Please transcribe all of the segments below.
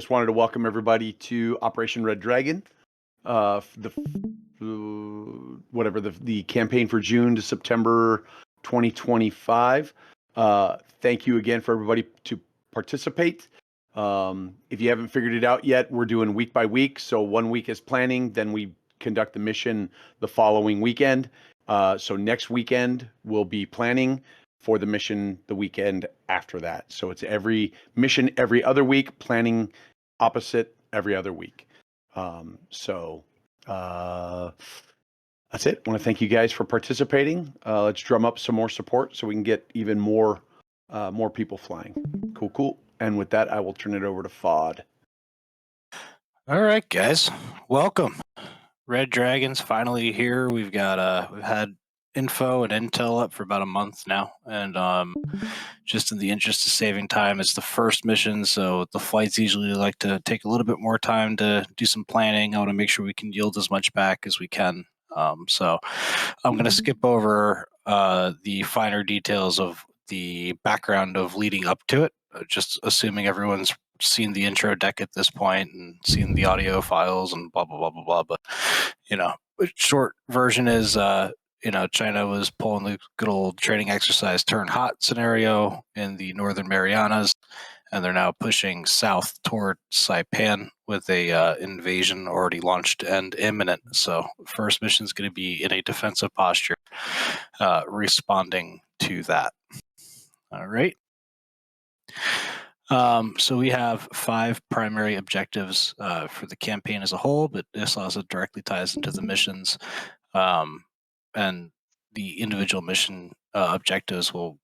just wanted to welcome everybody to Operation Red Dragon, the the campaign for June to September 2025. Thank you again for everybody to participate. If you haven't figured it out yet, we're doing week by week. So 1 week is planning, then we conduct the mission the following weekend. So next weekend we'll be planning for the mission the weekend after that. So it's every mission every other week, planning opposite every other week. That's it. I want to thank you guys for participating. Let's drum up some more support so we can get even more people flying. Cool. And with that, I will turn it over to Fod. All right, guys, welcome. Red Dragon's finally here. We've had info and intel up for about a month now, and just in the interest of saving time, it's the first mission, so the flights usually like to take a little bit more time to do some planning. I want to make sure we can yield as much back as we can. So I'm going to skip over the finer details of the background of leading up to it, just assuming everyone's seen the intro deck at this point and seen the audio files and blah, blah, blah, blah, blah. But, short version is, China was pulling the good old training exercise turn hot scenario in the Northern Marianas, and they're now pushing south toward Saipan with a invasion already launched and imminent. So first mission is going to be in a defensive posture, responding to that. All right. So we have 5 primary objectives for the campaign as a whole, but this also directly ties into the missions, and the individual mission objectives will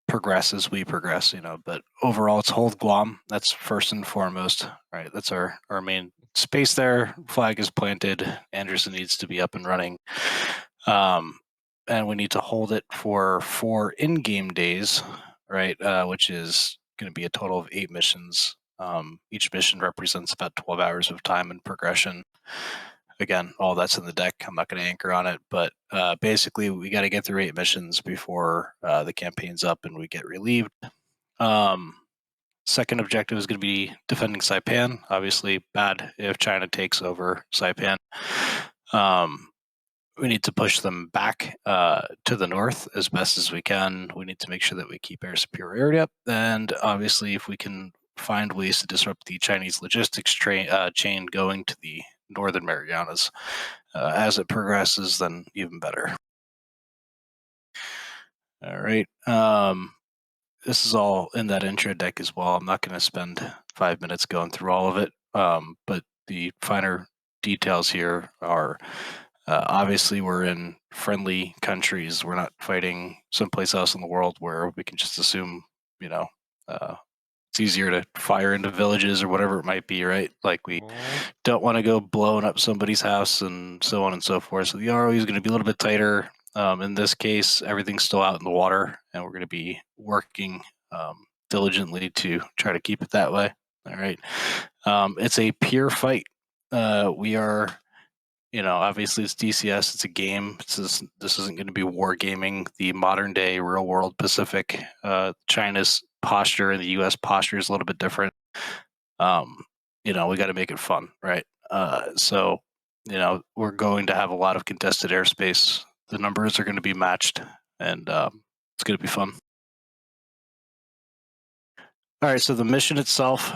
progress as we progress, but overall it's hold Guam. That's first and foremost, right? That's our main space there. Flag is planted. Anderson needs to be up and running. And we need to hold it for 4 in-game days, right? Which is going to be a total of 8 missions. Each mission represents about 12 hours of time and progression. Again, all that's in the deck. I'm not going to anchor on it, but basically we got to get through 8 missions before the campaign's up and we get relieved. Second objective is going to be defending Saipan. Obviously bad if China takes over Saipan. We need to push them back to the north as best as we can. We need to make sure that we keep air superiority up. And obviously, if we can find ways to disrupt the Chinese logistics chain going to the Northern Marianas as it progresses, then even better. All right. This is all in that intro deck as well. I'm not going to spend 5 minutes going through all of it, but the finer details here are obviously we're in friendly countries. We're not fighting someplace else in the world where we can just assume, it's easier to fire into villages or whatever it might be, right? Like we don't want to go blowing up somebody's house and so on and so forth. So the ROE is going to be a little bit tighter. In this case, everything's still out in the water, and we're going to be working diligently to try to keep it that way. All right. It's a pure fight. We are, obviously it's DCS, it's a game. This isn't going to be wargaming. The modern day real world Pacific, China's posture and the US posture is a little bit different. We got to make it fun, right? So we're going to have a lot of contested airspace. The numbers are going to be matched, and it's going to be fun. All right, so the mission itself,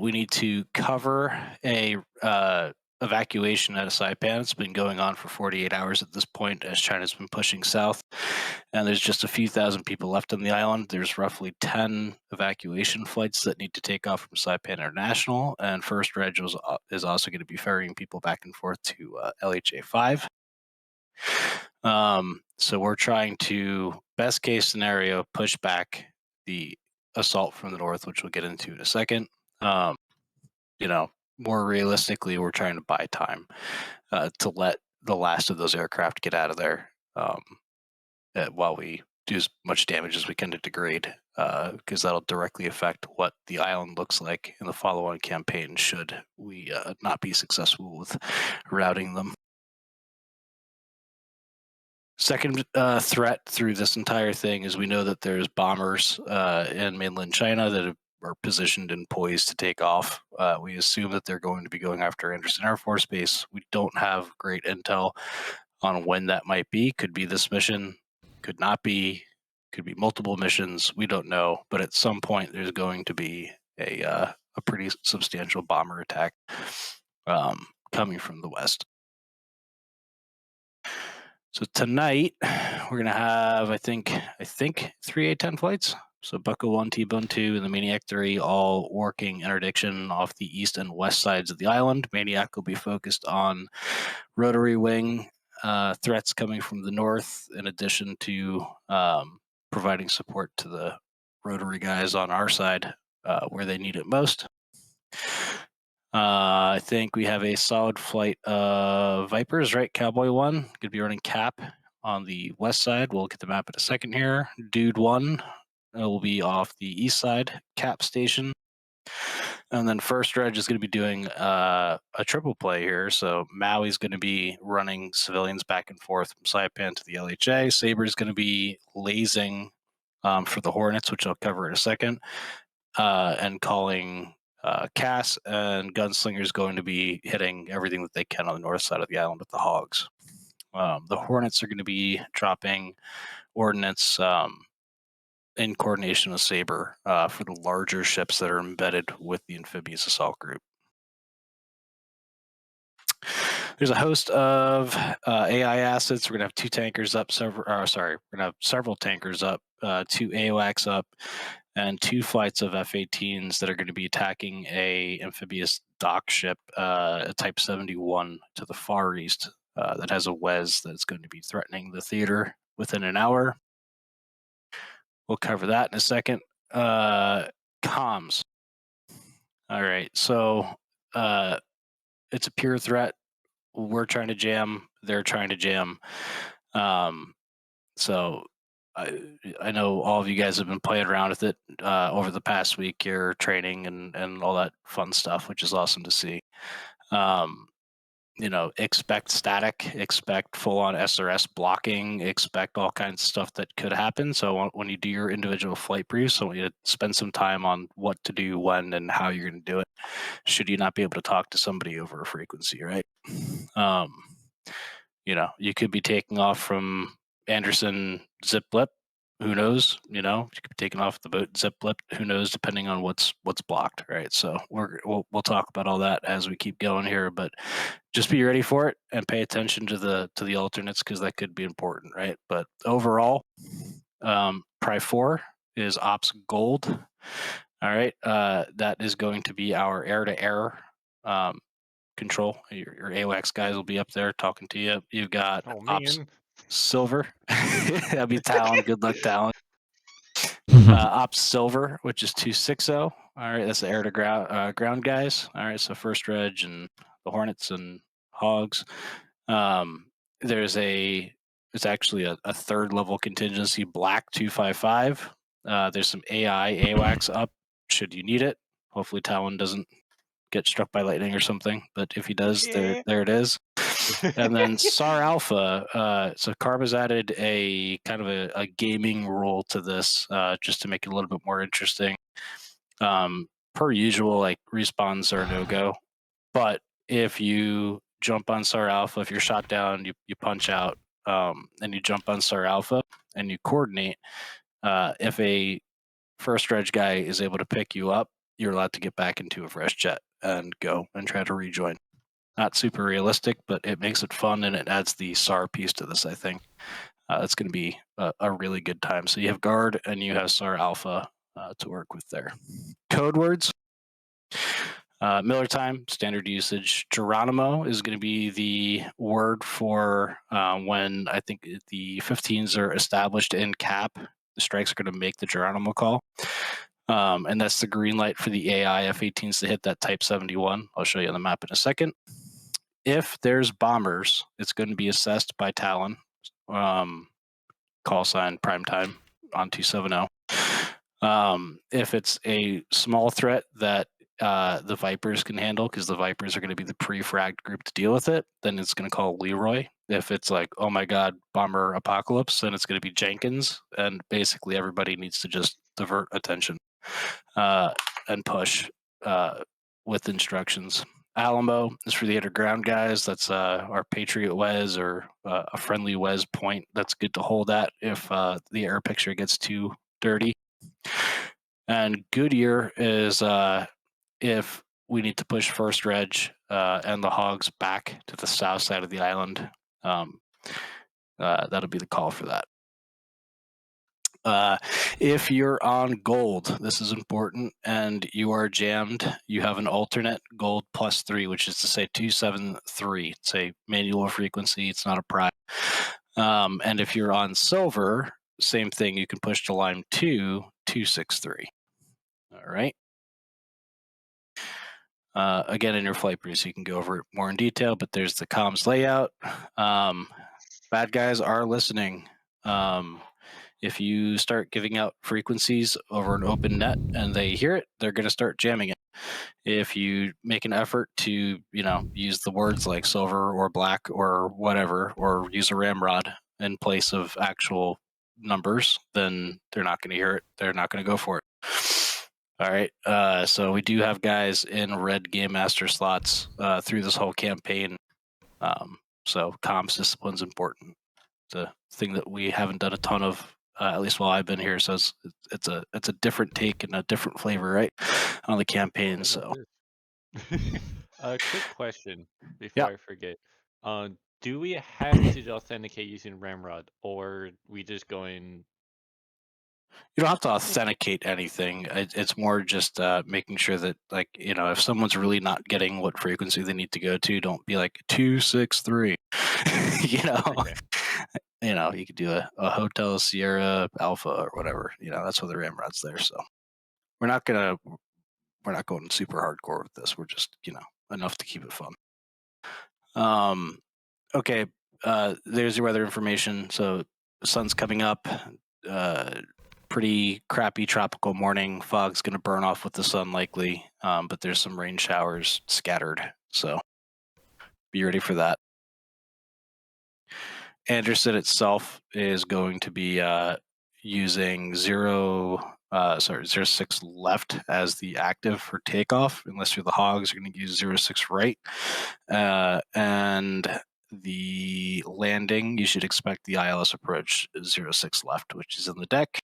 we need to cover a evacuation at a Saipan. It's been going on for 48 hours at this point as China's been pushing south, and there's just a few thousand people left on the island. There's roughly 10 evacuation flights that need to take off from Saipan International, and First Reg is also going to be ferrying people back and forth to LHA 5. So we're trying to, best case scenario, push back the assault from the north, which we'll get into in a second. More realistically, we're trying to buy time to let the last of those aircraft get out of there while we do as much damage as we can to degrade, because that'll directly affect what the island looks like in the follow-on campaign should we not be successful with routing them. Second threat through this entire thing is we know that there's bombers in mainland China that have are positioned and poised to take off. We assume that they're going to be going after Anderson Air Force Base. We don't have great intel on when that might be. Could be this mission, could not be, could be multiple missions. We don't know, but at some point there's going to be a pretty substantial bomber attack coming from the west. So tonight we're gonna have, I think 3 A-10 flights. So Bucko 1, T-Bone 2, and the Maniac 3 all working interdiction off the east and west sides of the island. Maniac will be focused on rotary wing threats coming from the north, in addition to providing support to the rotary guys on our side where they need it most. I think we have a solid flight of Vipers, right? Cowboy 1 going to be running cap on the west side. We'll get the map in a second here. Dude 1 will be off the east side, cap station. And then First Reg is going to be doing a triple play here. So Maui's going to be running civilians back and forth from Saipan to the LHA. Saber is going to be lasing for the Hornets, which I'll cover in a second, and calling Cass, and Gunslinger is going to be hitting everything that they can on the north side of the island with the Hogs. The Hornets are going to be dropping ordnance in coordination with Saber for the larger ships that are embedded with the amphibious assault group. There's a host of AI assets. We're gonna have 2 tankers up. We're gonna have several tankers up, 2 AWACS up, and 2 flights of F-18s that are going to be attacking a amphibious dock ship, a Type 71 to the far east that has a WES that's going to be threatening the theater within an hour. We'll cover that in a second. Comms. All right, so it's a pure threat. We're trying to jam. They're trying to jam. So I know all of you guys have been playing around with it over the past week. You're training and all that fun stuff, which is awesome to see. Expect static, expect full-on SRS blocking, expect all kinds of stuff that could happen. So when you do your individual flight briefs, I want you to spend some time on what to do, when, and how you're going to do it. Should you not be able to talk to somebody over a frequency, right? You could be taking off from Anderson zip blip. Who knows? You could be taking off the boat zip blip. Who knows? Depending on what's blocked, right? So we'll talk about all that as we keep going here, but just be ready for it and pay attention to the alternates, because that could be important, right? But overall, Pri 4 is Ops Gold. All right, that is going to be our air-to-air control. Your AWACS guys will be up there talking to you. You've got Ops Silver. That'll be Talon. Good luck, Talon. Ops Silver, which is 260. All right, that's the air to ground guys. All right, so First Reg and the Hornets and Hogs. It's actually a third level contingency, Black 255. There's some AI AWACS up should you need it. Hopefully Talon doesn't get struck by lightning or something, but if he does, there it is. And then SAR Alpha, so Karma's added a kind of a gaming rule to this, just to make it a little bit more interesting. Per usual, like respawns are no-go, but if you jump on SAR Alpha, if you're shot down, you punch out, and you jump on SAR Alpha and you coordinate, if a First Reg guy is able to pick you up, you're allowed to get back into a fresh jet and go and try to rejoin. Not super realistic, but it makes it fun, and it adds the SAR piece to this, I think. It's going to be a really good time. So you have Guard and you have SAR Alpha to work with there. Code words. Miller time, standard usage. Geronimo is going to be the word for when I think the 15s are established in cap. The strikes are going to make the Geronimo call. And that's the green light for the AI F-18s to hit that Type 71. I'll show you on the map in a second. If there's bombers, it's going to be assessed by Talon. Call sign primetime on 270. If it's a small threat that the Vipers can handle, because the Vipers are going to be the pre-fragged group to deal with it, then it's going to call Leroy. If it's like, oh my God, bomber apocalypse, then it's going to be Jenkins, and basically everybody needs to just divert attention. and push with instructions. Alamo is for the underground guys. That's our Patriot Wes or a friendly Wes point. That's good to hold at if the air picture gets too dirty. And Goodyear is if we need to push first reg and the hogs back to the south side of the island. That'll be the call for that. If you're on gold, this is important, and you are jammed, you have an alternate gold +3, which is to say 273. It's a manual frequency. It's not a prime. And if you're on silver, same thing. You can push to line 263. All right. Again, in your flight briefs, you can go over it more in detail, but there's the comms layout. Bad guys are listening. If you start giving out frequencies over an open net and they hear it, they're going to start jamming it. If you make an effort to, use the words like silver or black or whatever, or use a ramrod in place of actual numbers, then they're not going to hear it. They're not going to go for it. All right. So we do have guys in red Game Master slots through this whole campaign. So comms discipline's important. The thing that we haven't done a ton of, at least while I've been here. So it's a different take and a different flavor, right, on the campaign. So A quick question yeah, before I forget. Do we have to authenticate using Ramrod, or we just going? you don't have to authenticate anything. It's more just making sure that, like, if someone's really not getting what frequency they need to go to, don't be like 263. Okay. You could do a Hotel Sierra Alpha or whatever. That's where the ramrod's there. So we're not going super hardcore with this. We're just enough to keep it fun. Okay. There's your weather information. So the sun's coming up. Pretty crappy tropical morning. Fog's going to burn off with the sun likely, but there's some rain showers scattered. So be ready for that. Anderson itself is going to be using 06 left as the active for takeoff, unless you're the hogs, you're going to use 06 right. And the landing, you should expect the ILS approach 06 left, which is in the deck.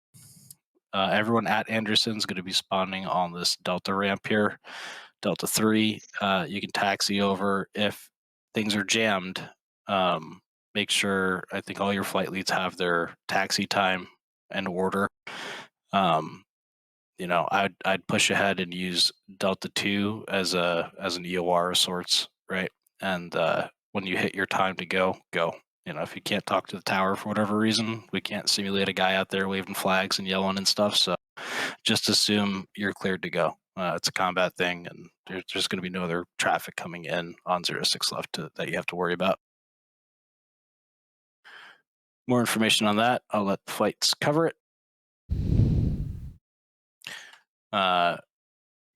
Everyone at Anderson's going to be spawning on this Delta ramp here, Delta 3. You can taxi over if things are jammed. Make sure, I think all your flight leads have their taxi time and order. I'd push ahead and use Delta 2 as an EOR of sorts, right? And when you hit your time to go. If you can't talk to the tower for whatever reason, we can't simulate a guy out there waving flags and yelling and stuff. So just assume you're cleared to go. It's a combat thing, and there's going to be no other traffic coming in on 06 left that you have to worry about. More information on that, I'll let the flights cover it.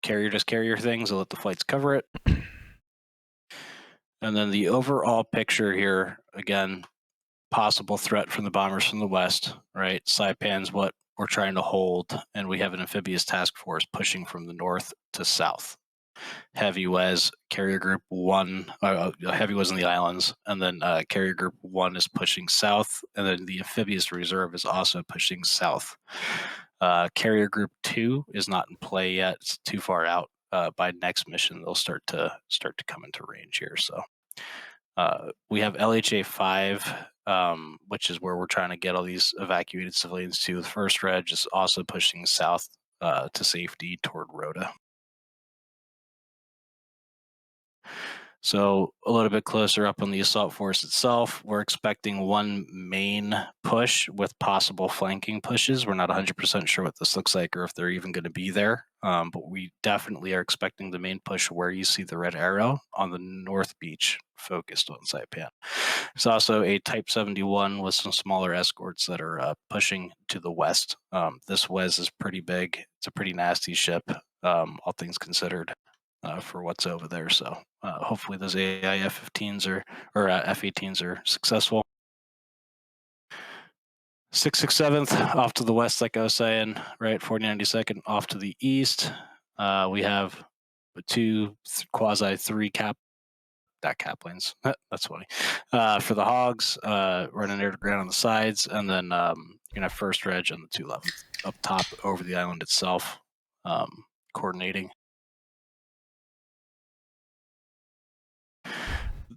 Carrier things, I'll let the flights cover it. And then the overall picture here, again, possible threat from the bombers from the west, right? Saipan's what we're trying to hold, and we have an amphibious task force pushing from the north to south. Heavy Wes, Carrier Group 1, Heavy Wes in the islands, and then Carrier Group 1 is pushing south, and then the amphibious reserve is also pushing south. Carrier Group 2 is not in play yet. It's too far out. By next mission, they'll start to come into range here. So we have LHA 5, which is where we're trying to get all these evacuated civilians to. The first reg is also pushing south to safety toward Rhoda. So a little bit closer up on the assault force itself, we're expecting one main push with possible flanking pushes. We're not 100% sure what this looks like or if they're even going to be there, but we definitely are expecting the main push where you see the red arrow on the north beach focused on Saipan. There's also a Type 71 with some smaller escorts that are pushing to the west. This Wes is pretty big. It's a pretty nasty ship, all things considered. For what's over there. So hopefully those AI F-15s or F-18s are successful. 667th off to the west, like I was saying, right? 4092nd off to the east. We have two quasi three cap planes. That's funny. For the hogs, running air to ground on the sides, and then you're gonna have first reg on the 211th up top over the island itself, coordinating.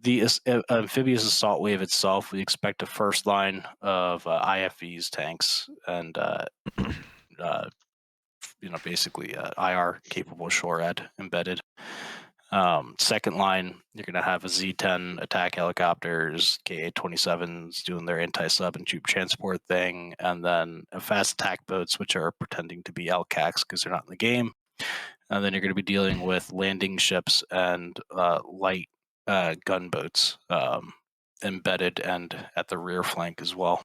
The amphibious assault wave itself, we expect a first line of IFVs, tanks, and basically IR capable SHORAD embedded. Second line, you're going to have a Z-10 attack helicopters, Ka-27s doing their anti-sub and troop transport thing, and then fast attack boats, which are pretending to be LCACs because they're not in the game. And then you're going to be dealing with landing ships and light gunboats embedded and at the rear flank as well.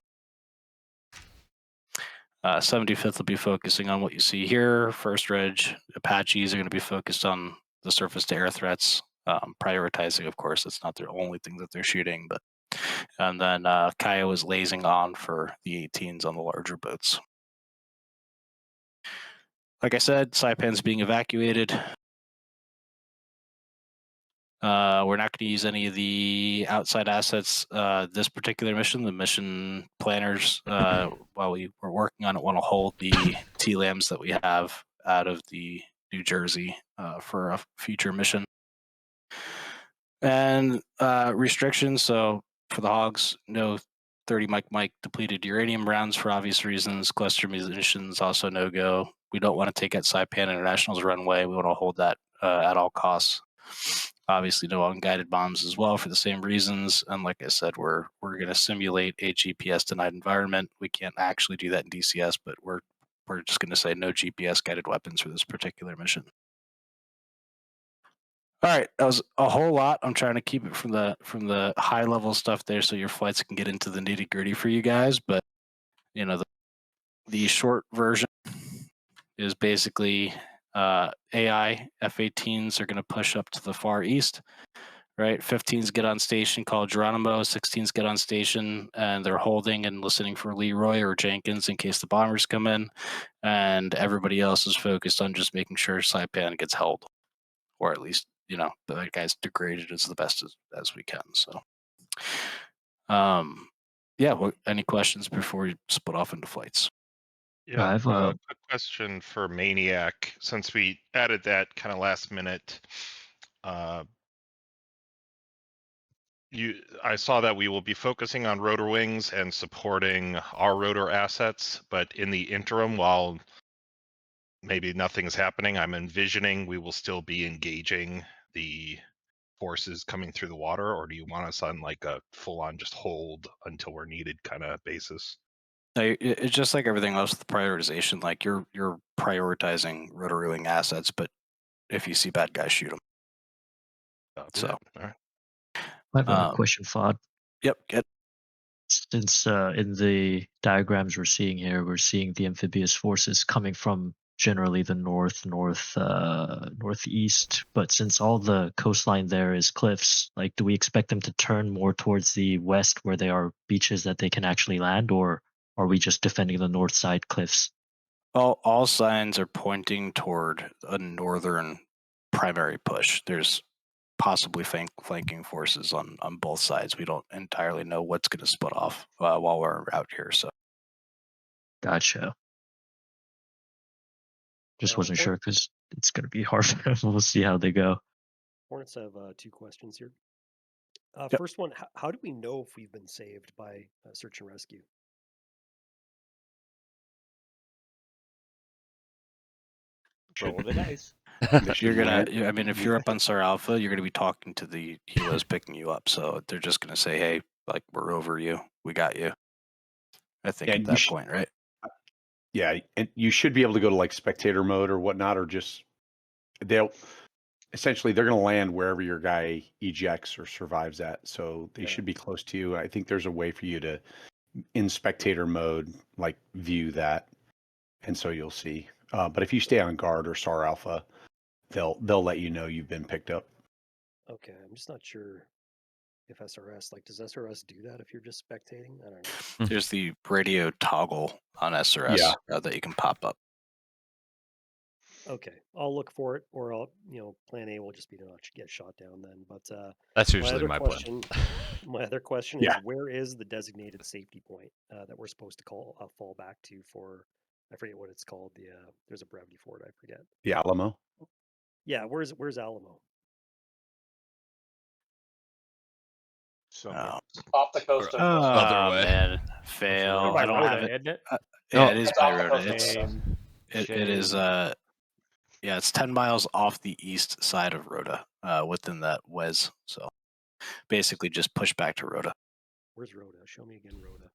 75th will be focusing on what you see here. First Reg, Apaches are going to be focused on the surface-to-air threats, prioritizing, of course, it's not their only thing that they're shooting, but and then Kyo is lasing on for the 18s on the larger boats. Like I said, Saipan's being evacuated. We're not going to use any of the outside assets this particular mission. The mission planners, while we were working on it, want to hold the TLAMs that we have out of the New Jersey for a future mission. And restrictions, so for the hogs, no 30 Mike depleted uranium rounds for obvious reasons. Cluster munitions also no go. We don't want to take out Saipan International's runway. We want to hold that at all costs. Obviously, no unguided bombs as well for the same reasons. And like I said, we're going to simulate a GPS denied environment. We can't actually do that in DCS, but we're just going to say no GPS guided weapons for this particular mission. All right, that was a whole lot. I'm trying to keep it from the high level stuff there, so your flights can get into the nitty gritty for you guys. But the short version is basically AI F-18s are going to push up to the far east. Right, 15s get on station called Geronimo, 16s get on station, and they're holding and listening for Leroy or Jenkins in case the bombers come in, and everybody else is focused on just making sure Saipan gets held, or at least the guy's degraded as the best as we can. So, any questions before we split off into flights? Yeah, I have a quick question for Maniac. Since we added that kind of last minute, I saw that we will be focusing on rotor wings and supporting our rotor assets, but in the interim, while maybe nothing's happening, I'm envisioning we will still be engaging the forces coming through the water, or do you want us on like a full-on just hold until we're needed kind of basis? It's just like everything else with prioritization. Like you're prioritizing rotary wing assets, but if you see bad guys, shoot them. So, all right. I have a question, Fod. Yep, get. Since in the diagrams we're seeing here, we're seeing the amphibious forces coming from generally the northeast, but since all the coastline there is cliffs, like, do we expect them to turn more towards the west where there are beaches that they can actually land, or are we just defending the north side cliffs? All signs are pointing toward a northern primary push. There's possibly flanking forces on both sides. We don't entirely know what's going to split off while we're out here. So, gotcha. Just wasn't sure because it's going to be hard. We'll see how they go. Hornets have two questions here. Yep. First one, how do we know if we've been saved by search and rescue? Roll the dice. You're gonna. I mean, if you're up on SAR Alpha, you're gonna be talking to the helos picking you up. So they're just gonna say, "Hey, like we're over you. We got you." I think at that point, right? Yeah, and you should be able to go to like spectator mode or whatnot, or just they're going to land wherever your guy ejects or survives at. So they should be close to you. I think there's a way for you to, in spectator mode, like view that, and so you'll see. But if you stay on guard or SAR Alpha, they'll let you know you've been picked up. Okay, I'm just not sure if SRS, like, does SRS do that if you're just spectating? I don't know. There's the radio toggle on SRS that you can pop up. Okay, I'll look for it, or I'll, plan A will just be to not get shot down then. But That's my usually other my question, plan. my other question Yeah. is, where is the designated safety point that we're supposed to fall back to for? I forget what it's called. There's a brevity for it. I forget. The Alamo. Yeah, where's Alamo? Somewhere. Off the coast of. Other way. Man, Rhoda. fail. By I don't Rhoda, have it. isn't it? Yeah, No. it is It's by off the Rhoda. coast of It's Rhoda. it is yeah, it's 10 miles off the east side of Rhoda, within that Wes. So basically just push back to Rhoda. Where's Rhoda? Show me again, Rhoda.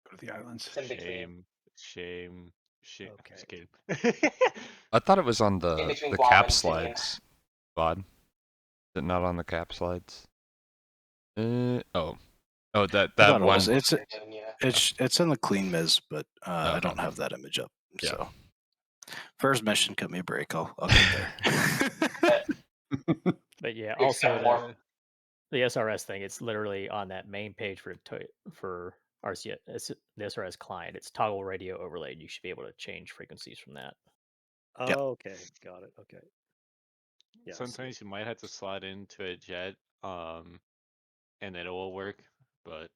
Go to the islands. It's in between. Shame. Okay. Just kidding. I thought it was on In the between cap Guam and Tinian. slides. Bod. Is it not on the cap slides? Oh, that I thought it one. was. It's Yeah. it's in the clean miz, but I Okay. don't have that image up. Yeah. So first mission, cut me a break. I'll get there. But yeah, Big also step more. the SRS thing, it's literally on that main page for RCS, the SRS client. It's toggle radio overlaid. You should be able to change frequencies from that. Yep. Okay, got it. Okay. Yeah, I see it. Sometimes you might have to slide into a jet, and then it will work. But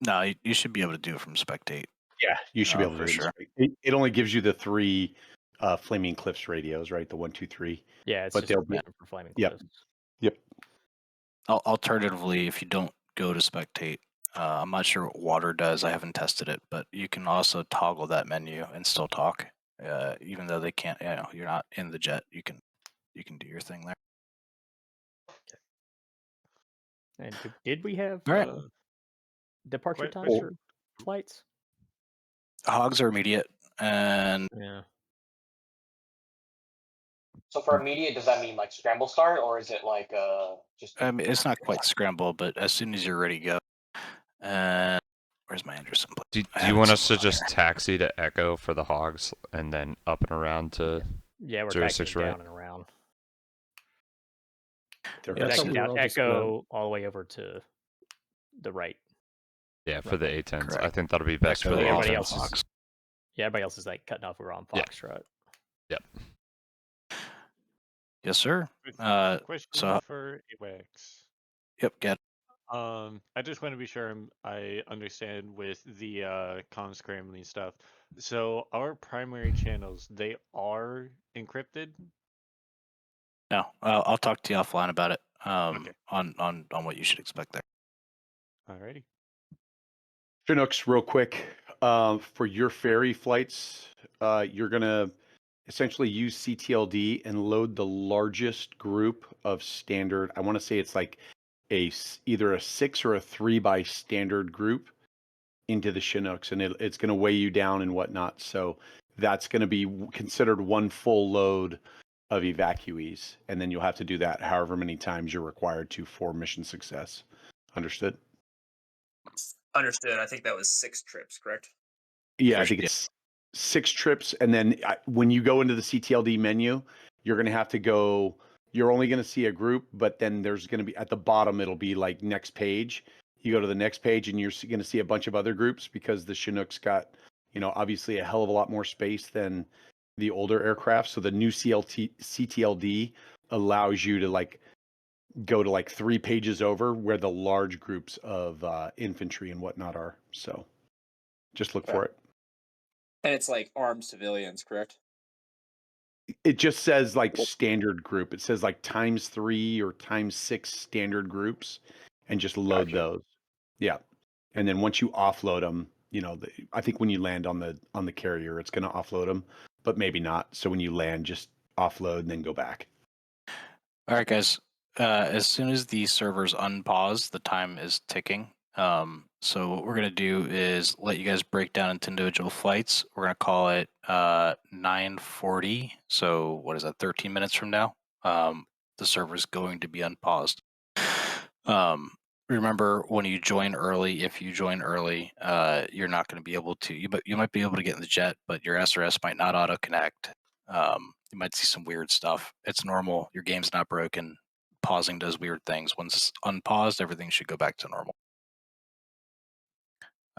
No, you should be able to do it from spectate. Yeah, you should be able to for do it. sure. It only gives you the 3 Flaming Cliffs radios, right? The 1, 2, 3. Yeah, it's But just they'll be for Flaming Yep. Cliffs. Yep. Alternatively, if you don't go to spectate, I'm not sure what water does. I haven't tested it, but you can also toggle that menu and still talk, even though they can't. You're not in the jet. You can do your thing there. And did we have All right. departure Quick times question. for flights? Hogs are immediate, and Yeah. So for immediate, does that mean like scramble start, or is it like just? I mean, it's not quite scramble, but as soon as you're ready, go. And where's my Anderson? Do you want us to just taxi to Echo for the hogs and then up and around to? Yeah, we're 06 taxiing right? down and around. They're We're I thought taxiing we were down all just Echo all the way over to the right. Yeah, for the A-10s. I Correct. think that'll be best for Echo, the everybody A-10s. else is- Yeah, everybody else is like cutting off. We're on Yeah. Foxtrot. Yep. Yes, sir. Question so- for AWACS. Yep. Get. I just want to be sure I understand with the comm scrambling stuff. So our primary channels, they are encrypted. No, I'll talk to you offline about it. Okay. On what you should expect there. Alrighty. Chinooks, real quick. For your ferry flights, you're going to essentially use CTLD and load the largest group of standard. I want to say it's like either a 6 or a 3 by standard group into the Chinooks, and it's going to weigh you down and whatnot. So that's going to be considered one full load of evacuees, and then you'll have to do that however many times you're required to for mission success. Understood? Understood. I think that was 6 trips, correct? Yeah, I think it's 6 trips, and then when you go into the CTLD menu, you're going to have to go. You're only going to see a group, but then there's going to be at the bottom. It'll be like next page. You go to the next page, and you're going to see a bunch of other groups because the Chinook's got, obviously a hell of a lot more space than the older aircraft. So the new CTLD allows you to go to 3 pages over where the large groups of infantry and whatnot are. So just look for it. And it's like armed civilians, correct? It just says standard group. It says ×3 or ×6 standard groups, and just load those. Yeah, and then once you offload them, I think when you land on the carrier, it's going to offload them, but maybe not. So when you land, just offload and then go back. All right, guys. As soon as the servers unpause, the time is ticking. So what we're gonna do is let you guys break down into individual flights. We're gonna call it 9:40. So what is that? 13 minutes from now, the server's going to be unpaused. Remember, when you join early, if you join early, you're not going to be able to. You might be able to get in the jet, but your SRS might not auto connect. You might see some weird stuff. It's normal. Your game's not broken. Pausing does weird things. Once it's unpaused, everything should go back to normal.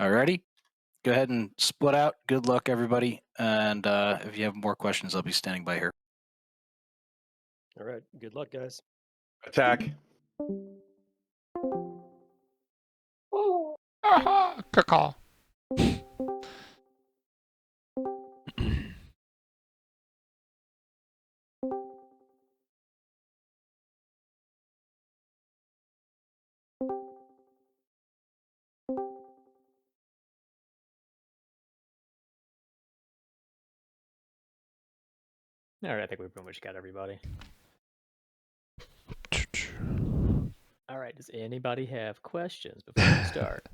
Alrighty. go ahead and split out. Good luck, everybody. And if you have more questions, I'll be standing by here. All right. Good luck, guys. Attack. Caw. All right, I think we pretty much got everybody. All right, does anybody have questions before we start?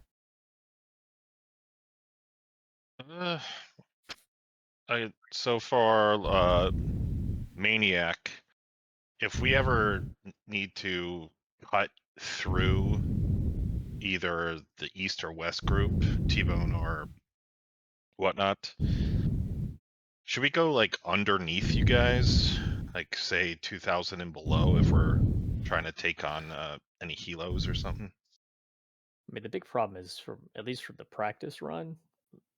So for Maniac, if we ever need to cut through either the east or west group, T-Bone or whatnot, should we go like underneath you guys, like say 2,000 and below, if we're trying to take on any helos or something? I mean, the big problem is, at least from the practice run,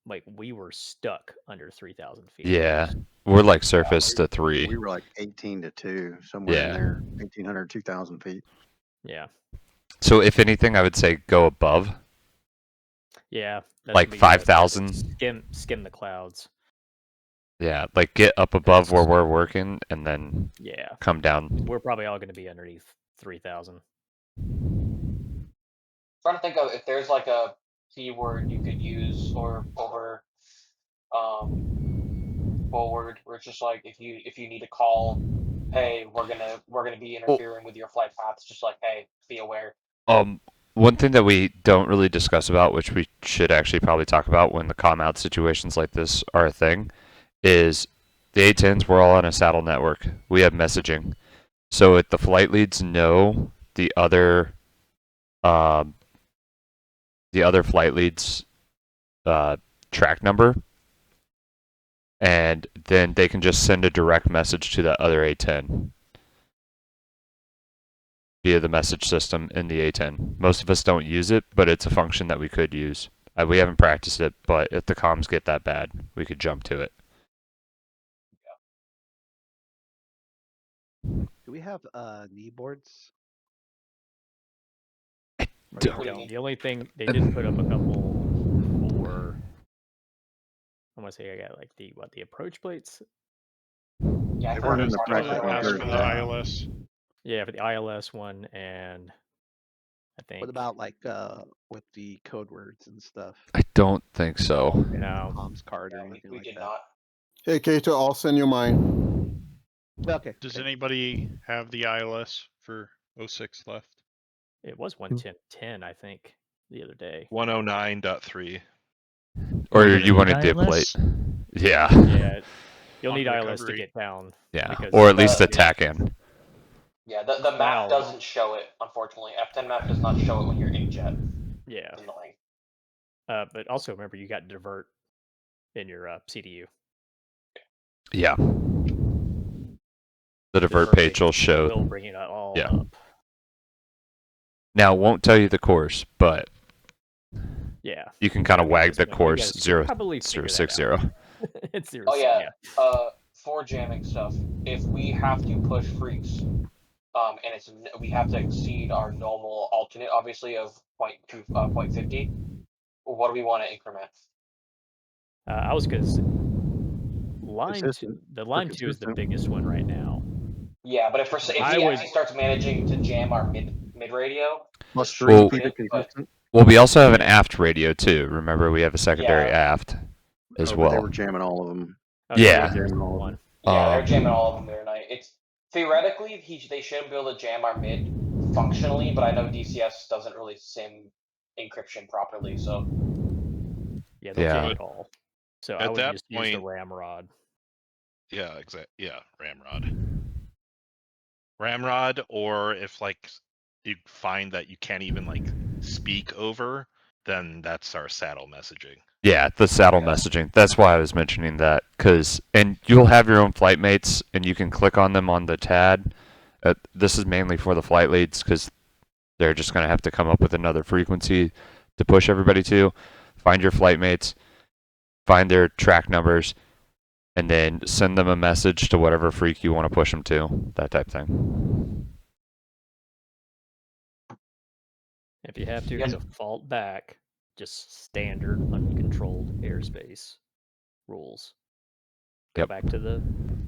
like we were stuck under 3,000 feet. Yeah, we're like surface to We 3. were like 18 to 2, somewhere in Yeah. there, 1,800, 2,000 feet. Yeah. So if anything, I would say go above. Yeah. That's Like gonna be good. 5,000. Skim the clouds. Yeah, like get up above where we're working and then Yeah. come down. We're probably all going to be underneath 3,000. Trying to think of if there's like a keyword you could use or over forward, where it's just like if you need to call, hey, we're gonna be interfering with your flight paths, just like, hey, be aware. One thing that we don't really discuss about, which we should actually probably talk about when the comm out situations like this are a thing, is the A-10s, we're all on a saddle network. We have messaging. So if the flight leads know the other flight leads track number, and then they can just send a direct message to the other A-10 via the message system in the A-10. Most of us don't use it, but it's a function that we could use. We haven't practiced it, but if the comms get that bad, we could jump to it. Do we have knee boards? The only thing they did put up a couple for, I want to say I got like the approach plates. Yeah, They weren't in the For the ILS. Yeah, for the ILS one, and I think. What about like with the code words and stuff? I don't think so. No. Comms card or anything we like did that. not. Hey, Kato, I'll send you mine. Okay. Does anybody have the ILS for 06 left? It was 110.10, I think, the other day. 109.3. Or We're you gonna want to need dip ILS? plate. Yeah. Yeah, you'll On need ILS to recovery. get down. Yeah. because Or at least the- attack in. Yeah, the map Cloud. doesn't show it, unfortunately. F10 map does not show it when you're in jet. Yeah. It's annoying. But also remember, you got divert in your CDU. Yeah. The divert page will show. We'll bring it all Yeah. up. Now, it won't tell you the course, but Yeah. you can kind of wag the You course guys can probably figure that 060. out. It's 060. Oh yeah. For jamming stuff, if we have to push freaks, and we have to exceed our normal alternate, obviously, of 0.50. What do we want to increment? I was because line Consistent. the line 2 is the consistent. biggest one right now. Yeah, but if he actually starts managing to jam our mid radio, Plus three, three, we keep it did, but consistent. Well, we also have an aft radio too. Remember, we have a secondary Yeah. aft as Oh, but well. they were jamming all of them. Yeah. They were jamming all of them. yeah, they're jamming all of them there tonight. It's theoretically they shouldn't be able to jam our mid functionally, but I know DCS doesn't really sim encryption properly, so Yeah, they'll Yeah. jam it all. So I At would that just use the point- ramrod. Yeah, exactly. Yeah, ramrod. Ramrod, or if like you find that you can't even like speak over, then that's our saddle messaging. Yeah, the saddle messaging. That's why I was mentioning that, and you'll have your own flight mates, and you can click on them on the TAD. This is mainly for the flight leads because they're just going to have to come up with another frequency to push everybody to. Find your flight mates, find their track numbers, and then send them a message to whatever freak you want to push them to, that type thing. If you have to Yes. default back, just standard uncontrolled airspace rules. Go Yep. back to the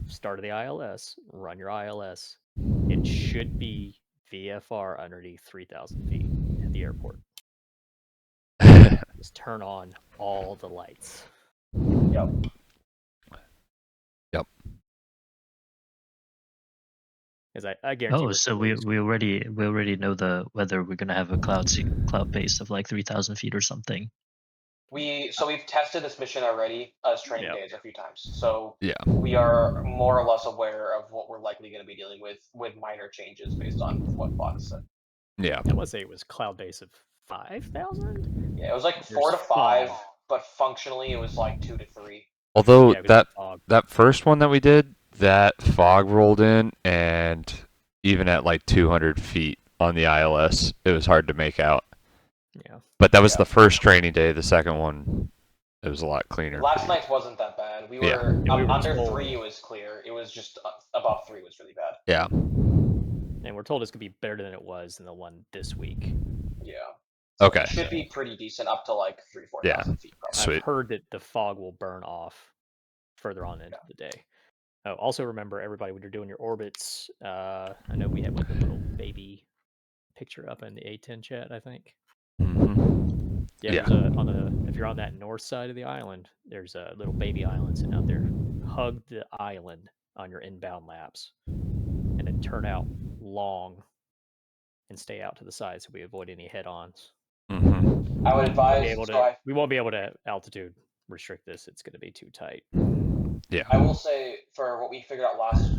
start of the ILS, run your ILS. It should be VFR underneath 3,000 feet at the airport. Just turn on all the lights. Yep. Yep. Because I guarantee. Oh, so we already know whether we're gonna have a cloud base of like 3,000 feet or something. We've tested this mission already as training Yep. days a few times, so Yeah. we are more or less aware of what we're likely going to be dealing with minor changes based on what Fox said. Yeah. I want to say it was cloud base of 5,000. Yeah, it was like There's 4 to 5, fog. but functionally it was like 2 to 3. Although Yeah, 'cause fog. that first one that we did, that fog rolled in, and even at like 200 feet on the ILS, it was hard to make out. Yeah. But that was Yeah. the first training day. The second one, it was a lot cleaner. Last night's wasn't that bad. We Yeah. were, Yeah, we were under told- 3 was clear. It was just above 3 was really bad. Yeah. And we're told it's gonna be better than it was in the one this week. Yeah. So Okay. It should be pretty decent up to like 3,000-4,000 feet. Probably. Sweet. I've heard that the fog will burn off further on into the day. Oh, also remember everybody when you're doing your orbits. I know we have like a little baby picture up in the A-10 chat. I think. Mm-hmm. Yeah. There's if you're on that north side of the island, there's a little baby island sitting out there. Hug the island on your inbound laps, and then turn out long and stay out to the side so we avoid any head-ons. Mm-hmm. I would advise. We won't be able to altitude restrict this. It's going to be too tight. Yeah. I will say for what we figured out last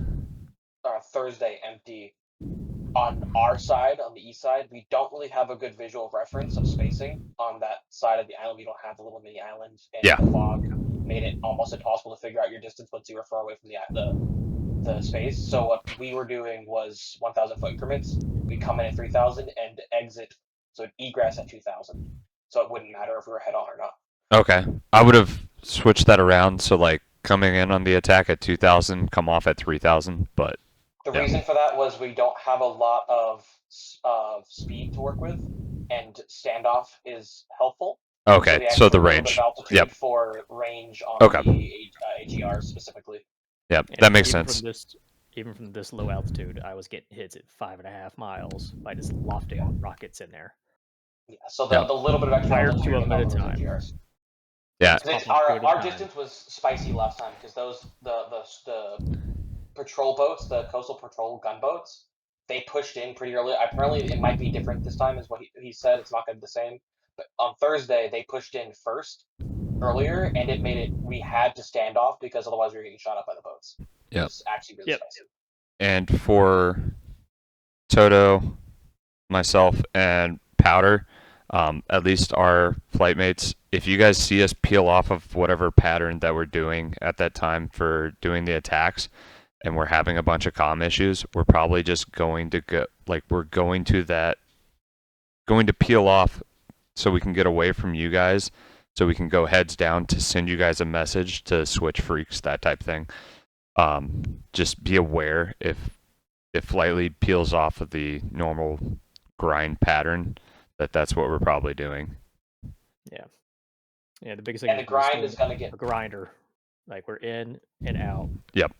Thursday, empty. On our side, on the east side, we don't really have a good visual reference of spacing on that side of the island. We don't have the little mini island, and Yeah. the fog made it almost impossible to figure out your distance once you were far away from the space. So what we were doing was 1,000 foot increments. We come in at 3,000 and exit, so egress at 2,000. So it wouldn't matter if we were head on or not. Okay. I would have switched that around. So like coming in on the attack at 2,000, come off at 3,000. But The reason for that was we don't have a lot of speed to work with, and standoff is helpful. Okay, so the range. Yep. For range on Okay. the AGR specifically. Yep, And that makes even sense. Even from this low altitude, I was getting hits at 5.5 miles by just lofting rockets in there. Yeah, so the little bit of extra Fire altitude two of them at a those time. AGRs. Yeah. Our distance was spicy last time because those the patrol boats, the coastal patrol gunboats, they pushed in pretty early. Apparently, it might be different this time, is what he said. It's not going to be the same. But on Thursday, they pushed in first earlier, and it made it. We had to stand off because otherwise we were getting shot up by the boats. Yep. It's actually really spicy. And for Toto, myself, and Powder, at least our flight mates, if you guys see us peel off of whatever pattern that we're doing at that time for doing the attacks, and we're having a bunch of comm issues, we're probably just going to go, like, we're going to peel off so we can get away from you guys, so we can go heads down to send you guys a message to switch freaks, that type thing. Just be aware if flight lead peels off of the normal grind pattern, that's what we're probably doing. Yeah. Yeah, the biggest thing And the grind is going to get a grinder. Like we're in and out. Yep.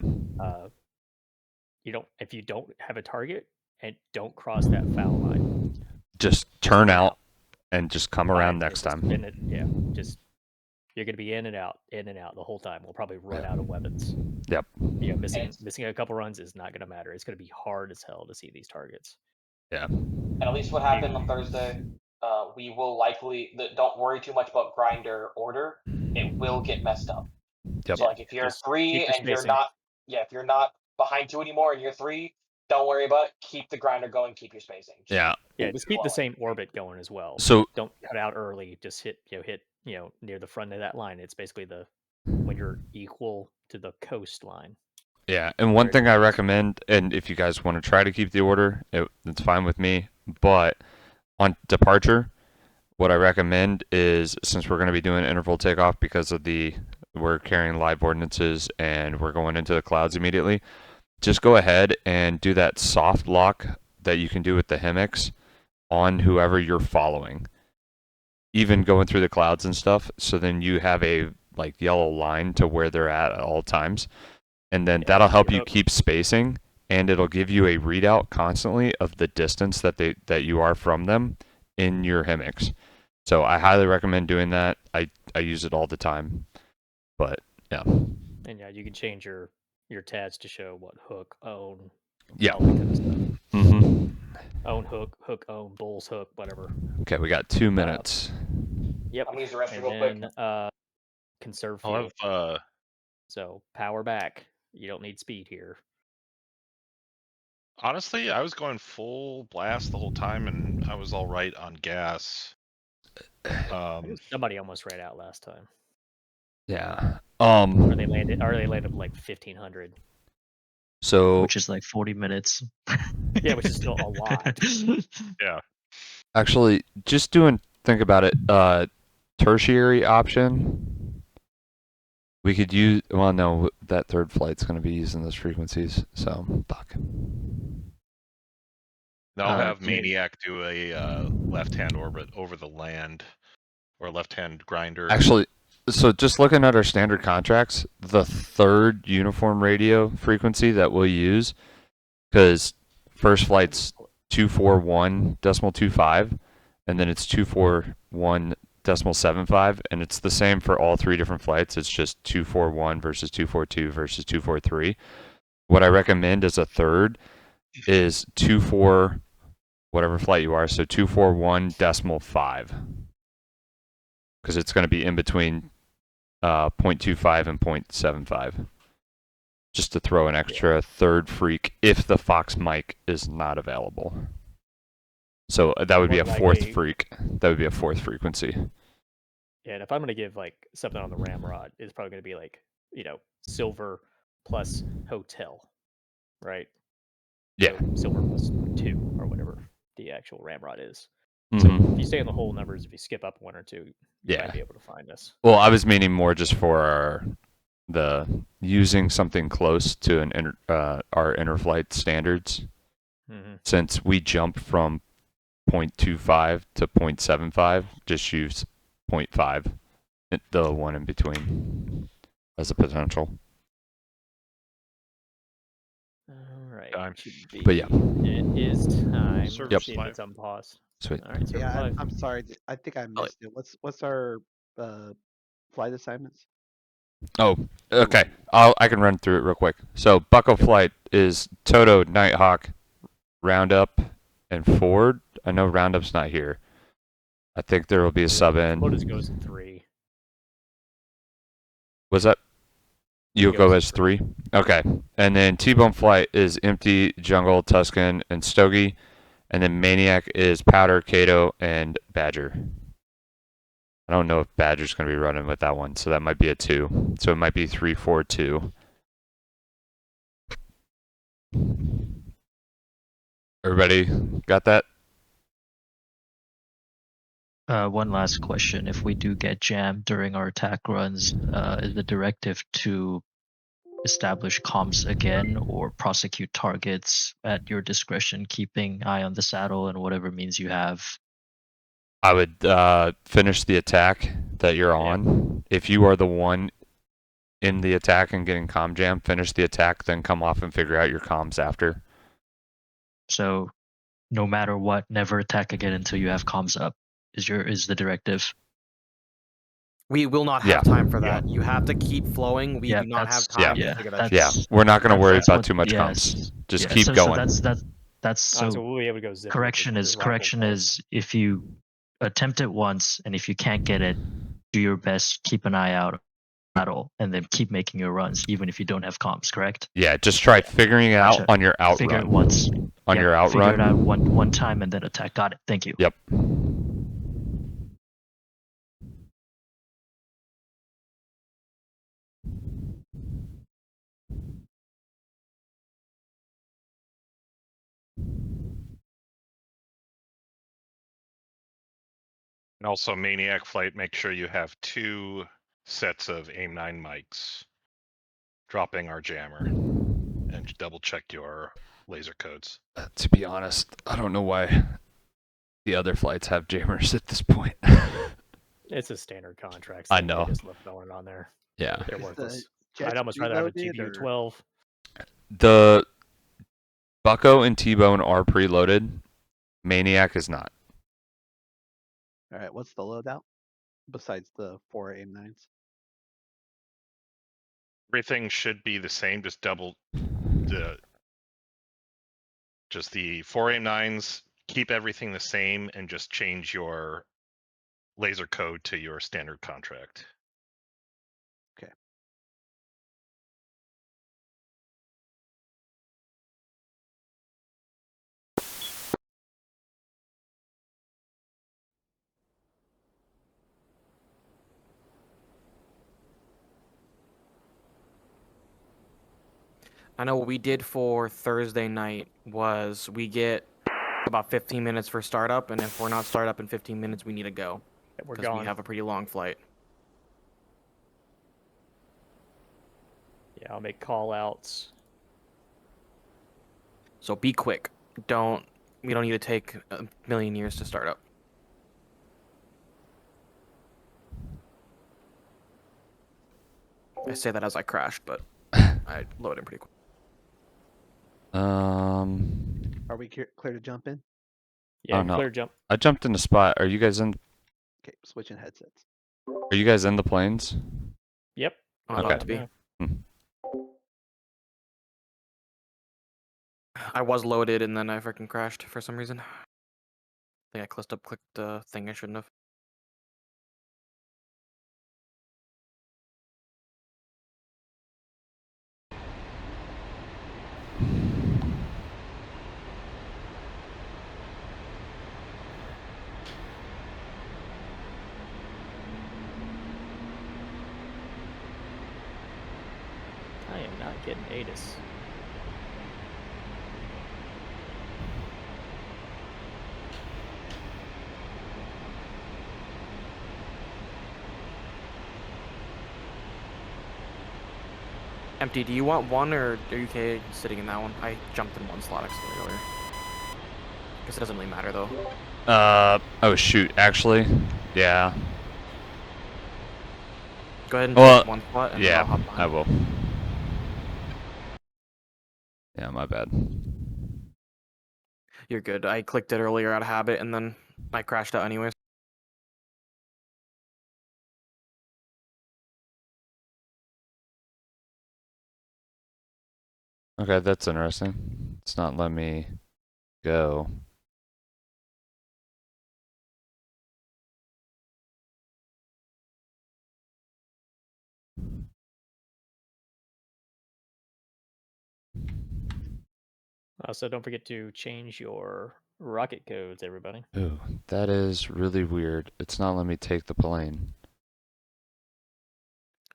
If you don't have a target, and don't cross that foul line. Just turn out and just come around next time. You're gonna be in and out the whole time. We'll probably run out of weapons. Yep. Missing a couple runs is not gonna matter. It's gonna be hard as hell to see these targets. Yeah. And at least what happened on Thursday, we will likely don't worry too much about grinder order. It will get messed up. Yep. So like if you're Just 3 keep your and you're spacing. not, if you're not behind 2 anymore and you're 3, don't worry about it. Keep the grinder going. Keep your spacing. Just keep the same orbit going as well. So don't cut out early. Just hit near the front of that line. It's basically when you're equal to the coastline. Yeah, and one thing I recommend, and if you guys want to try to keep the order, it's fine with me. But on departure, what I recommend is, since we're going to be doing interval takeoff because of we're carrying live ordinances and we're going into the clouds immediately, just go ahead and do that soft lock that you can do with the HEMIX on whoever you're following, even going through the clouds and stuff. So then you have a like yellow line to where they're at all times, and then that'll help you keep spacing, and it'll give you a readout constantly of the distance that you are from them in your HEMIX. So I highly recommend doing that. I use it all the time, but yeah. And yeah, you can change your TADs to show what hook, own, Yeah. all that kind of stuff. Mm-hmm. Own hook, own, bulls hook, whatever. Okay, we got 2 minutes. Yep. I'm gonna use the restroom And real quick. then conserve I'll fuel. have So power back. You don't need speed here. honestly, I was going full blast the whole time, and I was all right on gas. Somebody almost ran out last time. Yeah. Or they landed like 1500. So which is like 40 minutes. Yeah, which is still a lot. Yeah. actually, just think about it. Tertiary option. We could use. Well, no, that third flight's going to be using those frequencies. So fuck. Now I'll have Maniac do a left-hand orbit over the land, or left-hand grinder. Actually, so just looking at our standard contracts, the third uniform radio frequency that we'll use, because first flight's 241.25, and then it's 241.75, and it's the same for all 3 different flights. It's just 241 versus 242 versus 243. What I recommend as a third is 24, whatever flight you are, so 241.5. Because it's going to be in between 0.25 and 0.75. Just to throw an extra third freak if the Fox mic is not available. So that would be a fourth freak. That would be a fourth frequency. Yeah, and if I'm going to give like something on the ramrod, it's probably going to be like, silver plus hotel, right? Yeah. So silver plus 2 or whatever the actual ramrod is. Mm-hmm. So if you stay in the whole numbers, if you skip up 1 or 2, you might be able to find us. Well, I was meaning more just for using something close to our interflight standards. Mm-hmm. Since we jumped from 0.25 to 0.75, just use 0.5, the one in between, as a potential. All right. But yeah. It is time. Yep. See if it's unpaused. Sweet. All right, Yeah, live. I'm sorry. I think I missed it. What's our flight assignments? Oh, okay. I can run through it real quick. So Bucko flight is Toto, Nighthawk, Roundup, and Ford. I know Roundup's not here. I think there will be a sub in. Lotus goes in 3. Was that? You'll go as 3? Okay. And then T-Bone flight is Empty, Jungle, Tuscan, and Stogie. And then Maniac is Powder, Kato, and Badger. I don't know if Badger's going to be running with that one, so that might be a 2. So it might be 3, 4, 2. Everybody got that? One last question. If we do get jammed during our attack runs, is the directive to establish comms again or prosecute targets at your discretion, keeping eye on the saddle and whatever means you have? I would finish the attack that you're on. If you are the one in the attack and getting comm jam, finish the attack, then come off and figure out your comms after. So no matter what, never attack again until you have comms up is the directive. We will not have time for that. You have to keep flowing. We do not have time to figure that Yeah, shit. we're not going to worry about too much comms. Just keep going. That's so we'll be able to go zip. correction is if you attempt it once and if you can't get it, do your best, keep an eye out at all, and then keep making your runs even if you don't have comms, correct? Yeah, just try figuring it out on your outrun. Figure it once. On your outrun. Figure it out one time and then attack. Got it. Thank you. Yep. And also, Maniac Flight, make sure you have 2 sets of AIM-9 mics dropping our jammer, and double check your laser codes. To be honest, I don't know why the other flights have jammers at this point. It's a standard contract. I Thing. know. They just left going on there. Yeah. They're Is worthless. the I'd jets almost rather have a preloaded, GPU or- 12. The Bucko and T-Bone are preloaded. Maniac is not. All right, what's the loadout besides the 4 AIM-9s? Everything should be the same, just double just the 4 AIM-9s, keep everything the same, and just change your laser code to your standard contract. Okay. I know what we did for Thursday night was we get about 15 minutes for startup, and if we're not started up in 15 minutes, we need to go. We're Because we gone. have a pretty long flight. Yeah, I'll make call outs. So be quick. We don't need to take a million years to start up. I say that as I crashed, but I loaded pretty quick. Are we clear to jump in? Yeah, no. clear jump. I jumped in the spot. Are you guys in? Okay, switching headsets. Are you guys in the planes? Yep. I'm Okay. about to be. Yeah. I was loaded and then I freaking crashed for some reason. I think I clicked the thing I shouldn't have. I am not getting ATIS. Empty, do you want one or are you okay sitting in that one? I jumped in one slot actually earlier. Guess it doesn't really matter though. Oh shoot, actually, yeah. Go ahead and Well, take one slot and then yeah, I'll hop on. I will. Yeah, my bad. You're good. I clicked it earlier out of habit and then I crashed out anyways. Okay, that's interesting. It's not letting me go. So don't forget to change your rocket codes, everybody. Ooh, that is really weird. It's not letting me take the plane.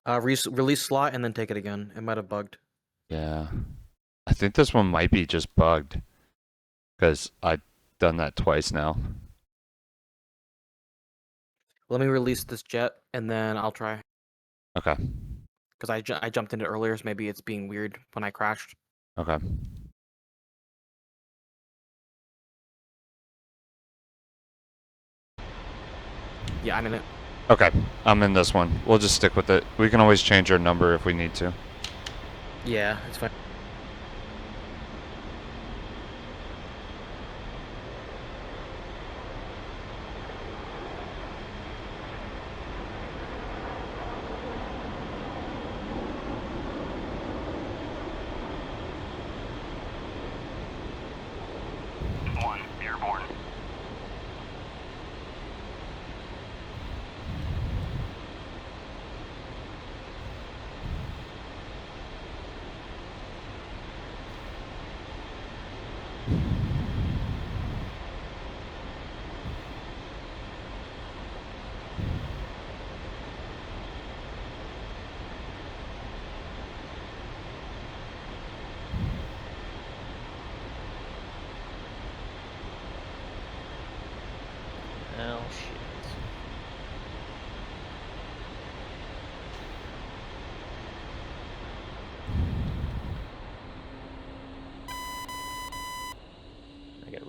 Release slot and then take it again. It might have bugged. Yeah. I think this one might be just bugged. Because I've done that twice now. Let me release this jet and then I'll try. Okay. Because I jumped into it earlier, so maybe it's being weird when I crashed. Okay. Yeah, I'm in it. Okay, I'm in this one. We'll just stick with it. We can always change our number if we need to. Yeah, it's fine. Airborne.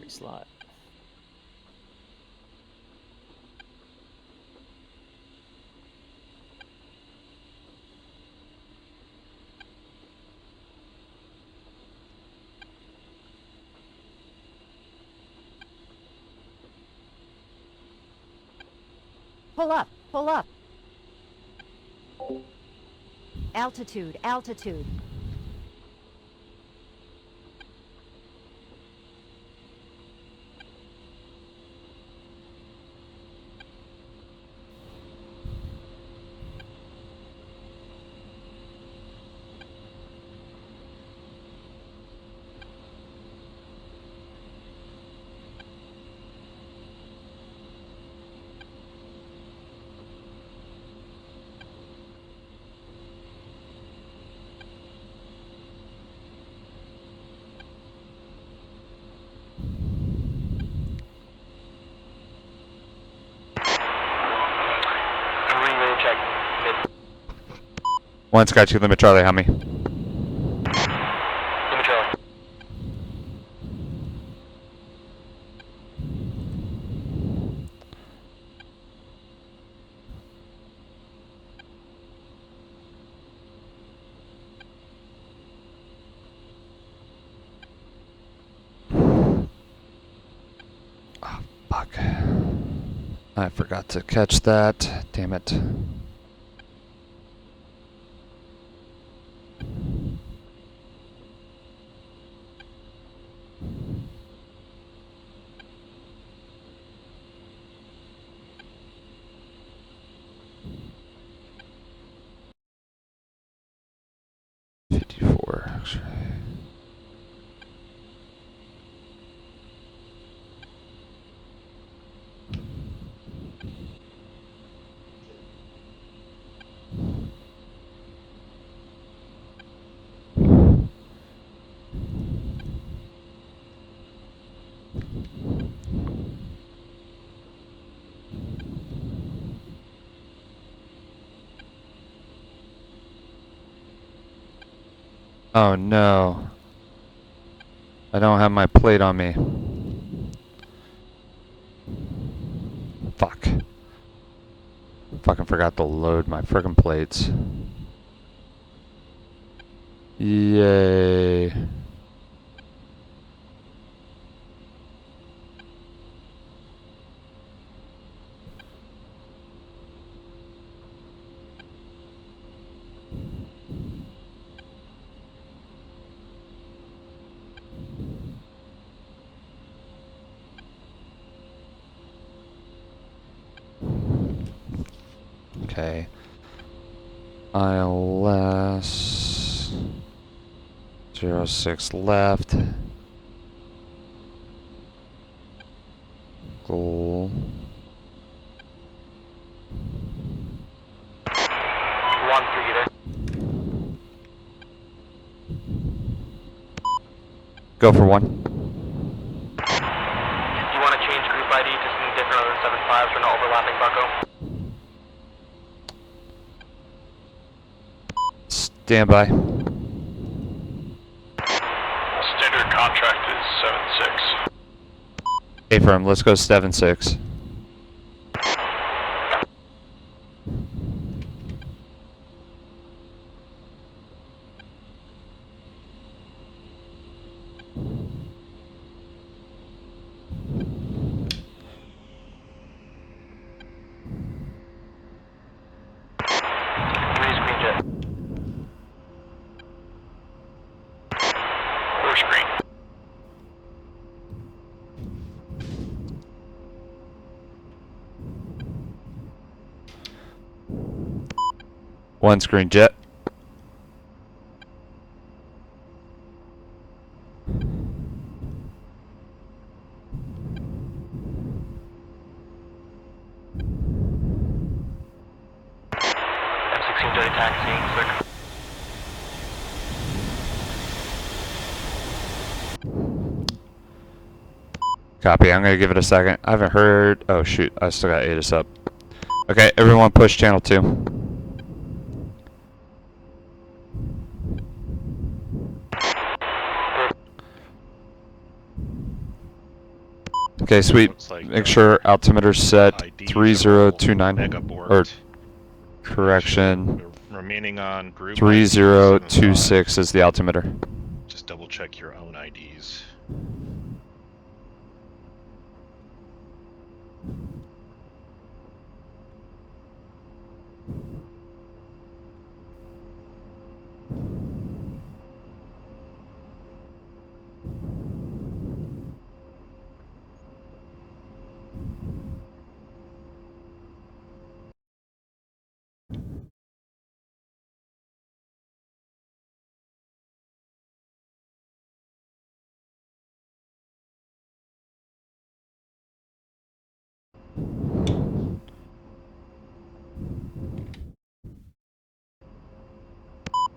free slot. Pull up, pull up. Altitude, altitude. One Sky 2 Limit Charlie, how me? Limit Charlie. Oh, fuck. I forgot to catch that. Damn it. X-ray. Oh no. I don't have my plate on me. Fuck. Fucking forgot to load my frickin' plates. Yay. Okay. ILS 06 left. Goal. 1-3 there. Go for one. Do you want to change group ID to something different other than 7.5 for no overlapping bucko? Stand by. Standard contract is 7.6. A-firm, let's go 7-6. One screen jet. M16 jetty taxiing, quick. Copy, I'm gonna give it a second. I haven't heard. Oh shoot, I still got ATIS up. Okay, everyone push channel 2. Okay, sweet. Looks like, Make sure altimeter's set IDs are all 3029. mega Or borked. correction, We're remaining on group 3026 is the altimeter. Just double check your own IDs.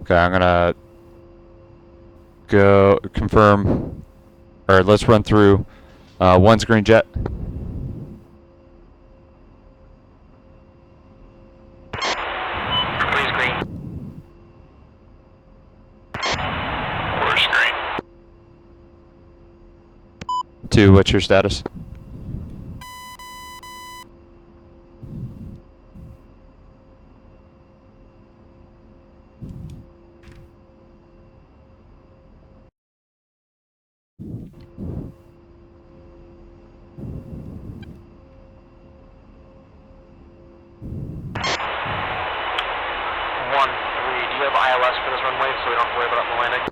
Okay, I'm gonna go confirm, or let's run through. One's green jet. Three's green. Four's green. 2, what's your status? One, three. Do you have ILS for this runway so we don't have to worry about the landing?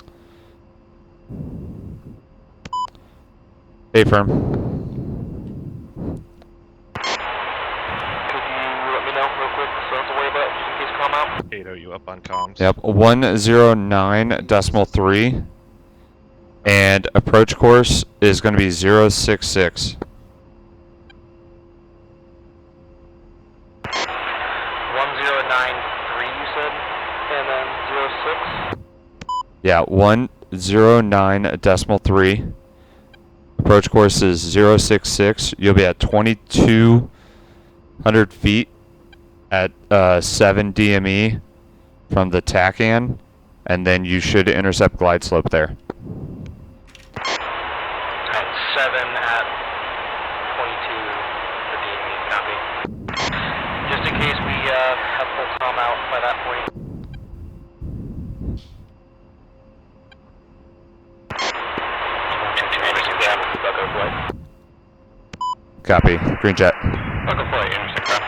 Affirm. Could you let me know real quick so I don't have to worry about it just in case calm out? 8 you up on comms? Yep, 109.3. And approach course is going to be 066. 1093 you said? And then 06? Yeah, 109.3. Approach course is 066. You'll be at 2200 feet at 7 DME from the TACAN, and then you should intercept glide slope there. At 7 at 22 for DME, copy. Just in case we have full Tom out by that point. Copy. Green jet. Buckle flight, intersect ground.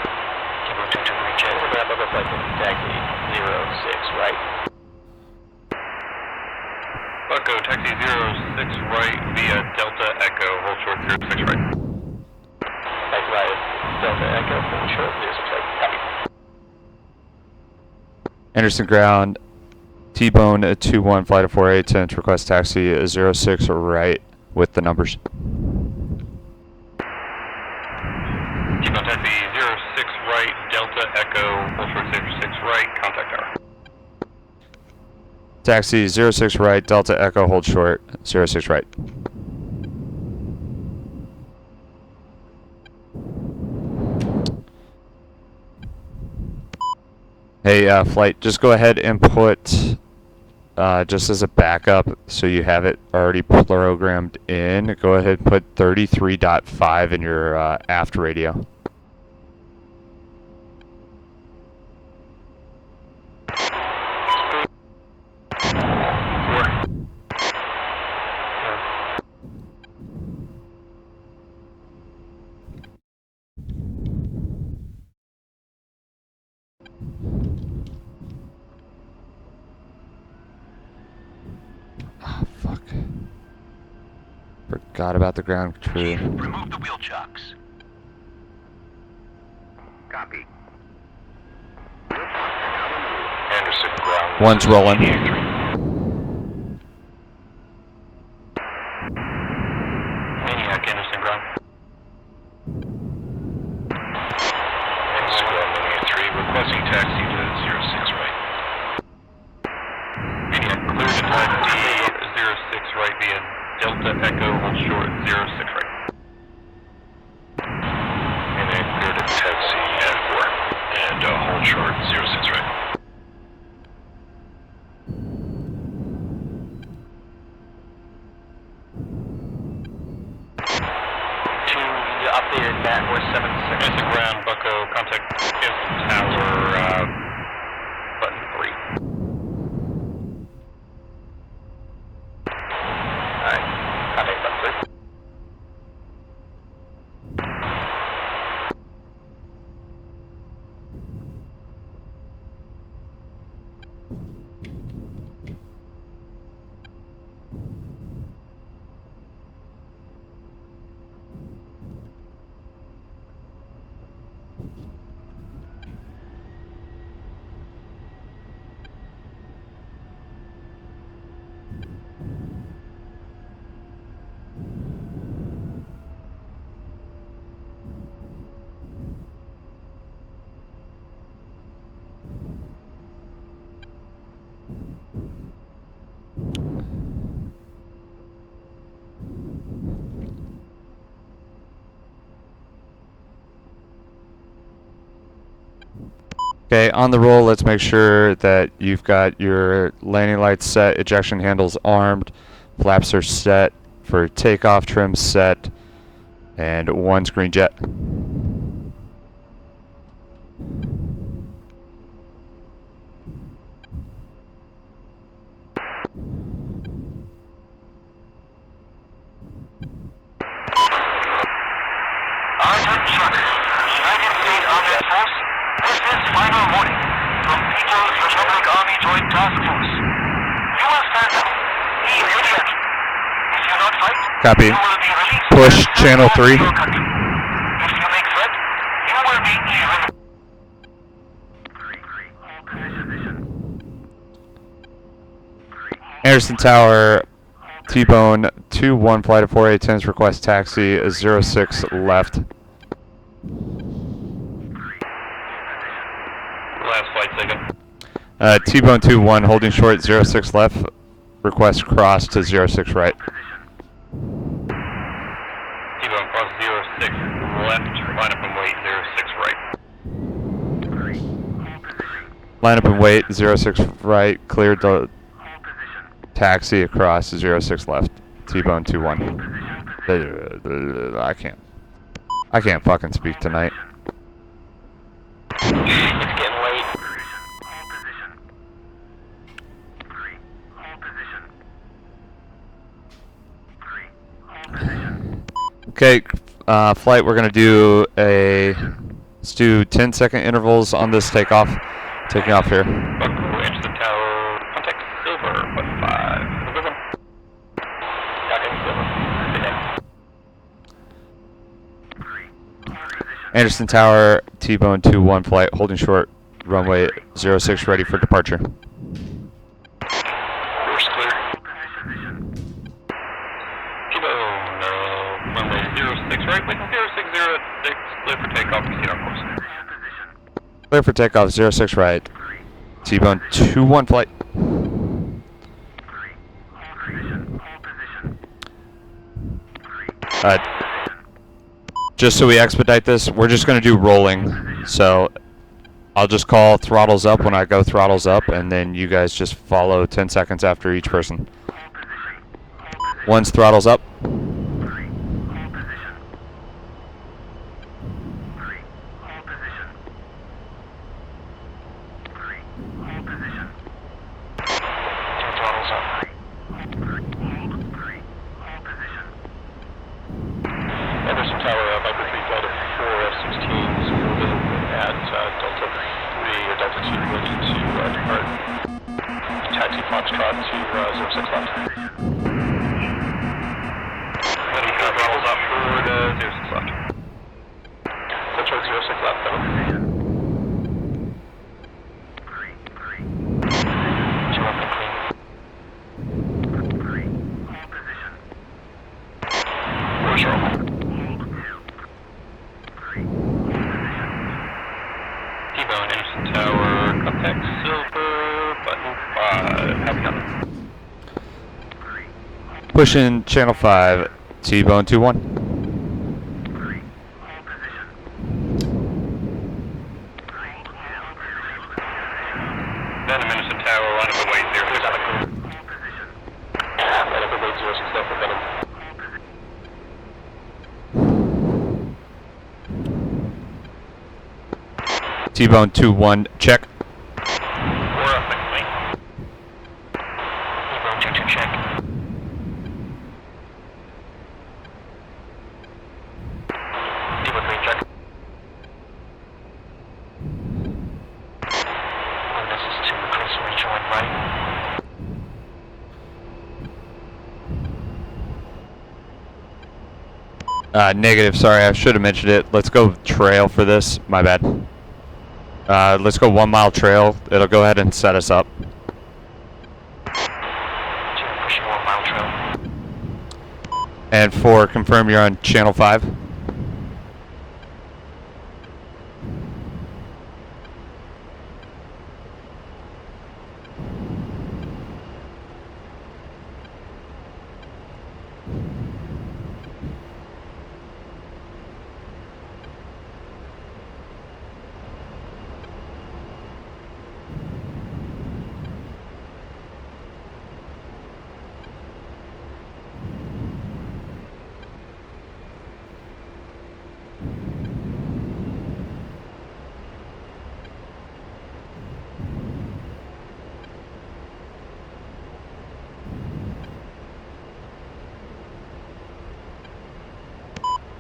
Kilo 22 green jet. We're gonna buckle flight to taxi 06, right? Bucko, taxi 06 right via Delta Echo, hold short 06 right. Taxi right, Delta Echo, hold short 06 right. Copy. Anderson ground. T-Bone 21 flight of 48 to request taxi 06 right with the numbers. T-Bone taxi 06 right, Delta Echo, hold short 06 right, contact tower. Taxi 06 right, Delta Echo, hold short 06 right. Hey, flight, just go ahead and put, just as a backup, so you have it already programmed in, go ahead and put 33.5 in your aft radio. Oh, fuck. Forgot about the ground crew. Remove the wheel chocks. Copy. Anderson ground. One's rolling. Maniac, Anderson ground. Anderson ground, Maniac 3, requesting taxi to 06 right. Maniac, clear to taxi 06 right via Delta Echo, hold short 06 right. Maniac, clear to taxi N4 and hold short 06 right. updated net, we're 76. It's the ground, Bucko, contact Houston Tower, button 3. Alright, contact button 3. Okay, on the roll, let's make sure that you've got your landing lights set, ejection handles armed, flaps are set, for takeoff trim set, and one screen jet. Attention! United States Armed Force, this is final warning from People's Republic Army Joint Task Force. You will stand up immediately. If you not fight, Copy. you will be released. Push channel 3. If you make threat, you will be eliminated. Anderson Tower, T-Bone 2-1 flight of 4 A-10s, request taxi 06 left. Last flight taken. T-Bone 2-1 holding short 06 left, request cross to 06 right. T-Bone cross 06 left, line up and wait 06 right. Line up and wait 06 right, cleared the taxi across 06 left. T-Bone 2-1. I can't fucking speak tonight. It's getting late. Okay, flight, we're gonna do let's do 10-second intervals on this takeoff. Taking off here. Bucko, enter the tower, contact Silver, button 5. Good one. Contact Silver. Anderson Tower, T-Bone 2-1 flight, holding short, runway 06 ready for departure. Course clear. T-Bone, runway 06 right, wait, 060, clear for takeoff, proceed on course. Clear for takeoff 06 right. T-Bone 2-1 flight. Just so we expedite this, we're just going to do rolling. So I'll just call throttles up when I go throttles up, and then you guys just follow 10 seconds after each person. Once throttles up. Anderson Tower, Viper 3 flight of 4 F-16s moving at Delta 3 or Delta 2 ready to depart. Taxi Foxtrot to 06 left. Ready for throttles up forward 06 left. Foxtrot 06 left, over. 2 up and clean. Course roll. T-Bone, Anderson Tower, contact Silver, button 5, happy coming. Pushing channel 5, T-Bone 2-1. Then Anderson Tower, line up and wait 06 left. Line up and wait 06 left for Venom. T-Bone 2-1, check. We're up and wing. T-Bone 2-2, check. T-Bone 3, check. And this is to Chris rejoin right. Negative, sorry, I should have mentioned it. Let's go trail for this, my bad. Let's go 1 mile trail. It'll go ahead and set us up. Pushing 1 mile trail. And 4, confirm you're on channel 5.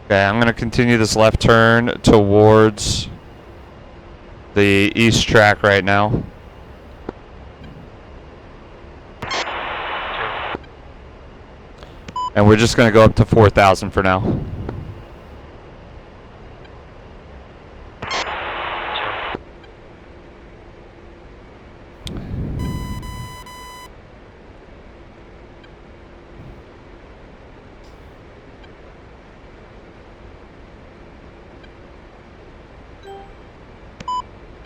Okay, I'm going to continue this left turn towards the east track right now. And we're just going to go up to 4,000 for now.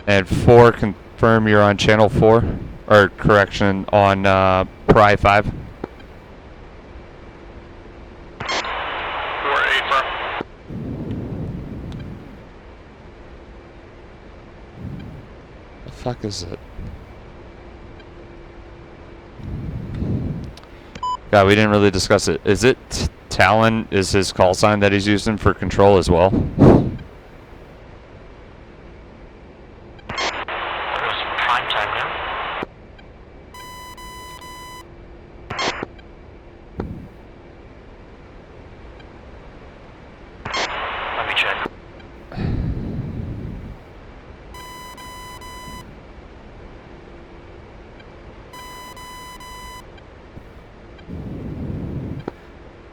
And 4, confirm you're on channel 4, or correction, on Pry 5. 4-8 firm. The fuck is it? God, we didn't really discuss it. Is it Talon is his call sign that he's using for control as well? Prime time now. Let me check.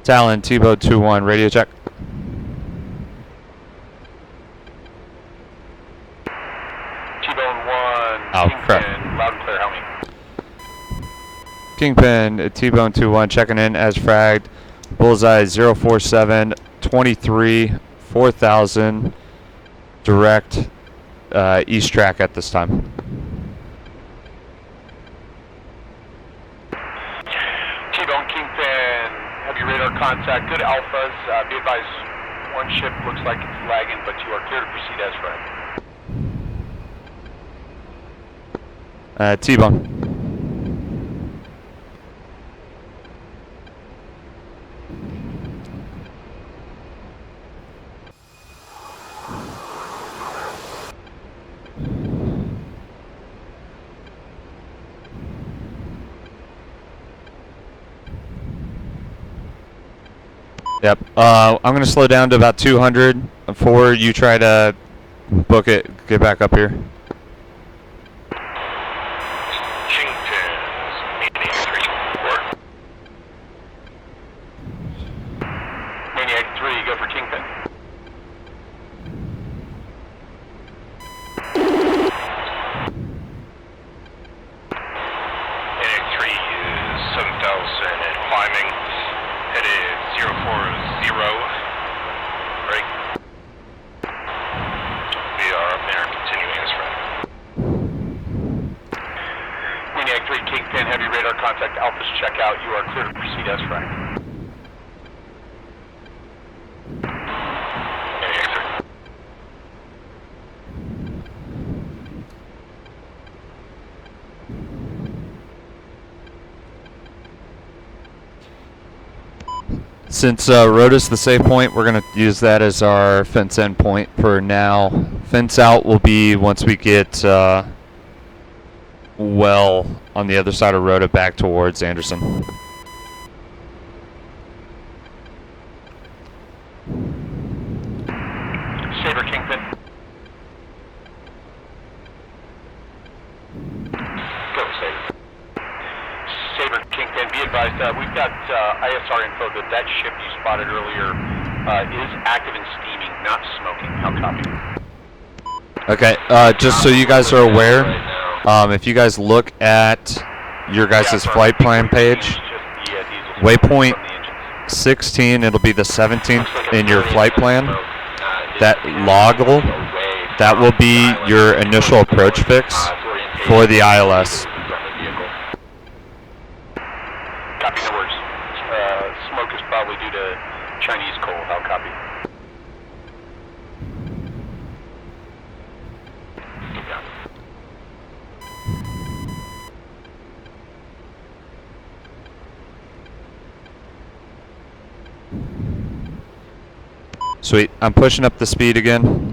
Talon, T-Bow 2-1, radio check. T-Bone 1. Oh, crap. Kingpin, loud and clear, help me. Kingpin, T-Bone 2-1, checking in as fragged. Bullseye 047, 23, 4,000, direct east track at this time. T-Bone Kingpin, heavy radar contact, good alphas. Be advised, one ship looks like it's lagging, but you are clear to proceed as fragged. T-Bone. Yep. I'm going to slow down to about 200 before you try to book it. Get back up here. Maniac 3, go for Kingpin. Maniac 3 is 7,000 and climbing. Headed 040. Break. We are up there, continuing as fragged. Maniac 3, Kingpin, heavy radar contact, Alpha's check out. You are clear to proceed as fragged. Since Rhoda's the safe point, we're going to use that as our fence end point for now. Fence out will be once we get well on the other side of Rhoda back towards Anderson. Saber Kingpin. Go, Saber. Saber Kingpin, be advised, we've got ISR info that that ship you spotted earlier is active and steaming, not smoking. How copy? Okay, just so you guys are aware, if you guys look at your guys' flight plan page, waypoint 16, it'll be the 17th in your flight plan. That loggle, that will be your initial approach fix for the ILS. Copy, no words. Smoke is probably due to Chinese coal. How copy? Sweet, I'm pushing up the speed again.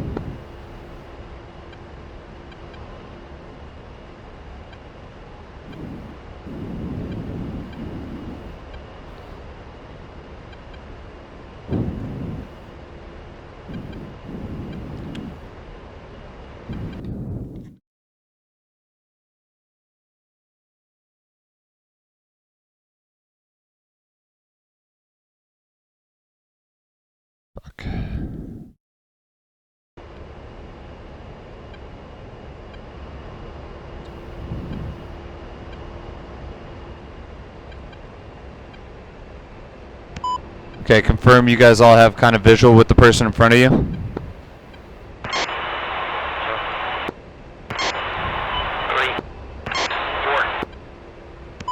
Okay, confirm you guys all have kind of visual with the person in front of you.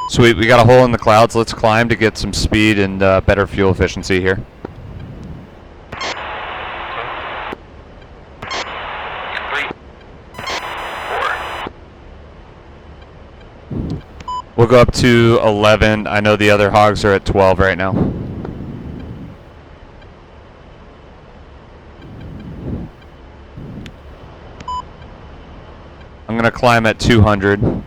Sweet, we got a hole in the clouds. Let's climb to get some speed and better fuel efficiency here. We'll go up to 11. I know the other hogs are at 12 right now. I'm gonna climb at 200.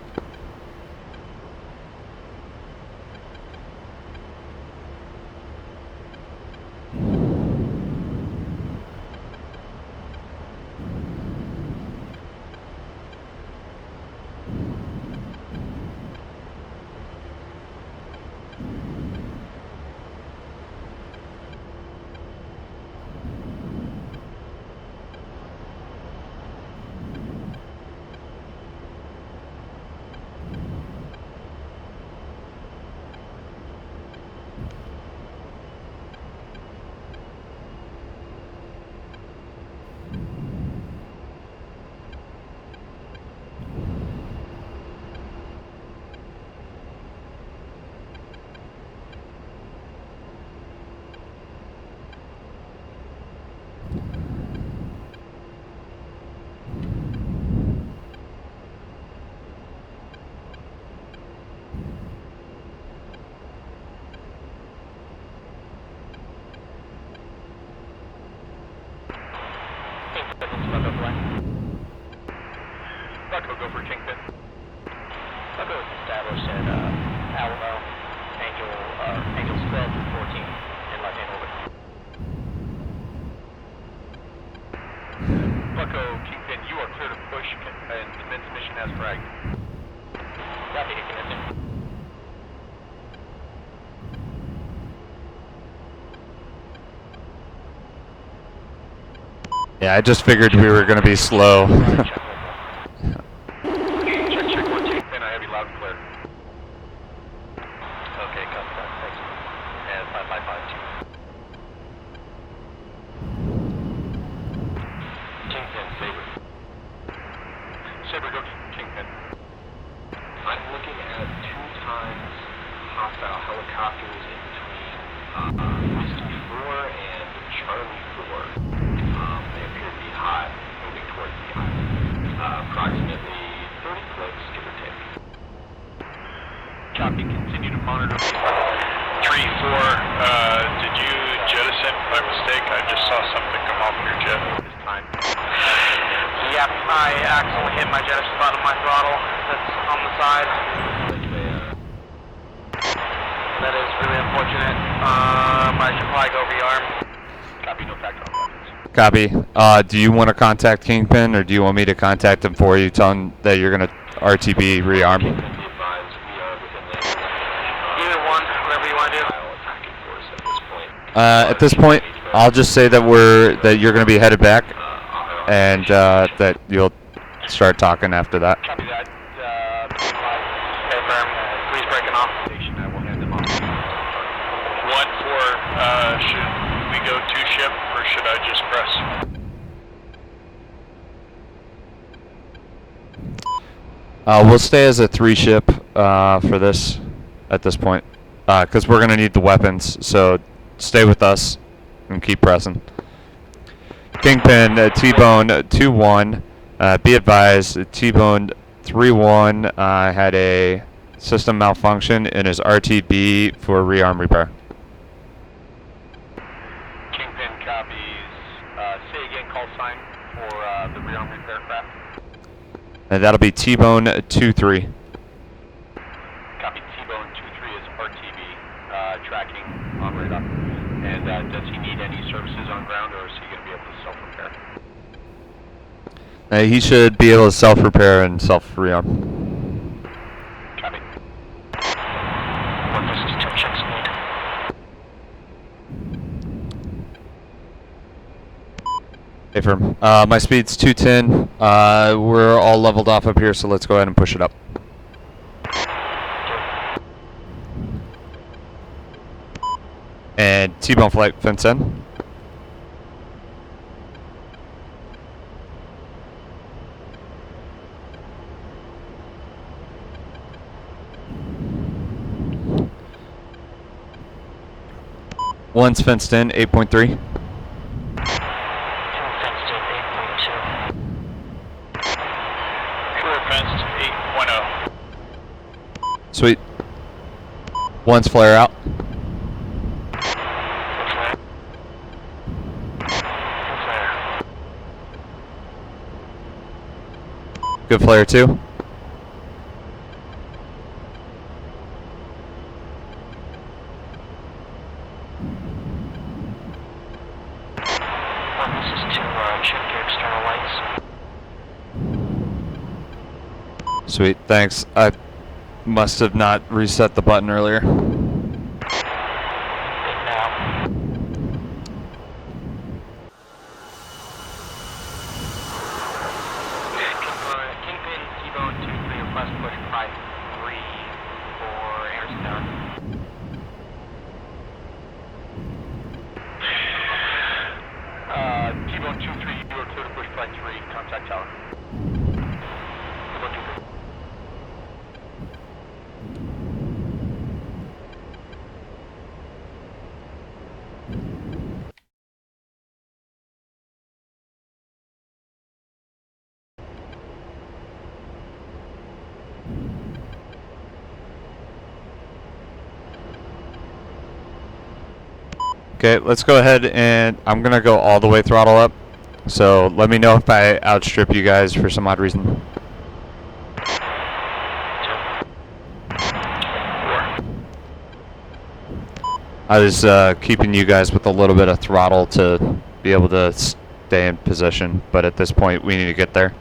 Bucko, go for Kingpin. Bucko is established at Alamo, Angels 12 through 14 in left-hand orbit. Bucko, Kingpin, you are clear to push and commence mission as fragged. Copy to commence. Yeah, I just figured we were gonna be slow. Check 1, Kingpin, I have you loud and clear. Okay, copy that, thank you. And 5552. Kingpin, Saber. Saber, go Kingpin. I'm looking at 2 times hostile helicopters in between Whiskey 4 and Charlie 4. They appear to be high, moving towards the island. Approximately 30 clicks, give or take. Copy, continue to monitor. 3-4, did you my mistake. I just saw something come off your jet this time. Yep, I accidentally hit my jet spot on my throttle. That's on the side. That is really unfortunate. I should probably go rearm. Copy, no factor on weapons. Copy. Do you want to contact Kingpin, or do you want me to contact him for you, tell him that you're going to RTB rearm? Either one, whatever you want to do. At this point, I'll just say that you're going to be headed back, and that you'll start talking after that. Copy that. Confirm. Please breaking off. I will hand them off. 1-4, should we go 2-ship, or should I just press? We'll stay as a 3-ship for this at this point, because we're going to need the weapons, so stay with us and keep pressing. Kingpin, T-Bone 2-1. Be advised, T-Bone 3-1 had a system malfunction in his RTB for rearm repair. Kingpin copies. Say again, call sign for the rearm repair craft. And that'll be T-Bone 2-3. Copy. T-Bone 2-3 is RTB tracking on radar. And does he need any services on ground, or is he going to be able to self-repair? He should be able to self-repair and self-rearm. Copy. What does this 2 checks need? Affirm. My speed's 210. We're all leveled off up here, so let's go ahead and push it up. And T-Bone flight fence in. One's fenced in, 8.3. Fenced 8.0. Sweet. One's flare out. Good flare too. This is to check your external lights. Sweet, thanks. I must have not reset the button earlier. Kingpin, T-Bone 2-3, request push 5-3 for Anderson Tower. T-Bone 2-3, you are clear to push flight 3, contact tower. T-Bone 2-3. Okay, let's go ahead and I'm gonna go all the way throttle up. So let me know if I outstrip you guys for some odd reason. I was keeping you guys with a little bit of throttle to be able to stay in position, but at this point we need to get there.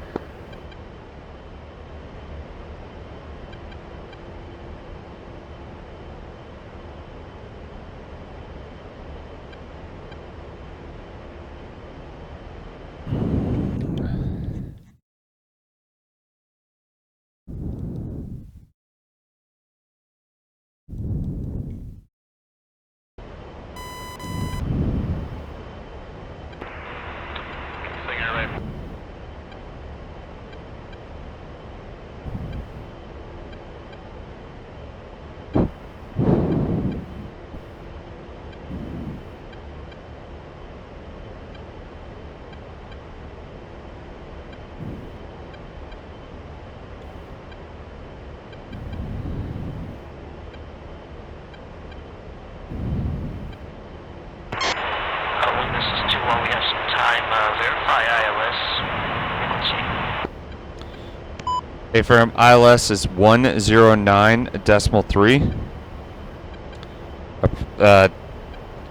while we have some time, verify ILS. A-firm, ILS is 109.3.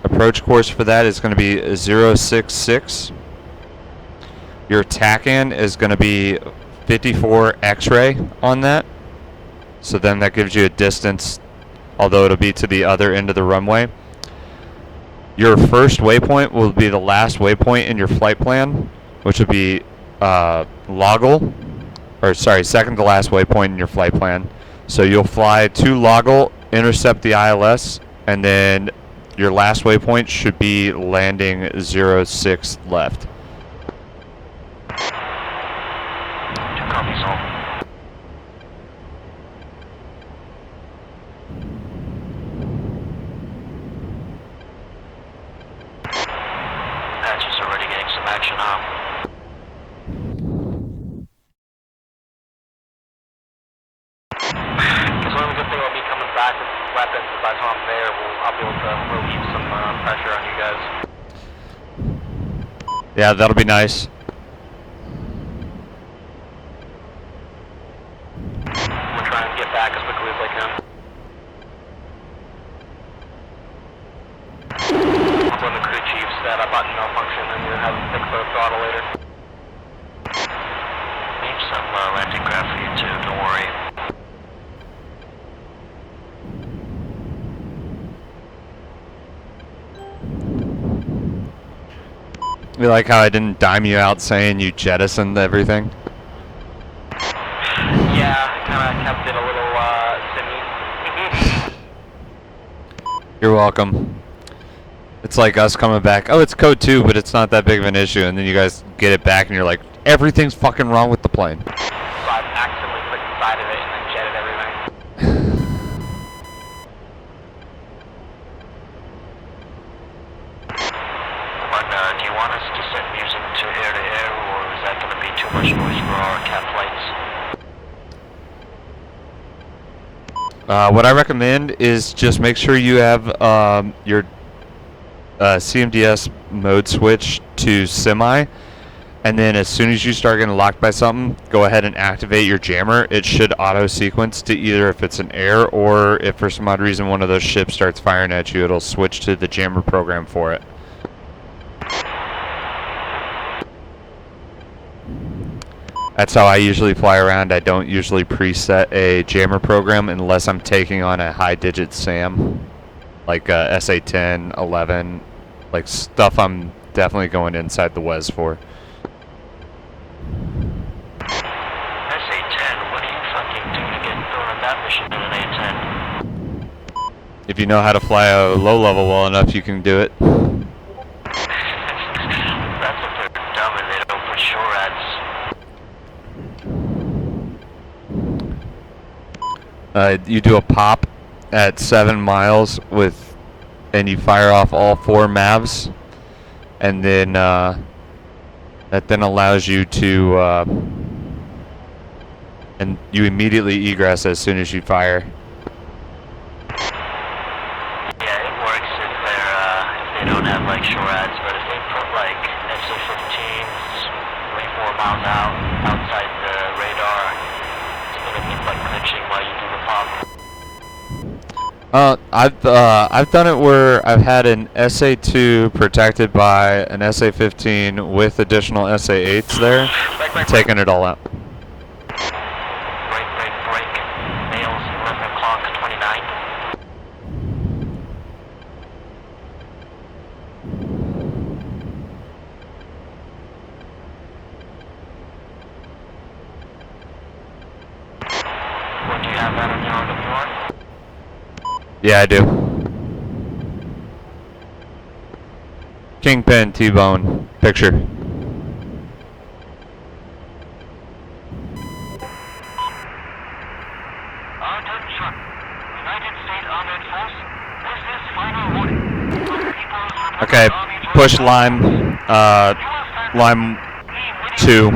Approach course for that is going to be 066. Your TACAN is going to be 54 X-ray on that. So then that gives you a distance, although it'll be to the other end of the runway. Your first waypoint will be the last waypoint in your flight plan, which will be Loggle, or sorry, second to last waypoint in your flight plan. So you'll fly to Loggle, intercept the ILS, and then your last waypoint should be landing 06 left. Copies all. Patch is already getting some action on. Because one of the good thing about me coming back with weapons is by the time I'm there, I'll be able to relieve some pressure on you guys. Yeah, that'll be nice. We'll try and get back as quickly as I can. When the crew chief said a button malfunction and you have to fix the throttle later. Leave some landing craft for you too, don't worry. You like how I didn't dime you out saying you jettisoned everything? Yeah, I kind of kept it a little simmy. You're welcome. It's like us coming back, oh, it's code 2, but it's not that big of an issue, and then you guys get it back and you're like, everything's fucking wrong with the plane. So I've accidentally clicked inside of it and then jetted everything. But do you want us to send music to air, or is that going to be too much noise for our cat flights? What I recommend is just make sure you have your CMDS mode switch to semi, and then as soon as you start getting locked by something, go ahead and activate your jammer. It should auto sequence to either if it's an air or if for some odd reason one of those ships starts firing at you, it'll switch to the jammer program for it. That's how I usually fly around. I don't usually preset a jammer program unless I'm taking on a high digit SAM, like SA-10, 11, like stuff I'm definitely going inside the WES for. SA-10, what do you fucking do to get thrown on that mission in an A-10? If you know how to fly a low level well enough, you can do it. That's if they're dumb and they don't put shore ads. You do a pop at 7 miles with, and you fire off all 4 MAVs, and then that then allows you to, and you immediately egress as soon as you fire. Yeah, it works if they don't have like shore ads, but if they put like SA-15s 3-4 miles outside the radar, it's gonna be like glitching while you do the pop. I've done it where I've had an SA-2 protected by an SA-15 with additional SA-8s there, and taken it all out. Break. Nails 11 o'clock 29. What, do you have that on your RWR? Yeah, I do. Kingpin, T-bone, picture. Attention! United States Armed Force, this is final warning. Okay, push line, line 2.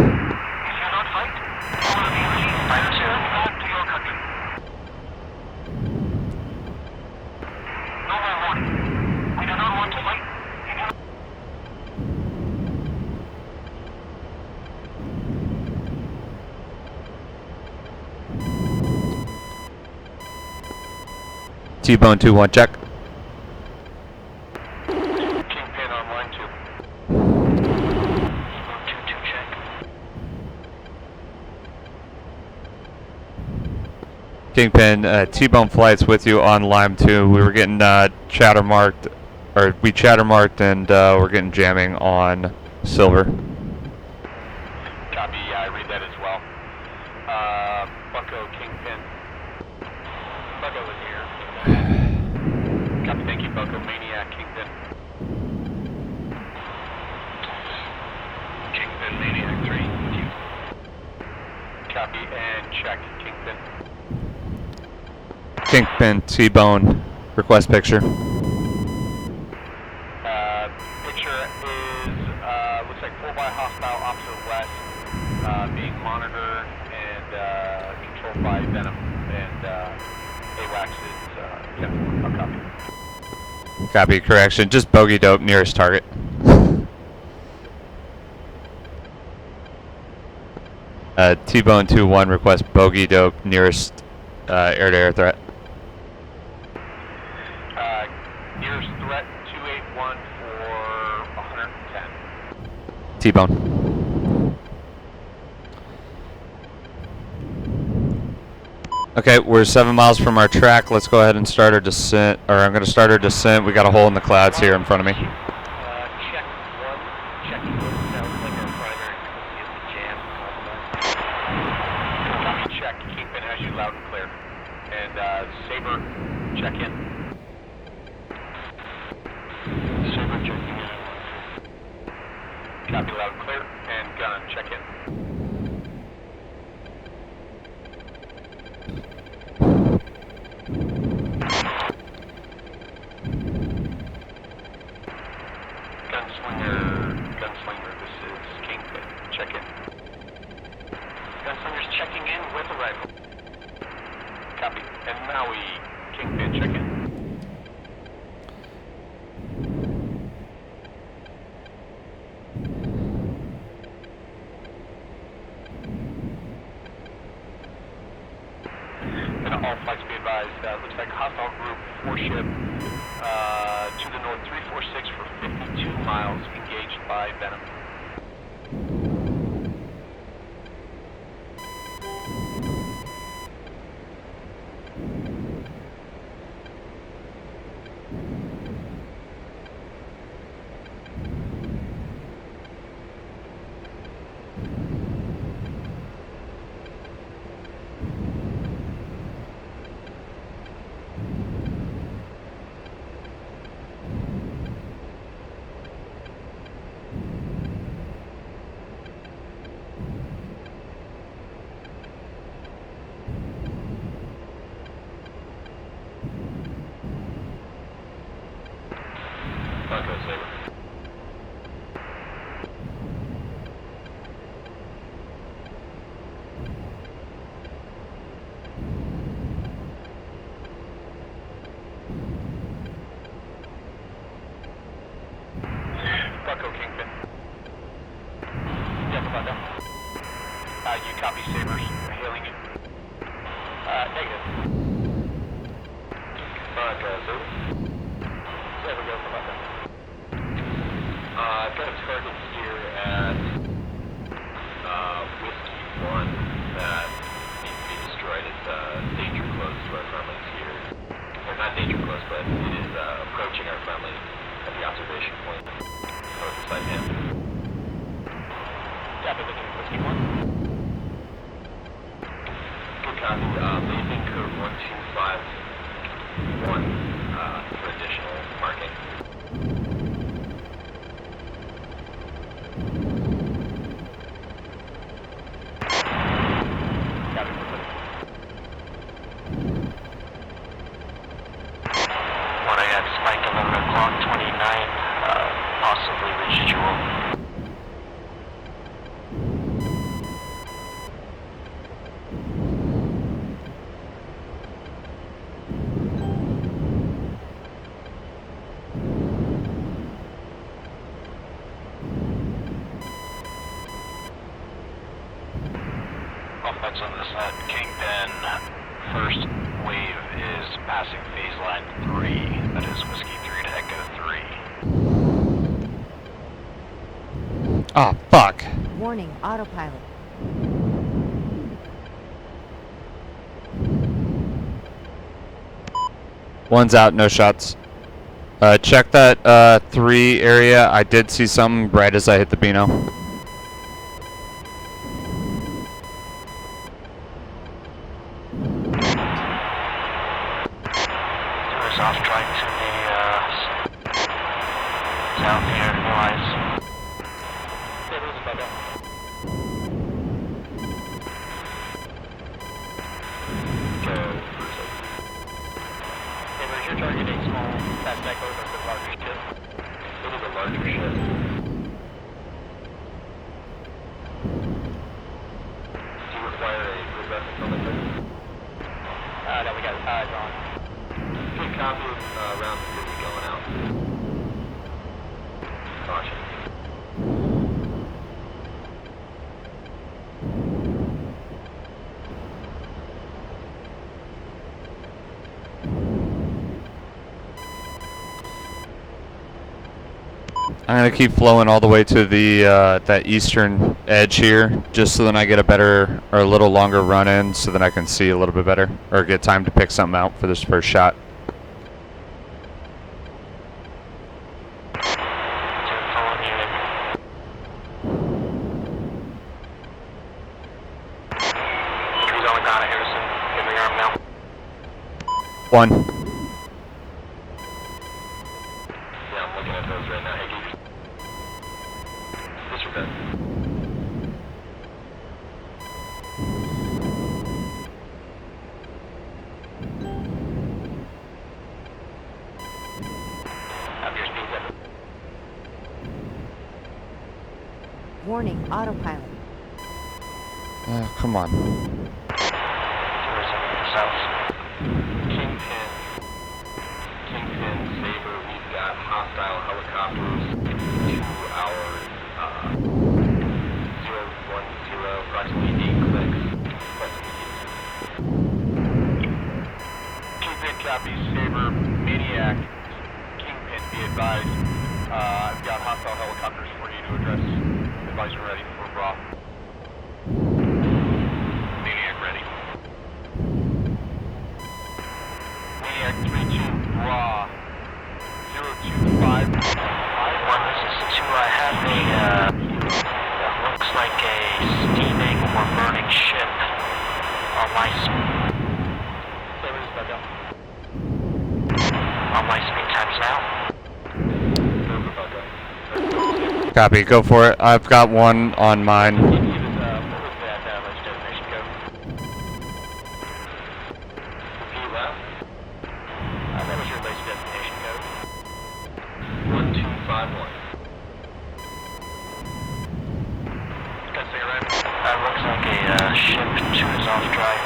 T-Bone 2-1, check. Kingpin on line 2. T-Bone 2-2, check. Kingpin, T-Bone flights with you on Lime 2. We were getting chatter marked, or we chatter marked, and we're getting jamming on Silver. Copy, yeah, I read that as well. Bucko, Kingpin. Bucko is here. Copy, thank you, Bucko, Maniac, Kingpin. Kingpin, Maniac 3, with you. Copy, and check, Kingpin. Kingpin, T-Bone, request picture. Picture is, looks like 4x hostile opposite west, being monitored and controlled by Venom, and AWACS is 10-4. I'll copy. Copy, correction. Just bogey dope, nearest target. T-Bone 2-1, request bogey dope, nearest air-to-air threat. Nearest threat 281 for 110. T-Bone. Okay, we're 7 miles from our track. Let's go ahead and start our descent, or I'm going to start our descent. We got a hole in the clouds here in front of me. Check 1. Checking 1 sounds like our primary is the jam. Copy, check. Kingpin has you loud and clear. And Saber, check in. Saber checking in. Copy, loud and clear. And Gun, check in. Gunslinger, this is Kingpin. Check in. Gunslinger's checking in with a rifle. Copy. And Maui, Kingpin, check in. And all flights be advised, looks like hostile group 4-ship to the north 346 for 52 miles engaged by Venom. Bucko, Saber. Bucko, Kingpin. Yes, Bucko. You copy Sabers. Hailing you. Negative. Bucko, Saber. Saber, go for Bucko. I've got a target here at Whiskey 1 that needs to be destroyed. It's danger close to our friendlies here. Or not danger close, but it is approaching our friendlies at the observation point. North of sight him. Copy, looking at Whiskey 1. Good copy. Leaving code 1251 for additional marking. Possibly residual. Offense on this Kingpin, first wave is passing phase line 3. That is Whiskey 3 to Echo 3. Ah, fuck. Warning, autopilot. One's out, no shots. Check that 3 area. I did see something right as I hit the Beano. Tourist off track to the south here, noise. You're targeting small fast echo or the larger ship. It is a larger ship. Do you require a group reference on the thing? No, we got eyes on. Good copy of round 50 going out. Caution. I'm gonna keep flowing all the way to the that eastern edge here, just so then I get a better or a little longer run in, so then I can see a little bit better or get time to pick something out for this first shot. One. Yeah, I'm looking at those right now. Hey, Geeks. Disregard. Have your speed limit. Warning, autopilot. Come on. Tourism to the south. Kingpin, Saber, we've got hostile helicopters to our 010, approximately 8 clicks. Kingpin copies, Saber, Maniac, Kingpin, be advised. I've got hostile helicopters for you to address. Advise you're ready for Bra. Maniac ready. Maniac 3-2, Bra. 025. This is 2. I have that looks like a steaming or burning ship on my speed times now. Copy. Go for it. I've got one on mine. What was that ledge destination code? Repeat left. That was your ledge destination code. 1251. Got say right. That looks like a ship 2 is off drive.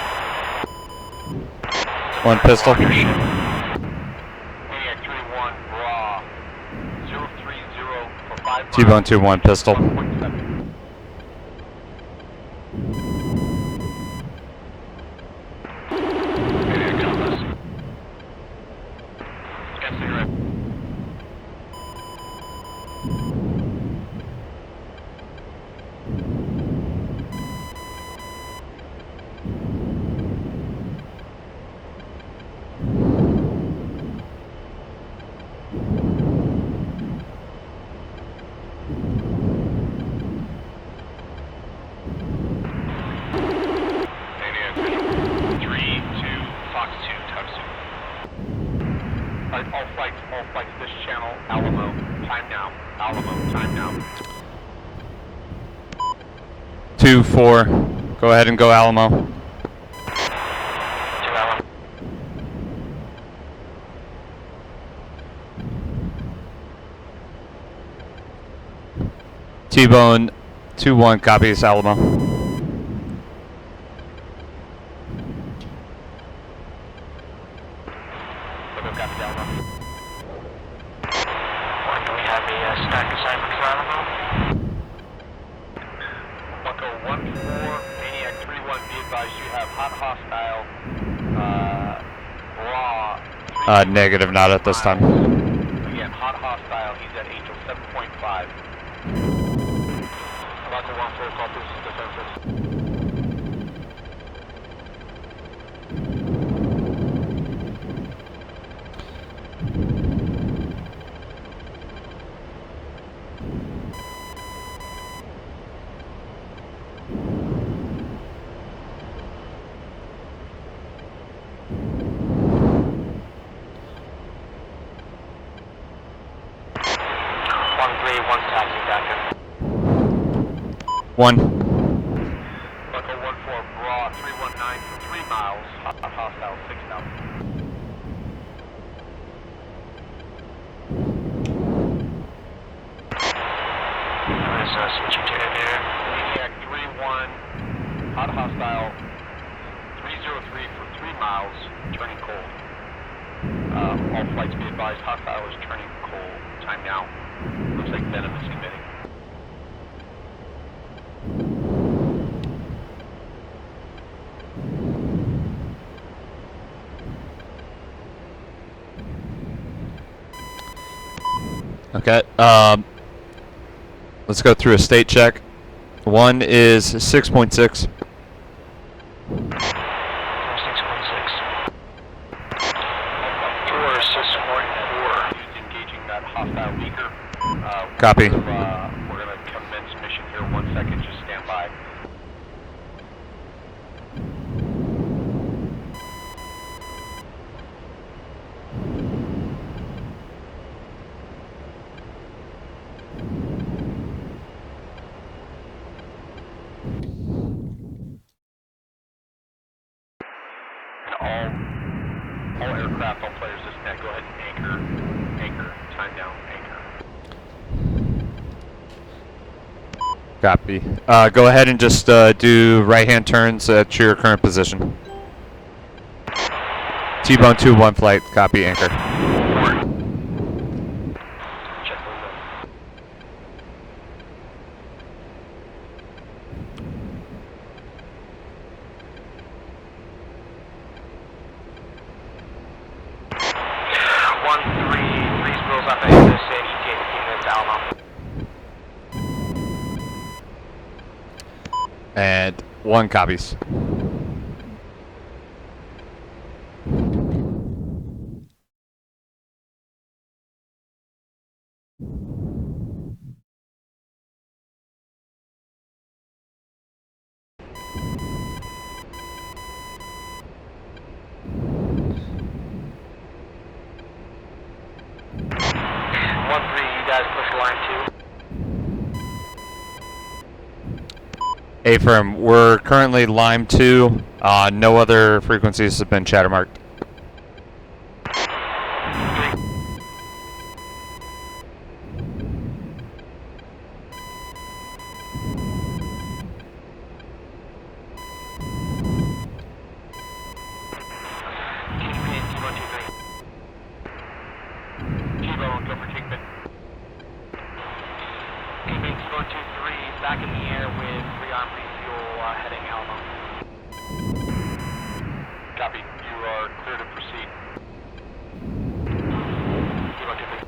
One pistol. Maniac 3-1, Bra. 030 for 5 T-Bone 2-1 pistol. 1.7. Maniac compass. Got say right. Maniac visual. 3-2, Fox 2, times 2. Alright, all flights, this channel, Alamo, time now. Alamo, time now. 2-4. Go ahead and go Alamo. 2 Alamo. T-Bone 2-1 copies Alamo. Logo copies Alamo. When do we have a stack assignment for Alamo? Bucko 1-4, Maniac 3-1, be advised you have hot hostile, Negative, not at this time. Again, hot hostile. He's at Angel 7.5. About to 1-4, call this defensive. One. Buckle 1-4, Bra 319 for 3 miles. Hot hostile 6 now. Switching to air. Maniac 3-1, hot hostile 303 for 3 miles, turning cold. All flights be advised, hostile is turning cold. Time now. Looks like venom is emitting. Okay. Let's go through a state check. One is 6.6. 6.6. Tour 6.4. Engaging that hostile leaker. Copy. We're going to commence mission here. 1 second. Just stand by. All aircraft, all players this net, go ahead and anchor, time down, anchor. Copy. Go ahead and just do right-hand turns at your current position. T-Bone 2-1 flight. Copy. Anchor. Check window. And 1 copies. A-firm, we're currently Lime 2. No other frequencies have been chatter marked. T-Bone, go for Kingpin. Kingpin, T-Bone 2-3, back in the air with rearm refuel heading Alamo. Copy, you are clear to proceed. T-Bone 2-3.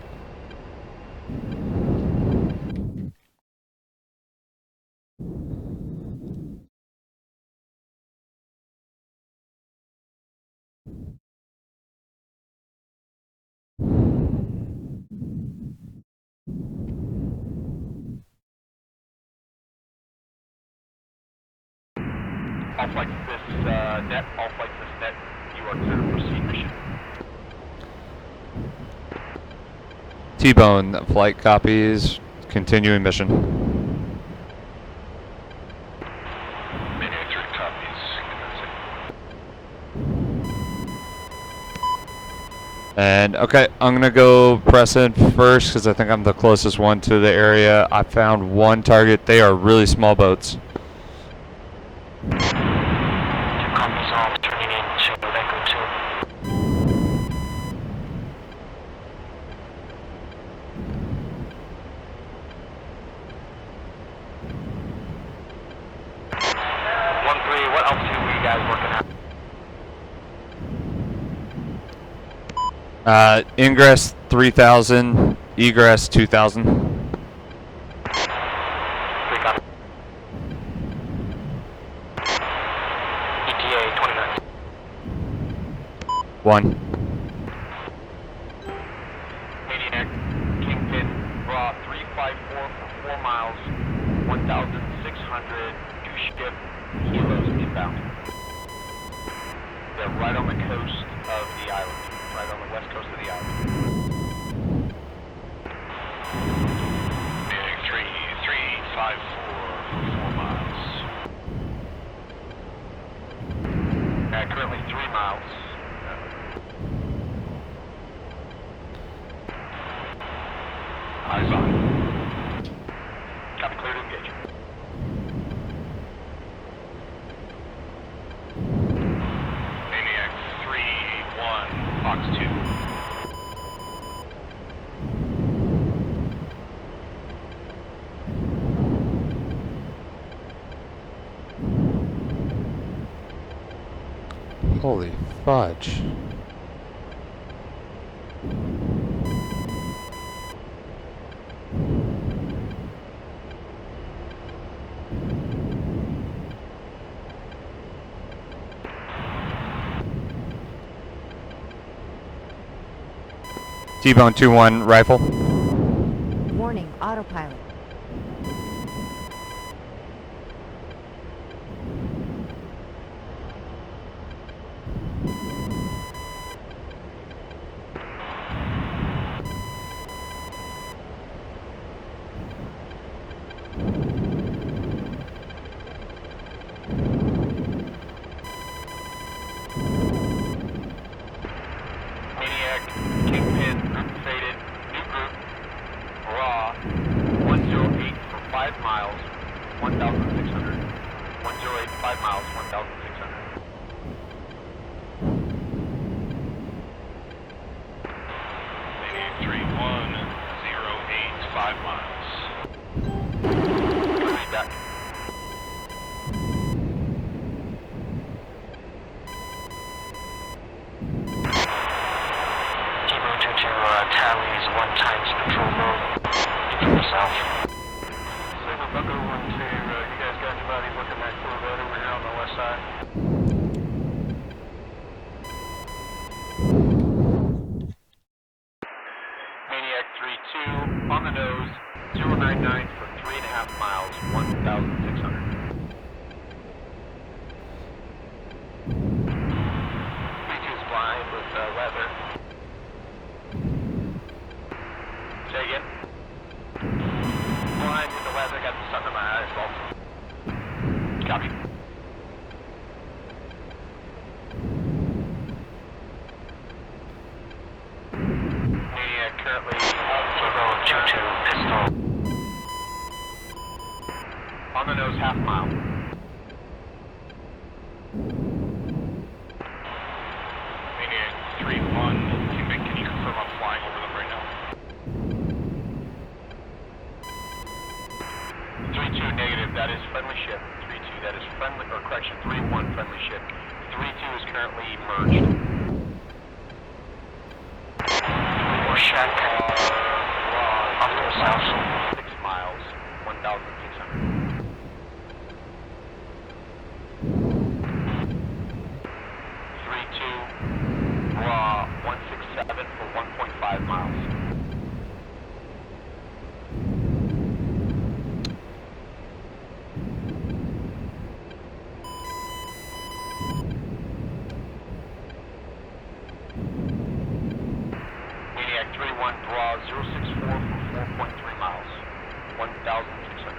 All flights this net, all flights this net, you are clear to proceed mission. T-Bone, flight copies. Continuing mission. Maniac 3 copies. And okay, I'm gonna go press in first because I think I'm the closest one to the area. I found 1 target. They are really small boats. Copies all turning into Echo 2. What altitude were you guys working at? Ingress 3000, egress 2000. ETA 20 minutes. 1. Maniac, Kingpin, raw 354 for 4 miles, 1,600, 2 ship, kilos inbound. They're right on the coast of the island, right on the west coast of the island. Maniac 354 for 4 miles. Currently 3 miles. Eyes on. Copy, clear to engage. Maniac 3-1, Fox 2. Holy fudge. T-Bone 2-1 rifle. Warning, autopilot. Maniac, Kingpin, group faded, new group, raw, 108 for 5 miles, 1,600. 108, 5 miles, 1,600. Maniac 3-1-0-8, 5 miles. Read back. Kilo 22 tallies 1 times control mode. Control south. Silver Bucko 1-2, you guys got anybody looking at Corvette over here on the west side? Maniac 3-2, on the nose, 099 for 3.5 miles, 1,600. B2's blind with weather. Say again? Blind with the weather, got the sun in my eyes also. Copy. Maniac currently Kilo 22 pistol. on the nose, half mile. Maniac 3-1, Kingpin, can you confirm I'm flying over them right now? 3-2 negative, that is friendly ship. 3-2, that is friendly, or correction, 3-1 friendly ship. 3-2 is currently merged. Shack. Off to the south. 6 miles, 1,600. 3-2, raw, 167 for 1.5 miles. Maniac 3-1, draw 064 for 4.3 miles, 1,600.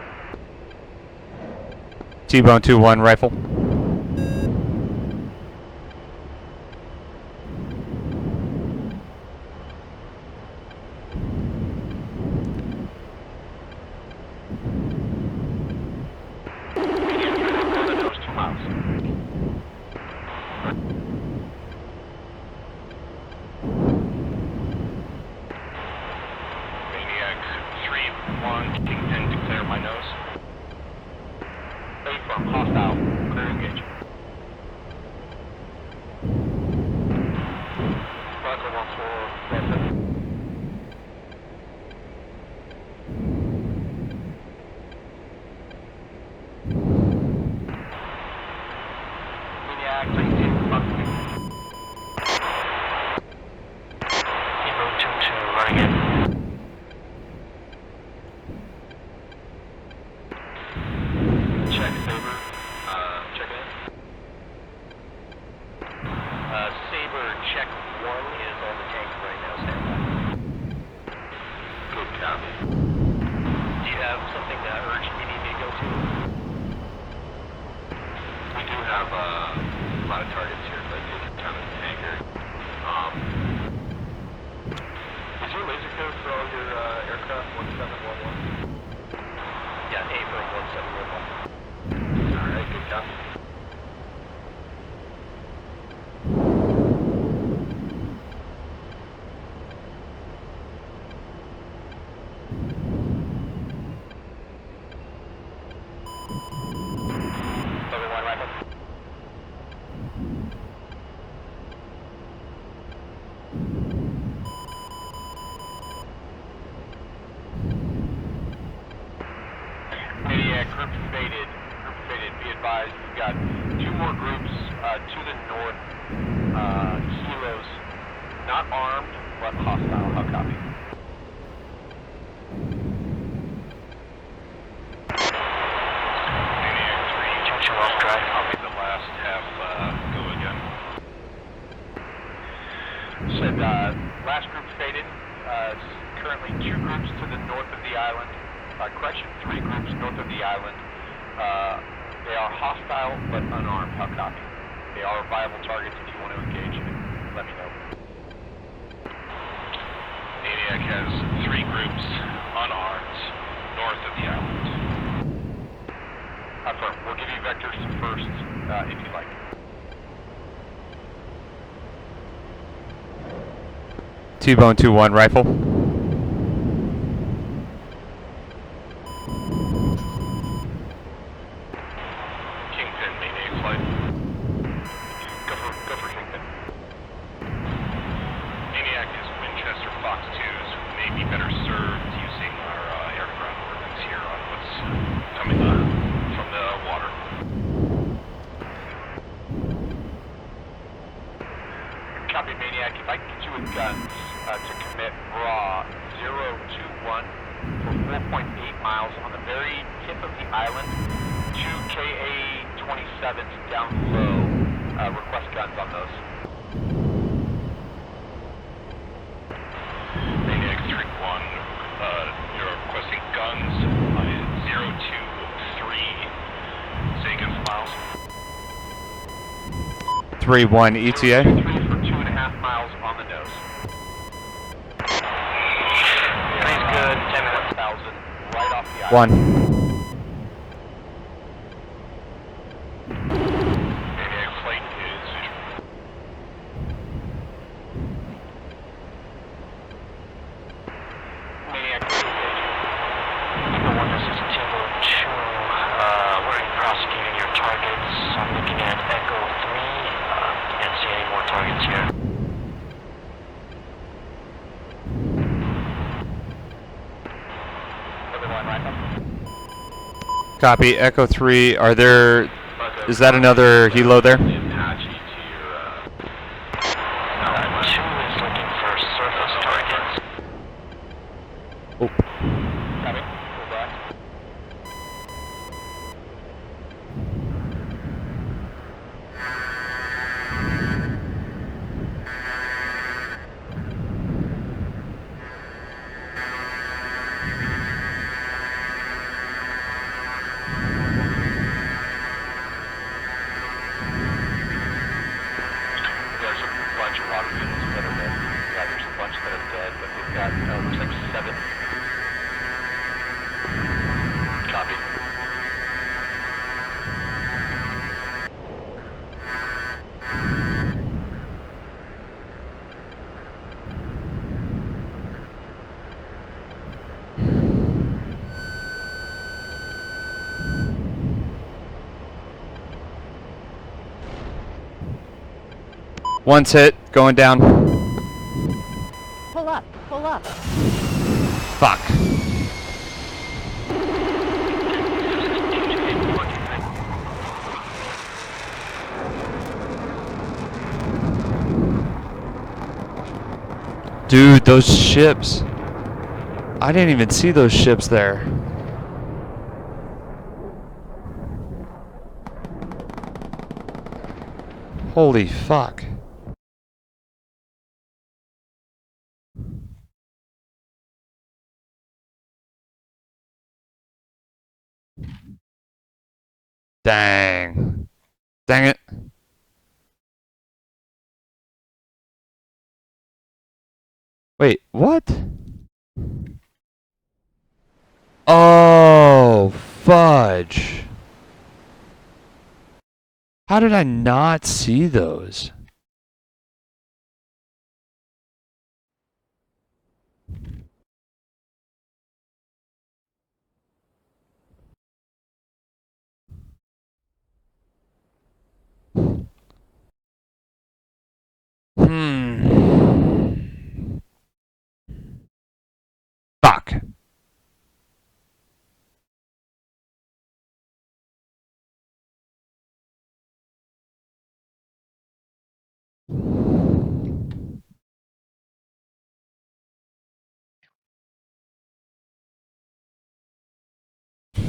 T-Bone 2-1 rifle. Maniac 3-1, on the nose, 2 miles. Maniac 3-1, Kingpin, declare my nose. Wait from hostile, clear engage. Bucko 1-4. Maniac, group faded. Group faded. Be advised, we've got 2 more groups to the north. Kilos, not armed, but hostile. How copy? Maniac 3, junction off drive. Copy the last half, go again. Said, last group faded. Currently 2 groups to the north of the island. Correction, 3 groups north of the island. They are hostile but unarmed. How copy? They are viable targets if you want to engage. Let me know. Maniac has 3 groups unarmed north of the island. Affirm. We'll give you vectors to first if you like. T-Bone 2-1 rifle. Kingpin, Maniac flight. Go for Kingpin. Maniac is Winchester Fox 2s. May be better served using our air-to-ground ordnance here on what's coming from the water. Copy, Maniac. If I can get you with guns to commit raw 021 for 4.8 miles on the very tip of the island, 2 KA-27s down low. Request guns on those. Maniac 3-1, you're requesting guns on 023. Say against miles. 3-1 ETA. 3 for 2.5 miles on the nose. Three's good. 10,000 right off the island. 1. Maniac flight is visual. Maniac Number 1, this is T-Bone 2. We're prosecuting your targets. I'm looking at Echo 3. Can't see any more targets here. Copy. Echo 3. Are there... Is that another helo there? 2 is looking for surface targets. Oh. Copy. Pull back. There's a bunch of water units that are dead. Yeah, there's a bunch that are dead, but we've got, looks like 7. Copy. One's hit. Going down. Pull up, pull up. Fuck. Dude, those ships. I didn't even see those ships there. Holy fuck. Dang. Dang it. Wait, what? Oh, fudge. How did I not see those? Fuck.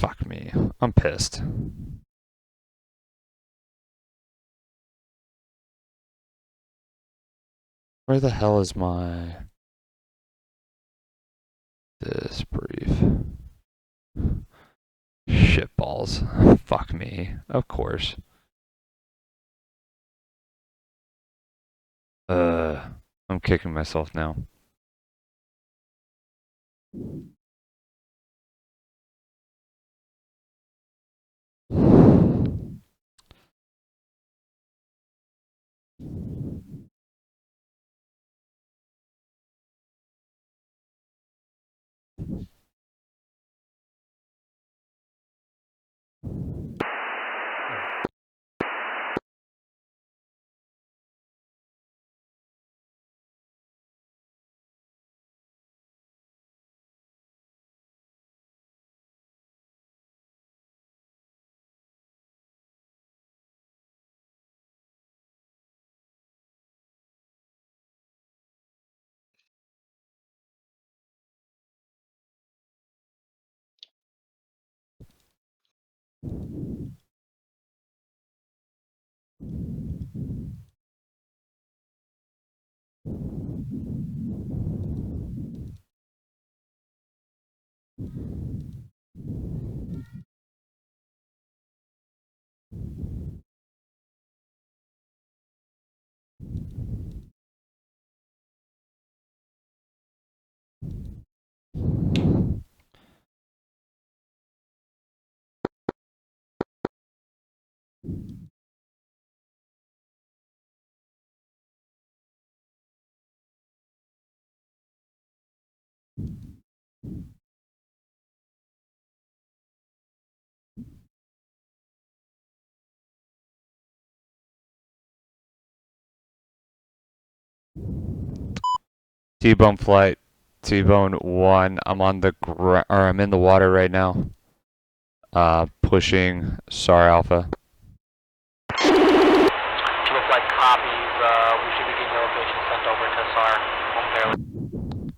Fuck me. I'm pissed. Where the hell is my... This brief. Shitballs. Fuck me. Of course. I'm kicking myself now. T-bone flight. T-bone 1. I'm on the I'm in the water right now. Pushing SAR Alpha. Kilo flight copies. We should be getting your location sent over to SAR momentarily.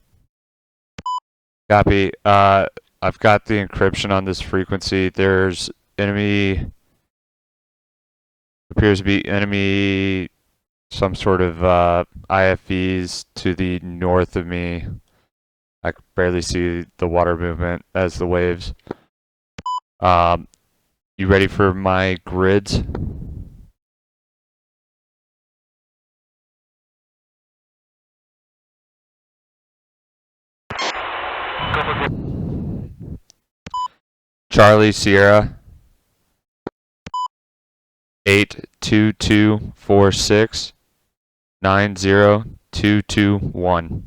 Copy. I've got the encryption on this frequency. There's enemy... Appears to be enemy... Some sort of IFVs to the north of me. I can barely see the water movement as the waves. You ready for my grids? Charlie Sierra 82246 90221.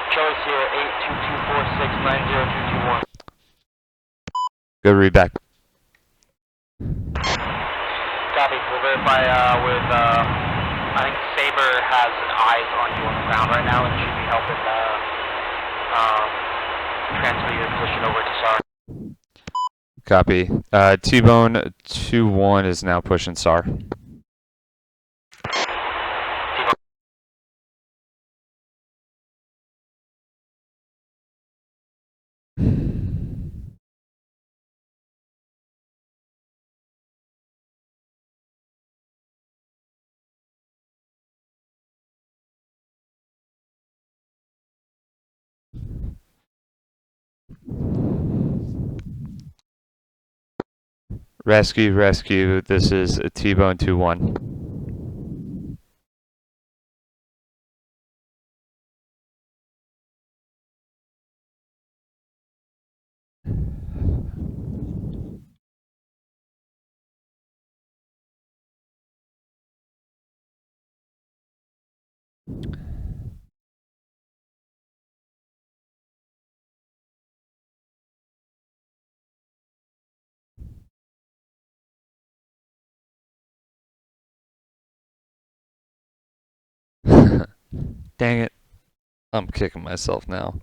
Charlie Sierra 82246 90221. Good read back. Copy. We'll verify with, I think Saber has eyes on you on the ground right now and should be helping transfer your position over to SAR. Copy. T-bone 2-1 is now pushing SAR. Rescue, rescue. This is a T-bone 2-1. Dang it. I'm kicking myself now.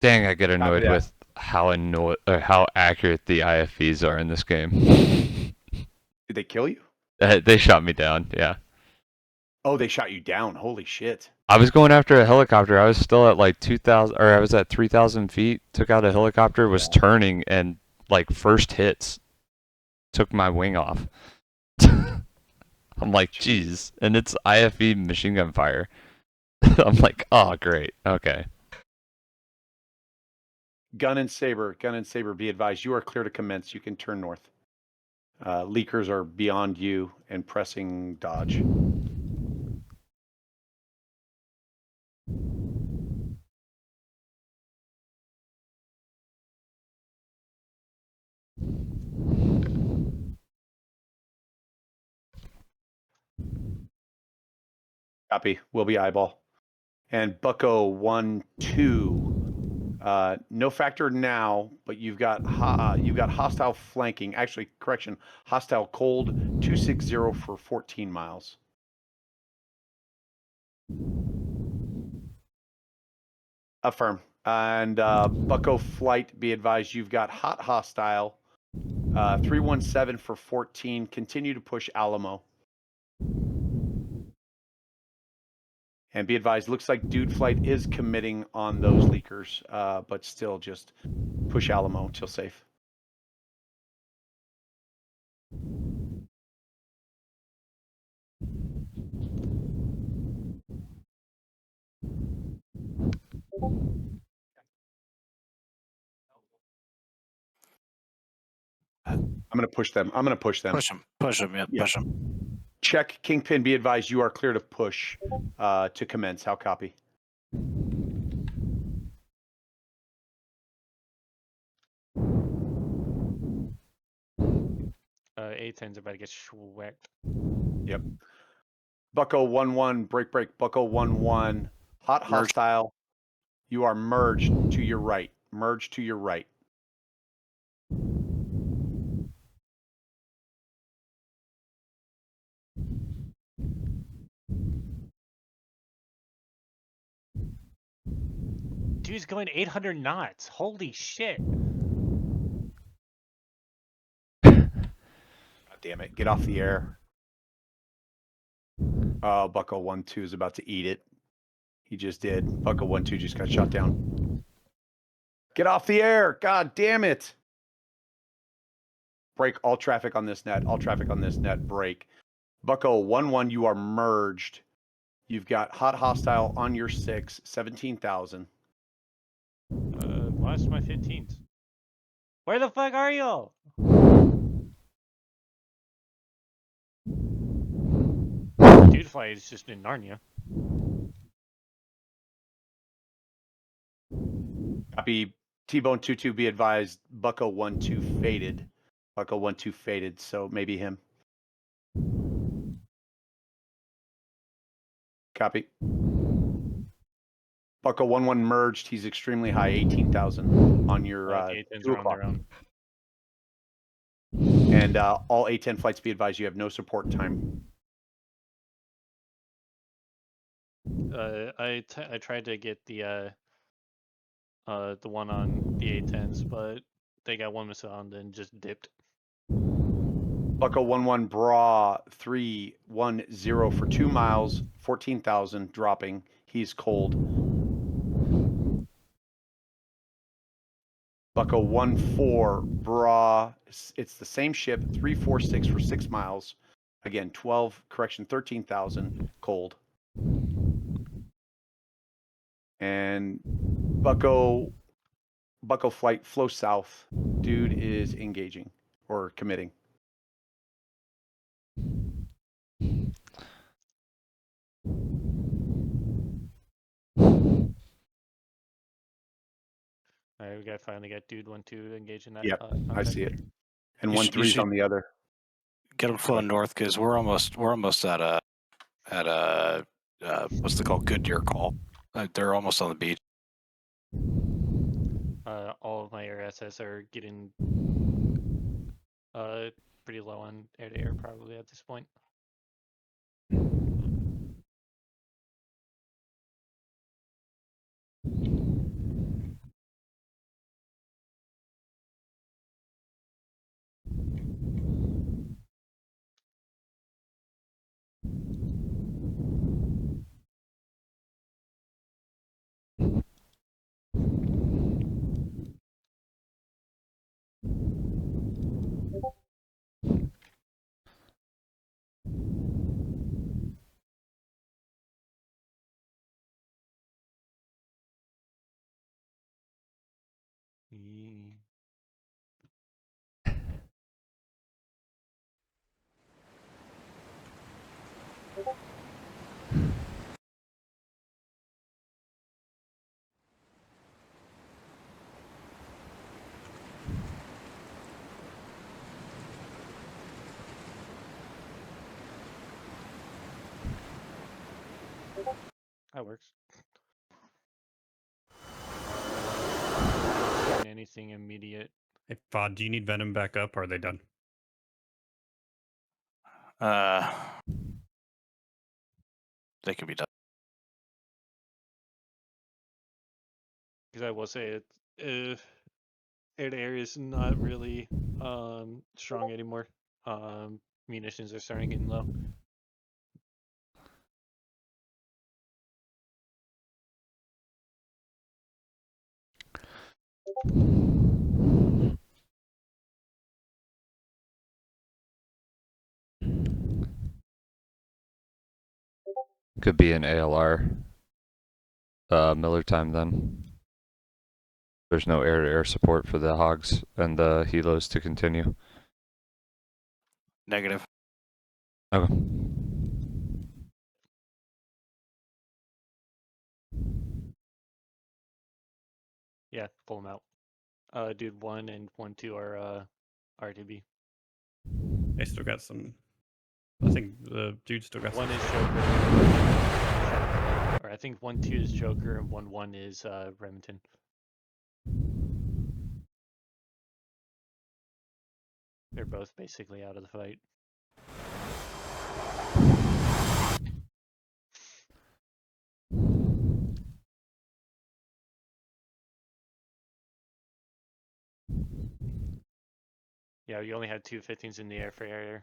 Dang, I get annoyed with how accurate the IFVs are in this game. Did they kill you? They shot me down. Yeah. Oh, they shot you down. Holy shit. I was going after a helicopter. I was still at like 2,000, or I was at 3,000 feet. Took out a helicopter, was turning, and like first hits took my wing off. I'm like, geez, and it's IFV machine gun fire. I'm like, oh, great, okay. Gun and Saber, be advised, you are clear to commence. You can turn north. Leakers are beyond you and pressing dodge. Copy. Will be eyeball. And Bucko 1-2. No factor now, but you've got hostile flanking. Actually, correction, hostile cold 260 for 14 miles. Affirm. And Bucko flight, be advised, you've got hot hostile 317 for 14. Continue to push Alamo. And be advised, looks like Dude Flight is committing on those leakers, but still just push Alamo till safe. I'm going to push them. Push them. Yeah, push them. Check Kingpin, be advised, you are clear to push to commence. How copy? A-10's about to get schwecked. Yep. Bucko 1-1, break. Bucko 1-1, hot hostile. You are merged to your right. Merge to your right. Dude's going 800 knots. Holy shit. God damn it. Get off the air. Oh, Bucko 1-2 is about to eat it. He just did. Bucko 1-2 just got shot down. Get off the air. God damn it. Break all traffic on this net. All traffic on this net. Break. Bucko 1-1, you are merged. You've got hot hostile on your 6, 17,000. Lost my 15s. Where the fuck are you? Dude Flight is just in Narnia. Copy. T-Bone 2-2, be advised. Bucko 1-2 faded. Bucko 1-2 faded, so maybe him. Copy. Bucko 1-1 merged. He's extremely high, 18,000 on your 2 o'clock. And all A-10 flights, be advised, you have no support time. I tried to get the one on the A-10s, but they got one missile and then just dipped. Bucko 1-1 Bra 310 for 2 miles, 14,000 dropping. He's cold. Bucko 1-4 Bra, it's the same ship, 346 for 6 miles. Again, 13,000 cold. And Bucko flight flow south. Dude is engaging or committing. All right, we finally got Dude 1-2 engaged in that. Yep, I see it. And You 1-3's on the other. Get them flowing north because we're almost at a what's it called? Goodyear call. They're almost on the beach. All of my air assets are getting pretty low on air-to-air probably at this point. That works. Anything immediate? Hey, Fod, do you need Venom back up, or are they done? They could be done. Because I will say it, air is not really strong anymore. Munitions are starting getting low. Could be an ALR Miller time then. There's no air-to-air support for the hogs and the helos to continue. Negative. Okay. Yeah, pull them out. Dude 1 and 1-2 are RTB. They still got some. I think the dude still got One some. is Joker. Or I think 1-2 is Joker and 1-1 is Remington. They're both basically out of the fight. Yeah, you only had 2 15s in the air for air.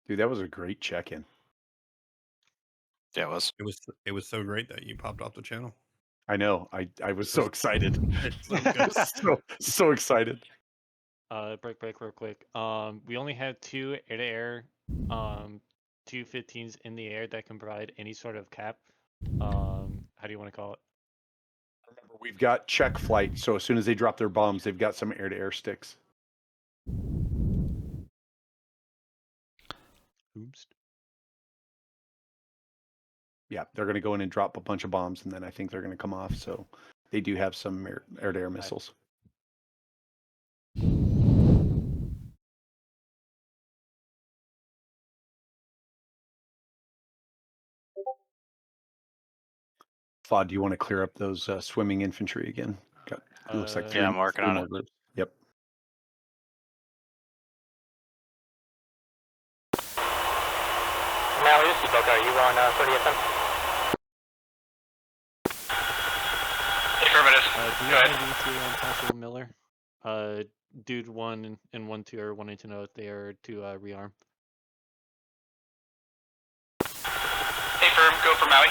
Dude, that was a great check-in. Yeah, it was. It was so great that you popped off the channel. I know. I was so excited. It's so good. so excited. Break real quick. We only had 2 air-to-air, 2 15s in the air that can provide any sort of cap. How do you want to call it? Remember, we've got check flight, so as soon as they drop their bombs, they've got some air-to-air sticks. Oops. Yeah, they're going to go in and drop a bunch of bombs, and then I think they're going to come off. So they do have some air-to-air missiles. Fod, do you want to clear up those swimming infantry again? Got, it looks like yeah, I'm working on more it. groups. Yep. Mally, this is Boca. Are you on 30 FM? Affirmative. Go ahead. On Possible Miller. Dude 1 and 1-2 are wanting to know if they are to rearm. Hey, firm, go for Maui.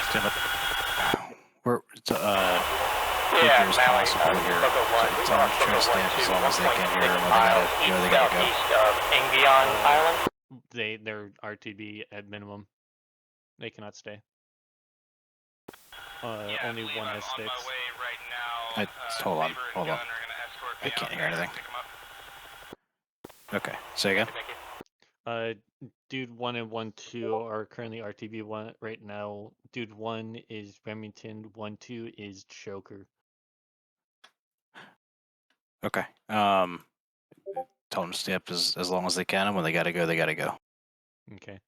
We're Yeah, Figures Maui, possible here. Boca 1. So tell them to try to stay up as long as they can here, and when they gotta go. East of Engbion Island. They're RTB at minimum. They cannot stay. Only one has sticks. Hold on. I can't hear anything. Okay, say again. Dude 1 and 1-2 are currently RTB 1 right now. Dude 1 is Remington. 1-2 is Joker. Okay. Tell them to stay up as long as they can, and when they gotta go, they gotta go. Okay.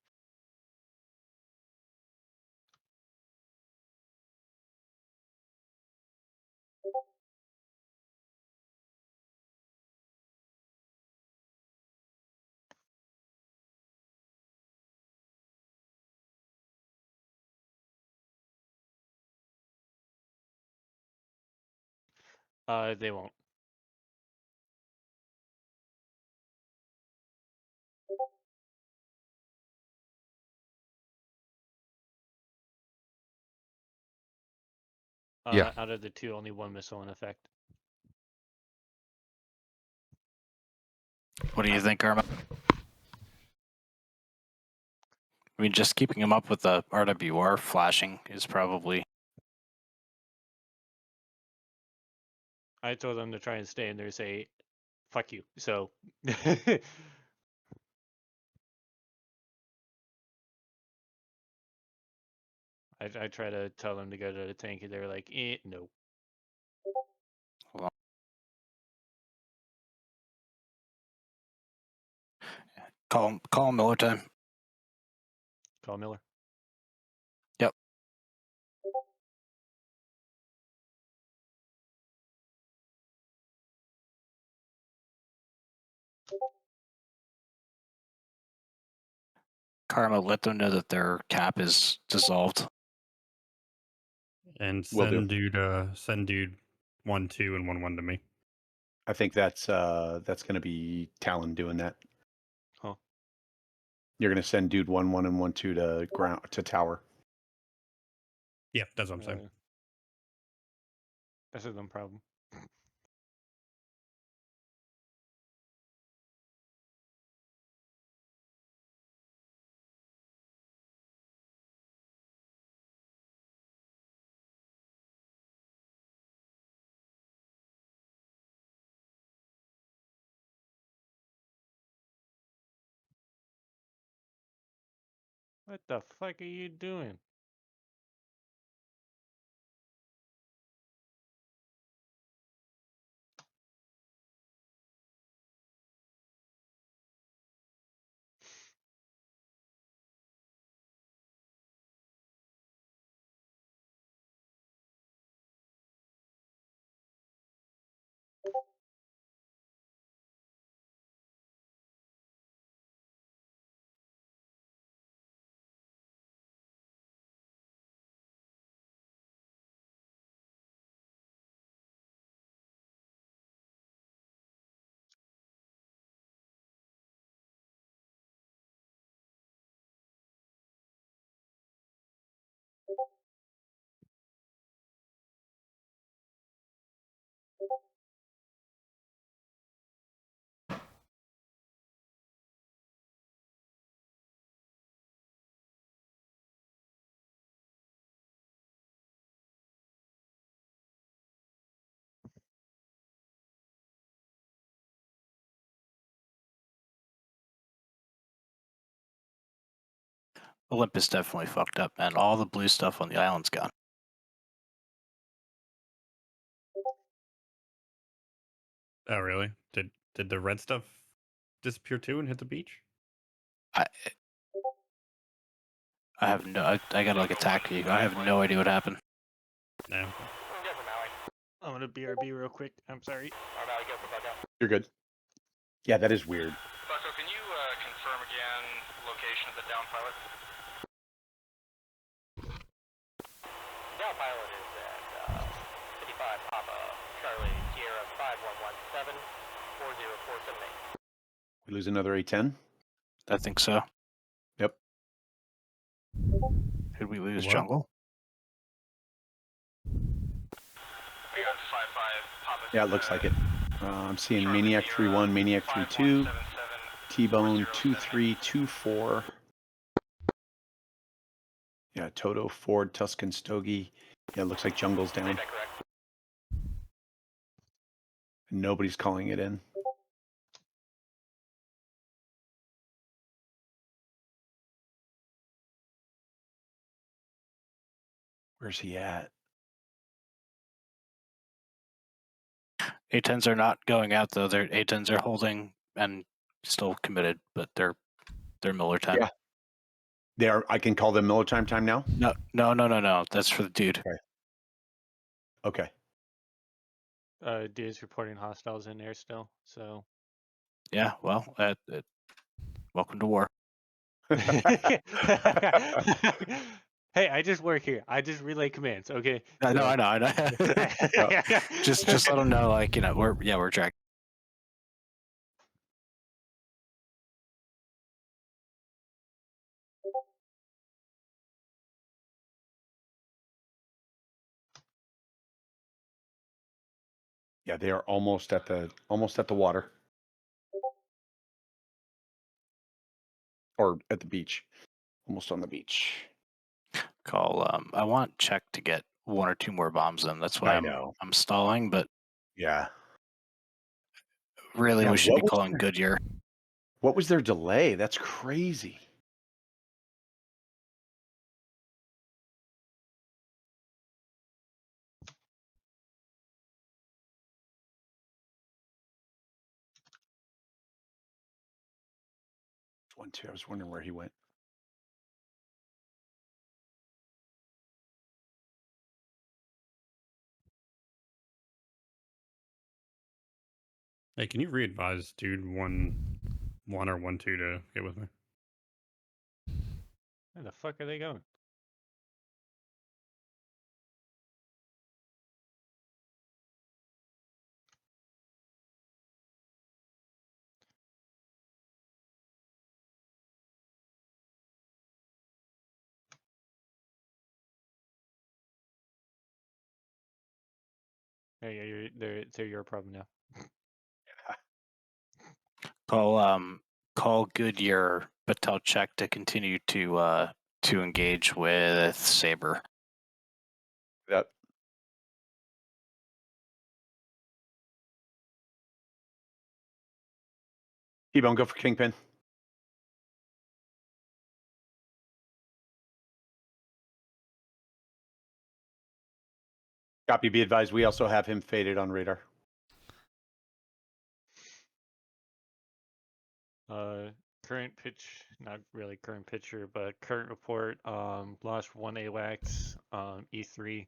They won't. Yeah. Out of the 2, only 1 missile in effect. What do you think, Irma? I mean, just keeping them up with the RWR flashing is probably. I told them to try and stay, and they say, "Fuck you." So I try to tell them to go to the tank, and they're like, no. Hold on. Call Miller time. Call Miller. Yep. Karma, let them know that their cap is dissolved. And Will do. send dude 1-2 and 1-1 to me. I think that's going to be Talon doing that. Huh. You're going to send dude 1-1 and 1-2 to ground to tower. Yeah, that's what I'm saying. That's a dumb problem. What the fuck are you doing? Olympus definitely fucked up, man. All the blue stuff on the island's gone. Oh, really? Did the red stuff disappear too and hit the beach? I have no. I gotta like attack you. I have no idea what happened. No. I'm gonna BRB real quick. I'm sorry. You're good. Yeah, that is weird. Bucko, can you confirm again location of the down pilot? Down pilot is at 55 Papa Charlie Sierra 5117 40478. We lose another A-10? I think so. Yep. Did we lose What? jungle? We got 55 Papa. Yeah, it looks like it. I'm seeing Maniac 3-1, Maniac 3-2, T-Bone 2-3-2-4. Yeah, Toto, Ford, Tuscan, Stogie. Yeah, it looks like jungle's down. Nobody's calling it in. Where's he at? A-10s are not going out though. Their A-10s are holding and still committed, but they're Miller time. Yeah. They are. I can call them Miller time now? No. That's for the dude. Okay. Dude's reporting hostiles in there still, so. Yeah, well, welcome to war. Hey, I just work here. I just relay commands, okay? I know. just let them know, like, you know, we're tracking. Yeah, they are almost at the water. Or at the beach. Almost on the beach. Call. I want check to get 1 or 2 more bombs in. That's why I'm stalling. But yeah, really, yeah, we should be calling Goodyear. What was their delay? That's crazy. 1-2. I was wondering where he went. Hey, can you re-advise dude 1-1 or 1-2 to get with me? Where the fuck are they going? Yeah, they're your problem now. Call Goodyear, but tell Check to continue to engage with Saber. Yep. T-Bone, go for Kingpin. Copy, be advised, we also have him faded on radar. Current pitch, not really current picture, but current report, lost 1 AWACS, E3,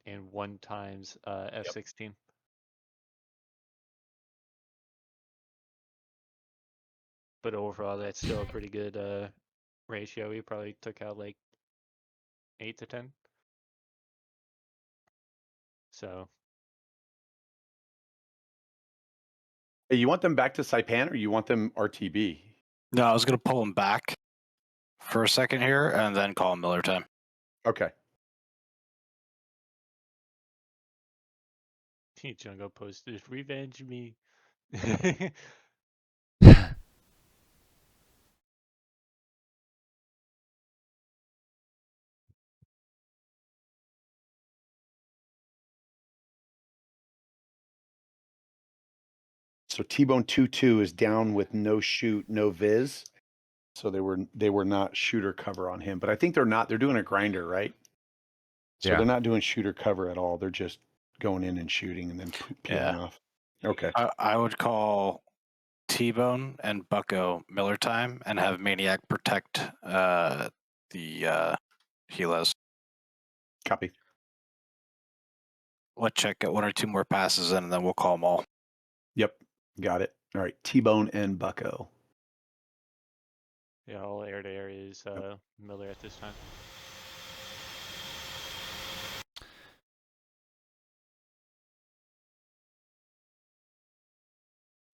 and 1 times F-16. But overall, that's still a pretty good ratio. We probably took out like 8 to 10. So Hey, you want them back to Saipan or you want them RTB? No, I was gonna pull him back for a second here and then call him Miller time. Okay. Jungo posted, revenge me. So T-Bone 2-2 is down with no shoot, no viz. So they were not shooter cover on him, but I think they're doing a grinder, right? So Yeah. they're not doing shooter cover at all. They're just going in and shooting and then peeling off. Okay. I would call T-Bone and Bucko Miller time and have Maniac protect the helos. Copy. Let Check get 1 or 2 more passes in and then we'll call them all. Yep. Got it. All right. T-Bone and Bucko. Yeah, all air to air is Miller at this time.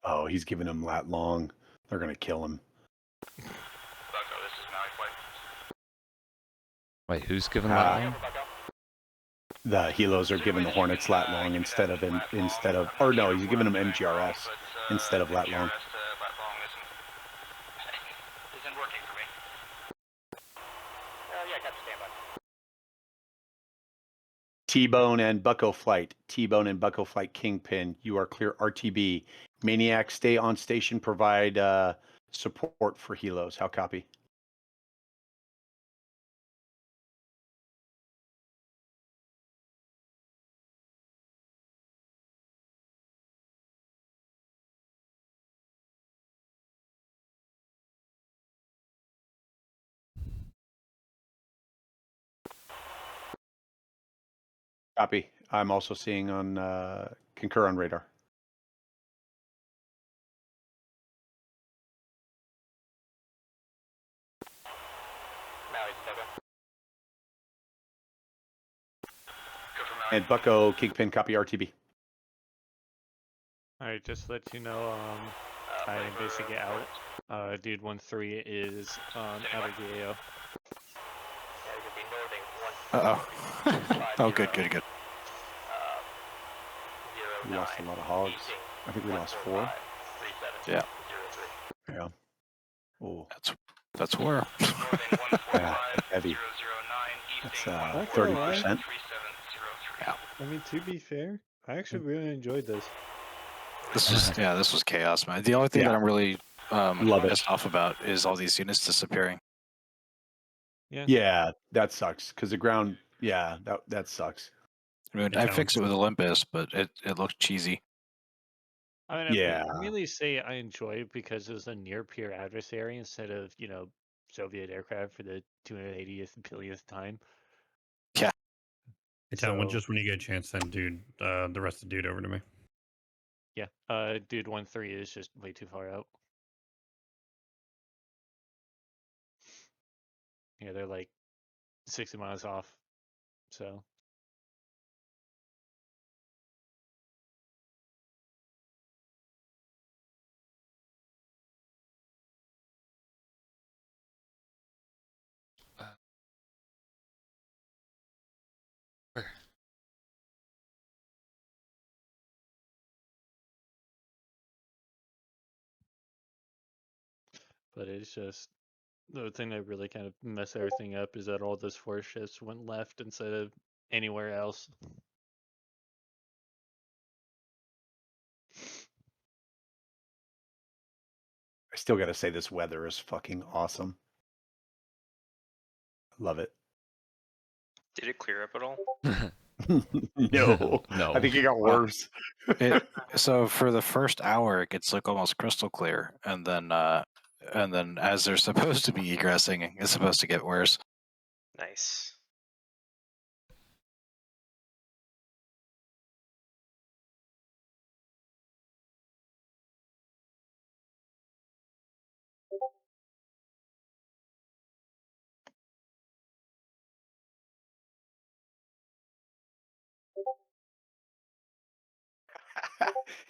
Oh, he's giving him lat long. They're gonna kill him. Bucko, this is Maui Flight. Wait, who's giving that long? The helos are giving the Hornets lat long instead of or no, he's giving them MGRS instead of lat long. Isn't working for me. Yeah, got standby. T-Bone and Bucko Flight. T-Bone and Bucko Flight Kingpin. You are clear RTB. Maniac, stay on station. Provide support for helos. How copy? Copy. I'm also seeing on concur on radar. And Bucko Kingpin, copy RTB. All right, just to let you know, I am basically out. Dude 1-3 is out of the AO. Oh, good. We lost a lot of hogs. I think we lost 4. Yeah. Yeah. Oh, that's where. Yeah, heavy. That's 30%. Yeah. I mean, to be fair, I actually really enjoyed this. This was chaos, man. The only thing that I'm really Love it. pissed off about is all these units disappearing. Yeah, that sucks because the ground. Yeah, that sucks. I mean, I fixed it with Olympus, but it looked cheesy. I mean, Yeah. I mainly say I enjoy it because it's a near peer adversary instead of, Soviet aircraft for the 280th billionth time. Yeah. Hey, Tom, So, just when you get a chance, send the rest of dude over to me. yeah, dude 1-3 is just way too far out. Yeah, they're like 60 miles off. So, but it's just the thing that really kind of messed everything up is that all those 4 ships went left instead of anywhere else. I still got to say this weather is fucking awesome. Love it. Did it clear up at all? No. No. I think it got Well, worse. So for the first hour, it gets like almost crystal clear, and then as they're supposed to be egressing, it's supposed to get worse. Nice.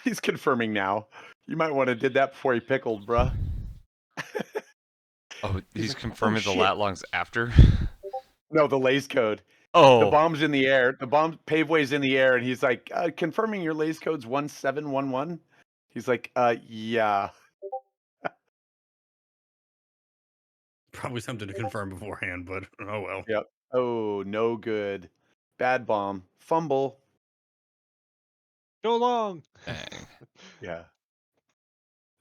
He's confirming now. You might want to did that before he pickled, bruh. Oh, he's like, "Oh, confirming the shit." lat longs after? No, the lays code. The Oh, bomb's in the air. The bomb paveway's in the air, and he's like, confirming your lays code's 1711. He's like, yeah. Probably something to confirm beforehand, but oh well. Yep. Oh, no good. Bad bomb. Fumble. Go long. dang. Yeah.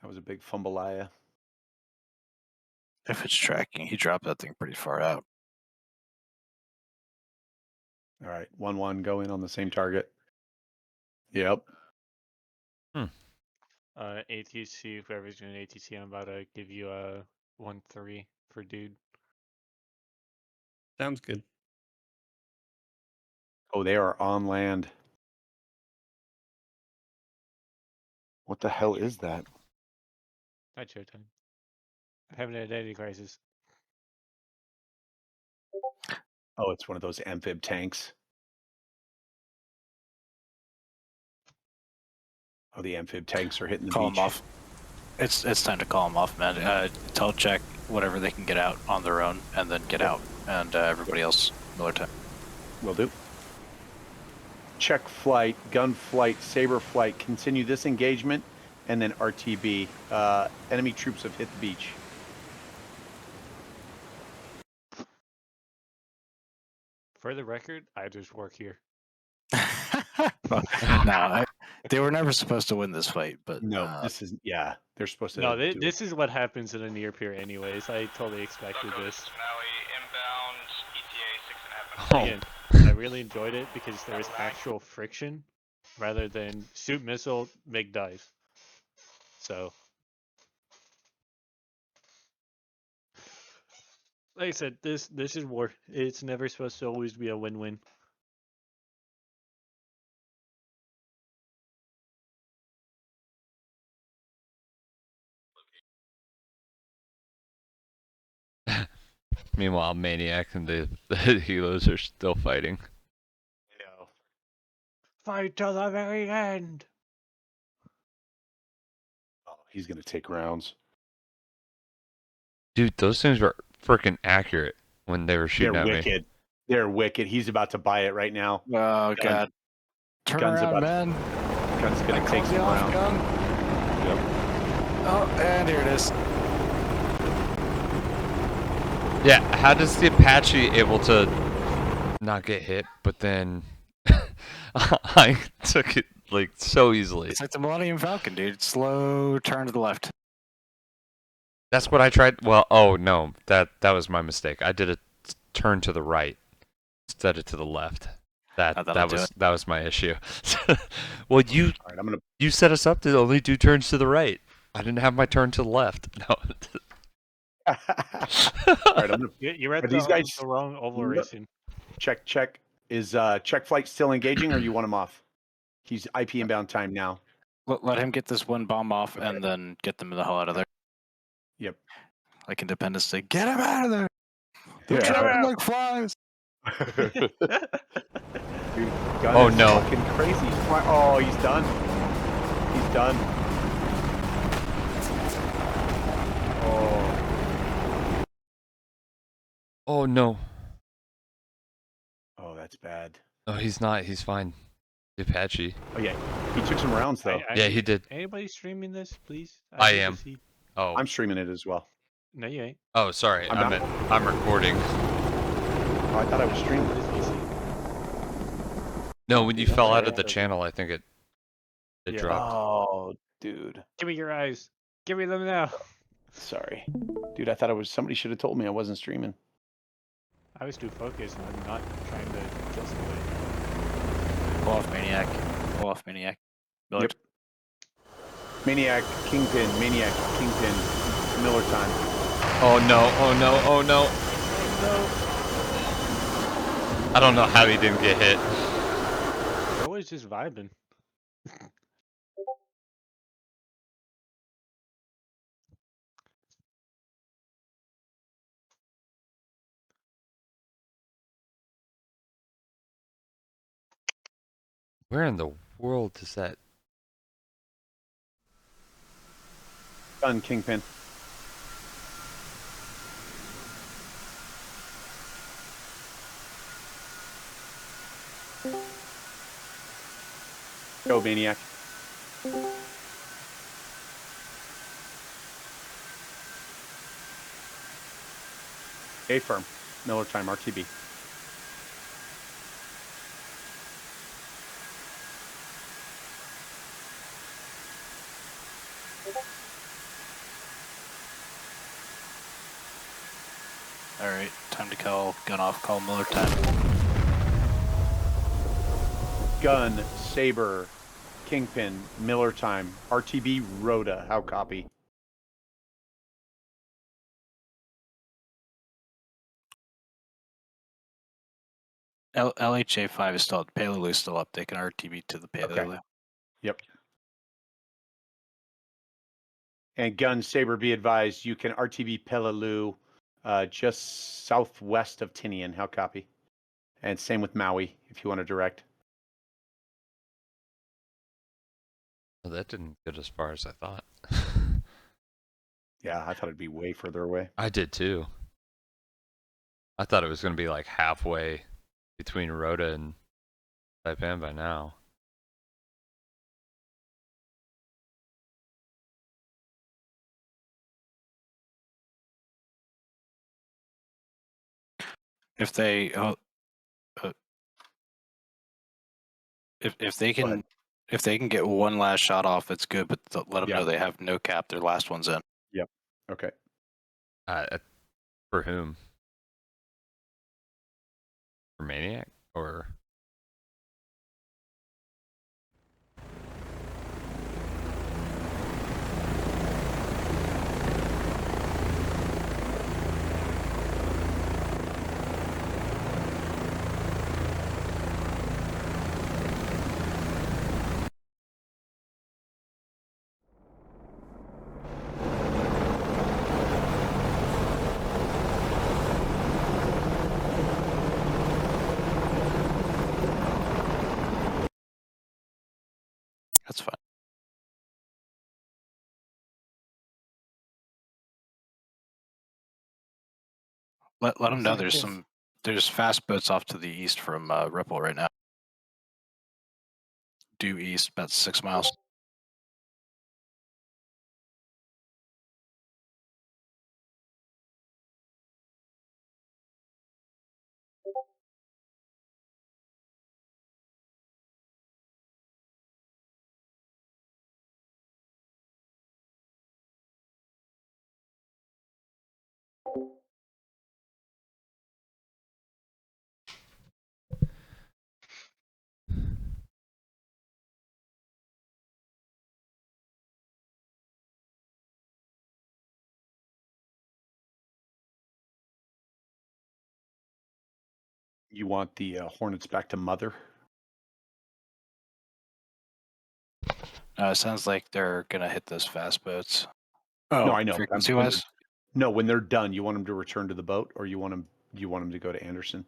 That was a big fumble-aya. If it's tracking, he dropped that thing pretty far out. All right. 1-1 go in on the same target. Yep. ATC, whoever's doing ATC, I'm about to give you a 1-3 for dude. Sounds good. Oh, they are on land. What the hell is that? Not showtime. I haven't had any crisis. Oh, it's one of those amphib tanks. Oh, the amphib tanks are hitting the Call beach. them off. It's time to call them off, man. Tell check whatever they can get out on their own, and then get out, and everybody else Miller time. Will do. Check flight, gun flight, saber flight. Continue this engagement, and then RTB. Enemy troops have hit the beach. For the record, I just work here. No, they were never supposed to win this fight, but No, this is they're supposed to. No, do this is what happens in a near peer, anyways. I totally expected this. Again, I really enjoyed it because there was actual friction rather than shoot missile, make dive. So, like I said, this is war. It's never supposed to always be a win-win. Meanwhile, Maniac and the helos are still fighting. I know. Fight till the very end. Oh, he's gonna take rounds. Dude, those things were freaking accurate when they were shooting They're at me. wicked. They're wicked. He's about to buy it right now. Oh God! Turn Gun's around, about man! Gun's I gonna take called some the off rounds. gun. Yep. Oh, and here it is. Yeah, how does the Apache able to not get hit, but then I took it like so easily? It's like the Millennium Falcon, dude. Slow turn to the left. That's what I tried. Well, oh no, that was my mistake. I did a turn to the right instead of to the left. That was my issue. Well, you All right, you set us up to only do turns to the right. I didn't have my turn to the left. No. All right, I'm gonna. You're at Are these guys the wrong oval Look. racing. Check. Is check flight still engaging, or you want him off? He's IP inbound time now. Let him get this one bomb off, and then get them the hell out of there. Yep. Like Independence Day, get him out of there. They're Yeah. jumping like flies. Dude, Gunn Oh, is no. fucking crazy. Oh, he's done. He's done. Oh. Oh no. Oh, that's bad. Oh, he's not. He's fine. The Apache. Oh yeah, he took some rounds though. Yeah, he did. Anybody streaming this, please? I need to am. see- Oh. I'm streaming it as well. No, you ain't. Oh, sorry. I'm not. I'm recording. Oh, I thought I was streaming. No, when you fell out of the channel, I think it Yeah. dropped. Oh, dude. Give me your eyes. Give me them now. Sorry, dude. I thought it was. Somebody should have told me I wasn't streaming. I was too focused on not trying to kill somebody. Pull off Maniac. Pull off Maniac. Miller. Yep. Maniac, Kingpin, Miller time. Oh no! Oh no! Oh no! I don't know how he didn't get hit. They're always just vibing. Where in the world is that? Gun, Kingpin. Go, Maniac. A firm. Miller time, RTB. All right, time to call gun off. Call Miller time. Gun, Saber, Kingpin, Miller time, RTB, Rhoda. How copy? LHA 5 is still up. Palelu is still up. They can RTB to the Palelu. Okay. Yep. And Gun, Saber, be advised, you can RTB Peleliu just southwest of Tinian. How copy? And same with Maui, if you want to direct. Well, that didn't get as far as I thought. Yeah, I thought it'd be way further away. I did too. I thought it was going to be like halfway between Rhoda and Taipan by now. If they if they can get one last shot off, it's good. But let them know they have no cap. Their last one's in. Yep. Okay. For whom? For Maniac or? That's fine. Let them know there's fast boats off to the east from Ripple right now. Due east, about 6 miles. You want the Hornets back to mother? It sounds like they're gonna hit those fast boats. No, Oh, I know. frequency wise. No, when they're done, you want them to return to the boat, or you want them to go to Anderson?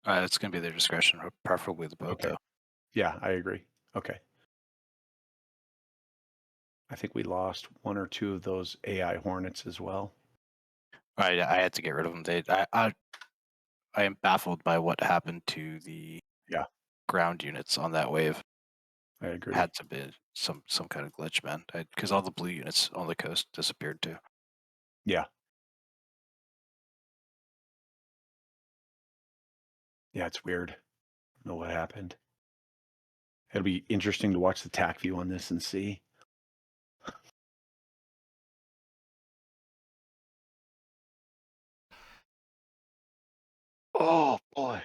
It's gonna be their discretion, preferably the boat Okay. though. Yeah, I agree. Okay. I think we lost one or two of those AI Hornets as well. I had to get rid of them. I am baffled by what happened to the ground units on that wave. I agree. Had to be some kind of glitch, man. Because all the blue units on the coast disappeared too. Yeah. Yeah, it's weird. I don't know what happened. It'll be interesting to watch the TAC view on this and see. Oh boy.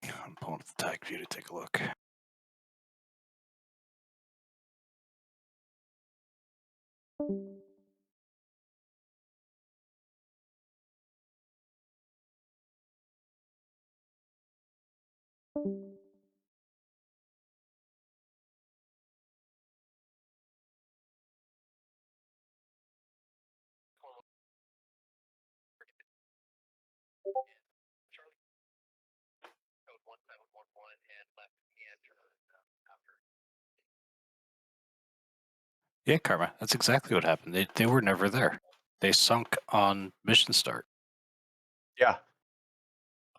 I'm pulling up the TAC view to take a look. Yeah, Karma. That's exactly what happened. They were never there. They sunk on mission start. Yeah.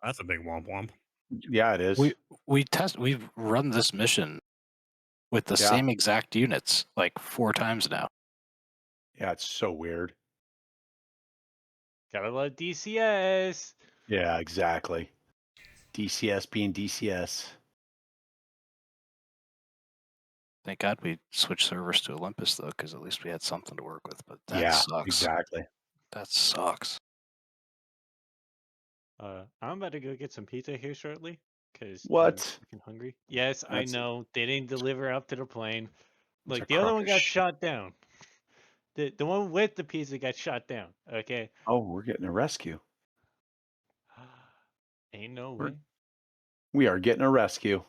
That's a big womp womp. Yeah, it is. We've run this mission with the same exact units like 4 times now. Yeah, it's so weird. Gotta love DCS. Yeah, exactly. DCS being DCS. Thank God we switched servers to Olympus though, because at least we had something to work with. But that Yeah, sucks. exactly. That sucks. I'm about to go get some pizza here shortly because I'm What? fucking hungry. Yes, I That's know they didn't deliver up to the plane. That's Like a the other crock one of got shit. shot down. The one with the pizza got shot down. Okay. Oh, we're getting a rescue. Ain't no We're- way. We are getting a rescue.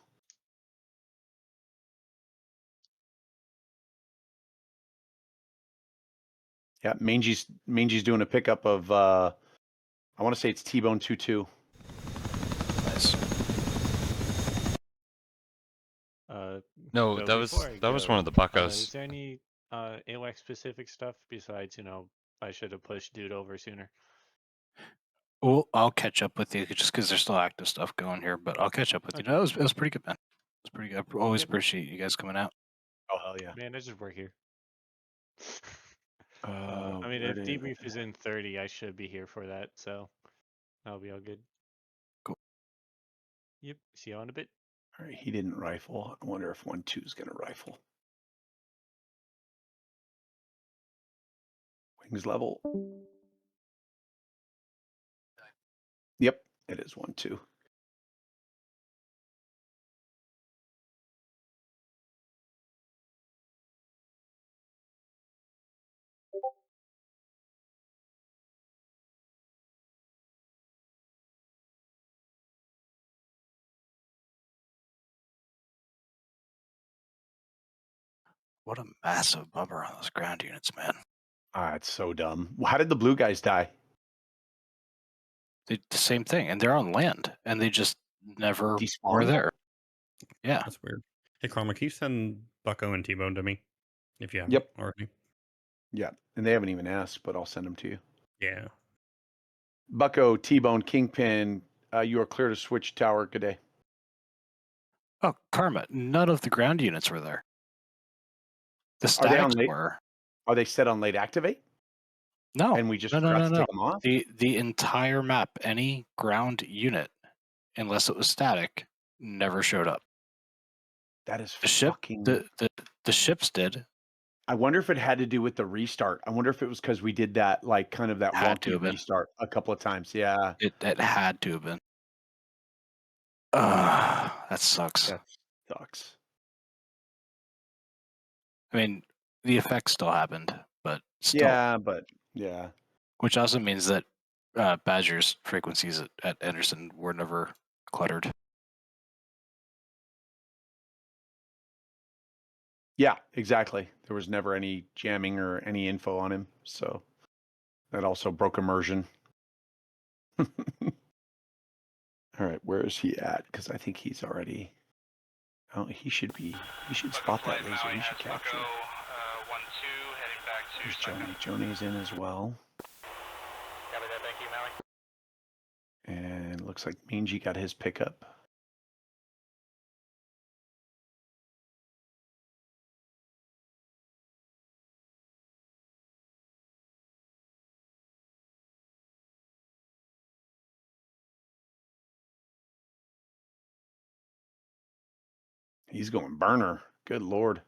Yeah, Mangy's doing a pickup of I want to say it's T-Bone 2-2. Nice. No, so that was before I one of the buckos. Is there any AWAC specific stuff besides, I should have pushed dude over sooner? Well, I'll catch up with you just because there's still active stuff going here, but I'll catch up with you. No, it was pretty good, man. It was pretty good. I always appreciate you guys coming out. Oh hell yeah. Man, I just work here. Where if did- debrief is in 30, I should be here for that, so that'll be all good. Cool. Yep. See you in a bit. All right, he didn't rifle. I wonder if 1-2 is gonna rifle. Wings level. Yep, it is 1-2. What a massive bummer on those ground units, man. Ah, it's so dumb. How did the blue guys die? The same thing, and they're on land, and they just never were Despawned? there. Yeah. That's weird. Hey, Karma, can you send Bucko and T-Bone to me if you haven't Yep. already? Yeah, and they haven't even asked, but I'll send them to you. Yeah. Bucko, T-Bone, Kingpin, you are clear to switch tower. Good day. Oh, Karma, none of the ground units were there. The Are they on statics late? were. Are they set on late activate? No. And we just no, forgot to take them off? The entire map, any ground unit, unless it was static, never showed up. That is The ship, fucking. the ships did. I wonder if it had to do with the restart. I wonder if it was because we did that, like, kind of that Had to wonky have been. restart a couple of times. Yeah. It had to have been. That sucks. That sucks. I mean, the effect still happened, but still. Yeah, but yeah. Which also means that Badger's frequencies at Anderson were never cluttered. Yeah, exactly. There was never any jamming or any info on him. So that also broke immersion. All right, where is he at? Because I think he's already. Oh, he should spot that laser. He should capture. 1-2 heading back to There's Joni. Joni's in as well. Copy that, thank you, Maui. And looks like Minji got his pickup. He's going burner. Good Lord.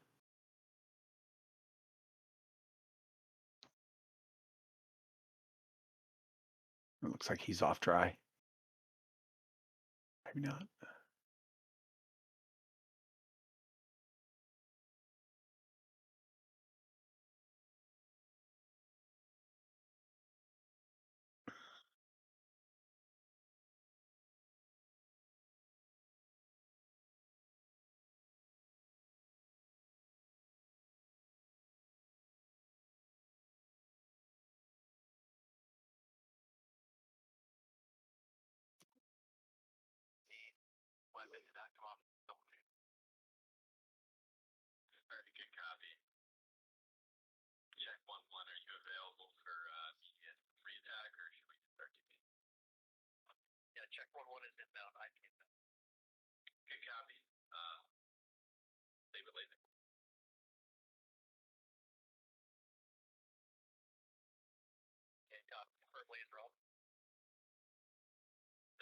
It looks like he's off dry. Maybe not. Check 1-1 is inbound. IP inbound. Good copy. Leave it later. And confirm laser off.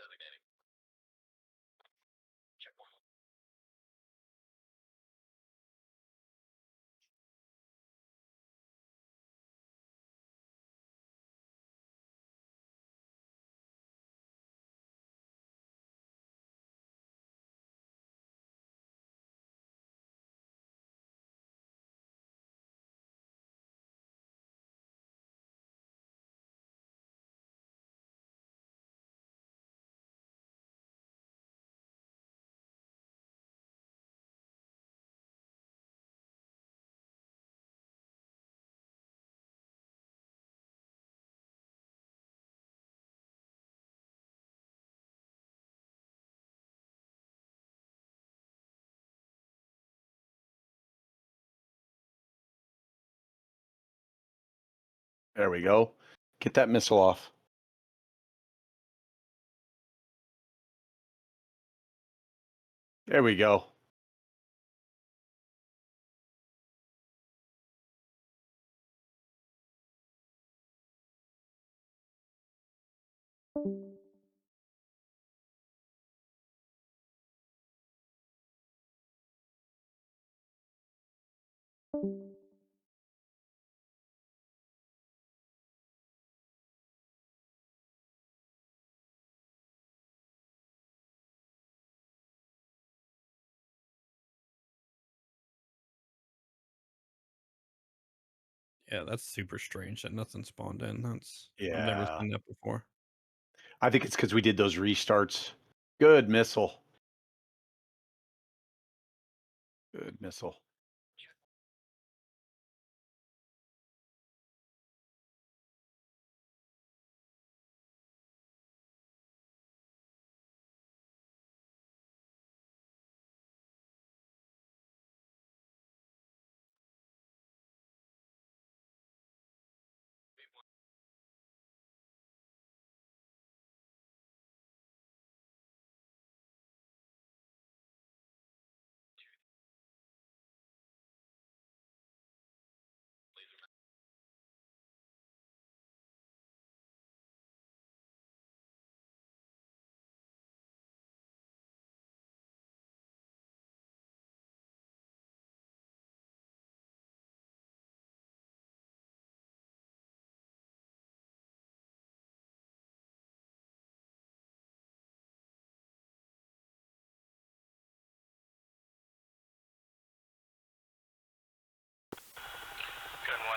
Designating. Check 1-1. There we go. Get that missile off. There we go. Yeah, that's super strange that nothing spawned in. That's I've Yeah. never seen that before. I think it's because we did those restarts. Good missile. Good missile.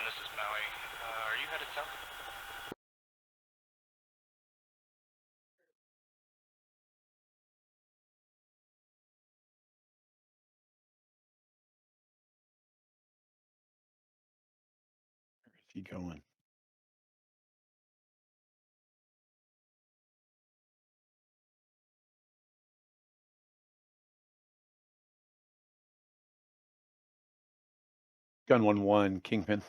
this is Maui. Are you headed south? Where is he going? Gun 1-1, Kingpin.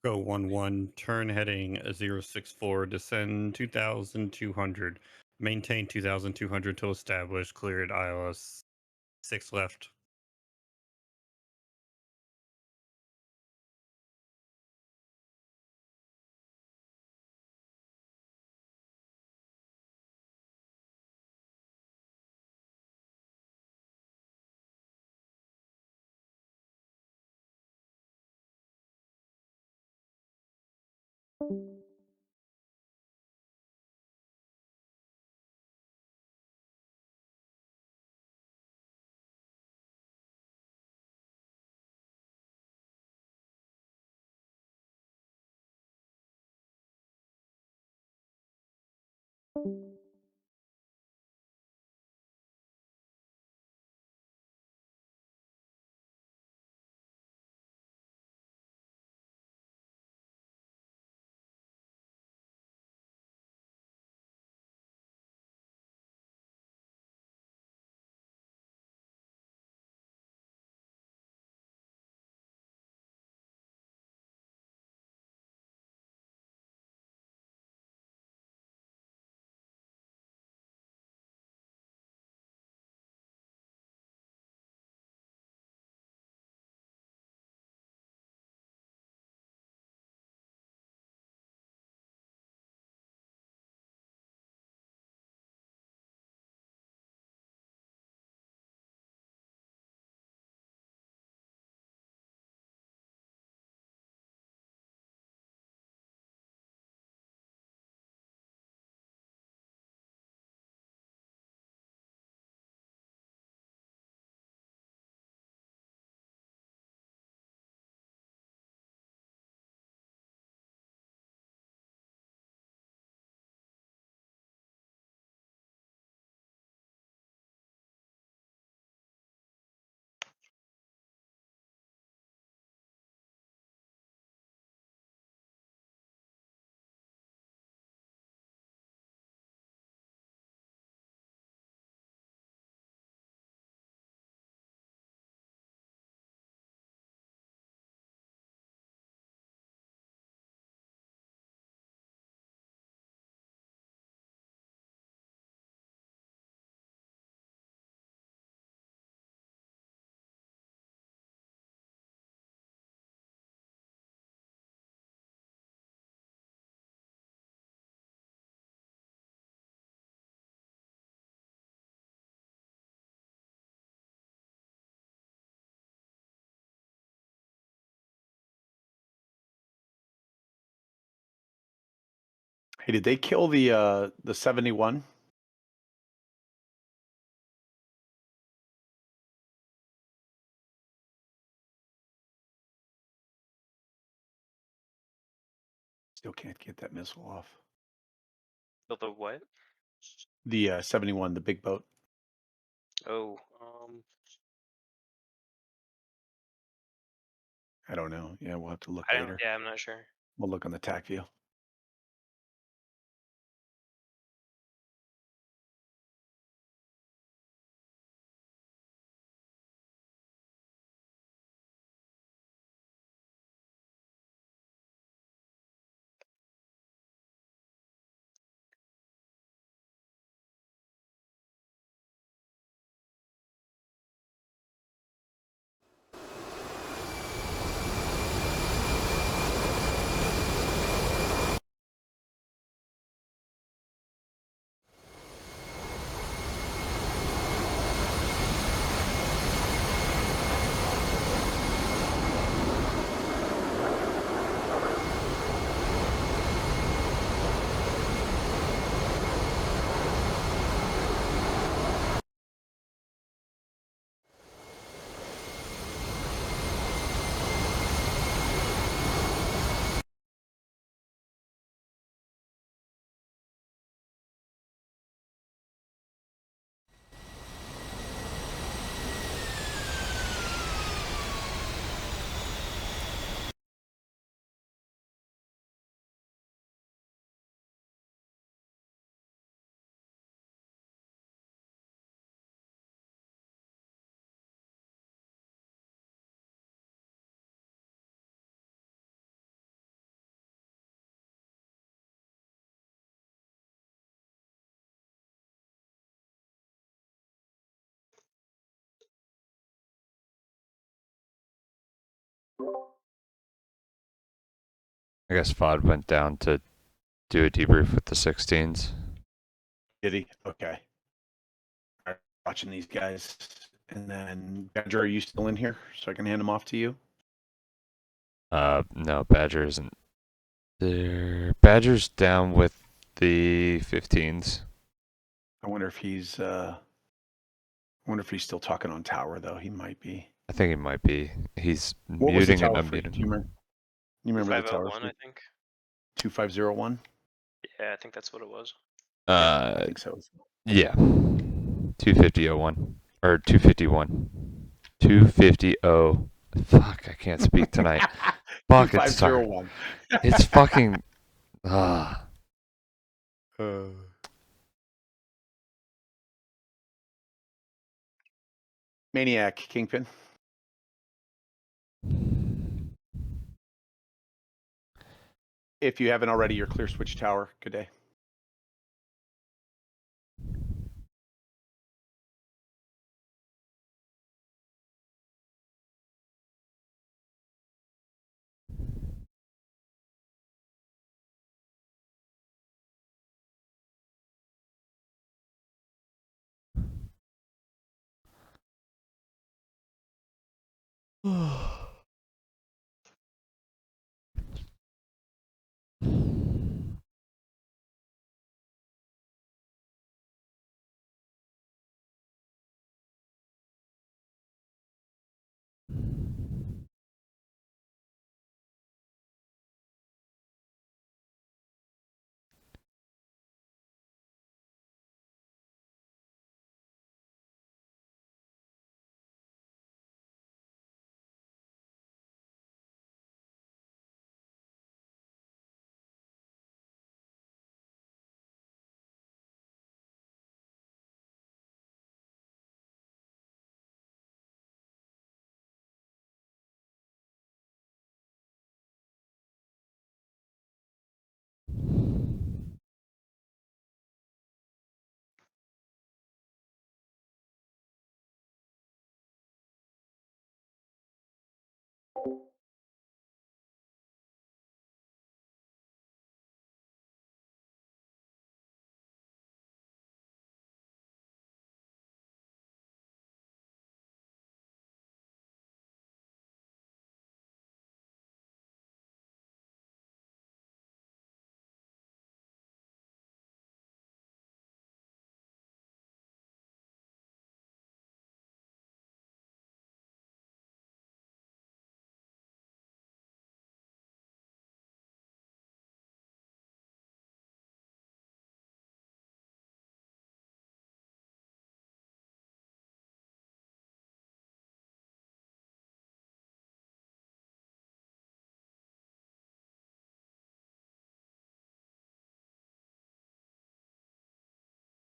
Go 1-1, turn heading 064, descend 2,200, maintain 2,200 till established, cleared ILS 6 left. Hey, did they kill the 71? Still can't get that missile off. Build the what? The 71, the big boat. Oh, I don't know. Yeah, we'll have to look I don't. later. Yeah, I'm not sure. We'll look on the TAC view. I guess FOD went down to do a debrief with the 16s. Did he? Okay. All right, watching these guys. And then, Badger, are you still in here so I can hand them off to you? No, Badger isn't there. Badger's down with the 15s. I wonder if he's still talking on tower though. He might be. I think he might be. He's What was the muting and tower freak? Do you unmuting. remember? You remember the tower 501, freak? I think. 2501? Yeah, I think that's what it was. I think so. Yeah. 250.01 or 251. 250. Fuck, I can't speak tonight. Fuck, it's tired. 2501. It's fucking. Maniac, Kingpin. If you haven't already, your clear switch tower. Good day.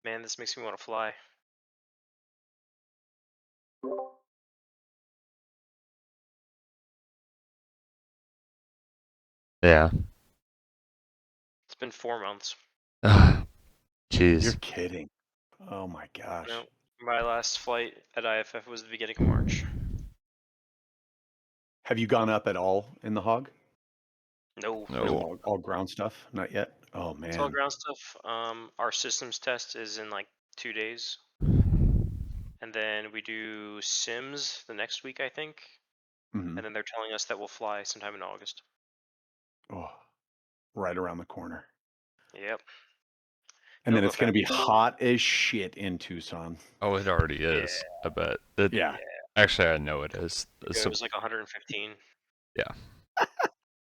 Man, this makes me want to fly. Yeah. It's been 4 months. Jeez. You're kidding. Oh my gosh. No, my last flight at IFF was the beginning of March. Have you gone up at all in the hog? No. No, all ground stuff? Not yet? Oh It's all man. ground stuff. Our systems test is in like 2 days. And then we do sims the next week, I think. Mhm. And then they're telling us that we'll fly sometime in August. Oh, right around the corner. Yep. And then It'll it's go going to be fast. hot as shit in Tucson. Oh, it already is. I bet. Yeah. Actually, I know it is. It was like 115. Yeah.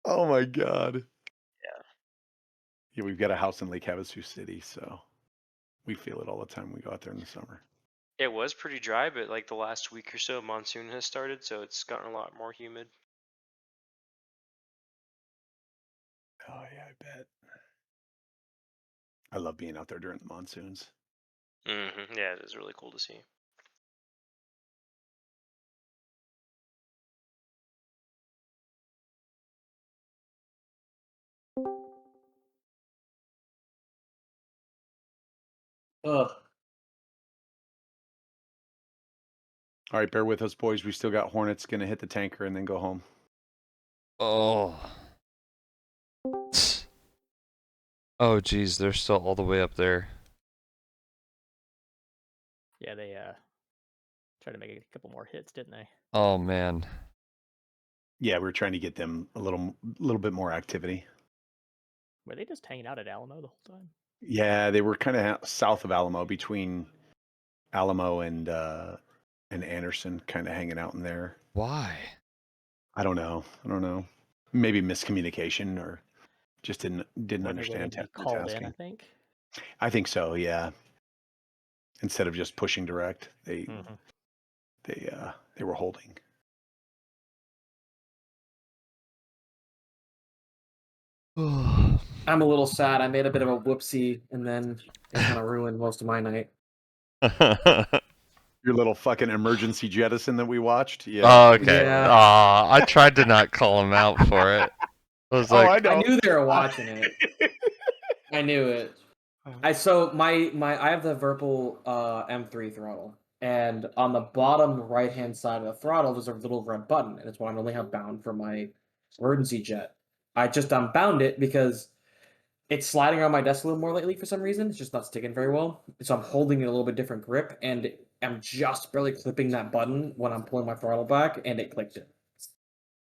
Oh my god. Yeah. Yeah, we've got a house in Lake Havasu City, so we feel it all the time when we go out there in the summer. It was pretty dry, but like the last week or so, monsoon has started, so it's gotten a lot more humid. Oh yeah, I bet. I love being out there during the monsoons. Yeah, it is really cool to see. Ugh. All right, bear with us, boys. We still got Hornets going to hit the tanker and then go home. Oh. Oh, geez, they're still all the way up there. Yeah, they tried to make a couple more hits, didn't they? Oh, man. Yeah, we were trying to get them a little bit more activity. Were they just hanging out at Alamo the whole time? Yeah, they were kind of south of Alamo, between Alamo and Anderson, kind of hanging out in there. Why? I don't know. Maybe miscommunication, or just didn't Were they understand waiting to be the called in? tasking. I think. I think so. Yeah. Instead of just pushing direct, they were holding. I'm a little sad. I made a bit of a whoopsie, and then it kind of ruined most of my night. Your little fucking emergency jettison that we watched. Yeah. Oh, okay. Yeah. I tried to not call him out for it. I was like, I know. I knew they were watching it. I knew it. So my I have the Virpil M3 throttle, and on the bottom right hand side of the throttle there's a little red button, and it's what I normally have bound for my emergency jet. I just unbound it because it's sliding around my desk a little more lately for some reason. It's just not sticking very well, so I'm holding it a little bit different grip, and I'm just barely clipping that button when I'm pulling my throttle back, and it clicked it.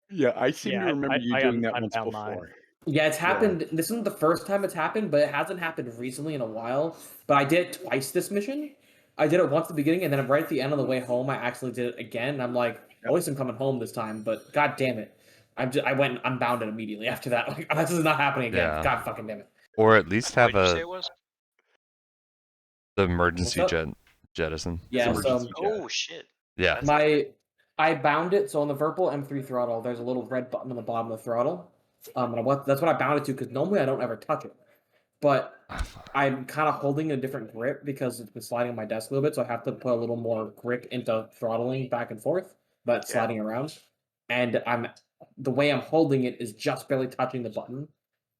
Yeah, I seem to remember you doing that once unbound before. mine. Yeah, it's happened. This isn't the first time it's happened, but it hasn't happened recently in a while. But I did it twice this mission. I did it once at the beginning, and then right at the end on the way home, I actually did it again. And I'm like, at least I'm coming home this time. But god damn it, I went and unbound it immediately after that. Like, this is not happening again. Yeah. God fucking damn it. or at least have What did you say the it was? emergency What's up? jettison. Yeah, so Oh shit. Yeah. I bound it. So on the Virpil M3 throttle, there's a little red button on the bottom of the throttle. And that's what I bound it to because normally I don't ever touch it. But I'm kind of holding a different grip because it's been sliding on my desk a little bit, so I have to put a little more grip into throttling back and forth, but sliding around. And the way I'm holding it is just barely touching the button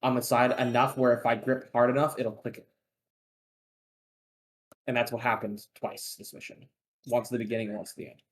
on the side enough where if I grip hard enough, it'll click it. And that's what happened twice this mission. Once at the beginning and once at the end.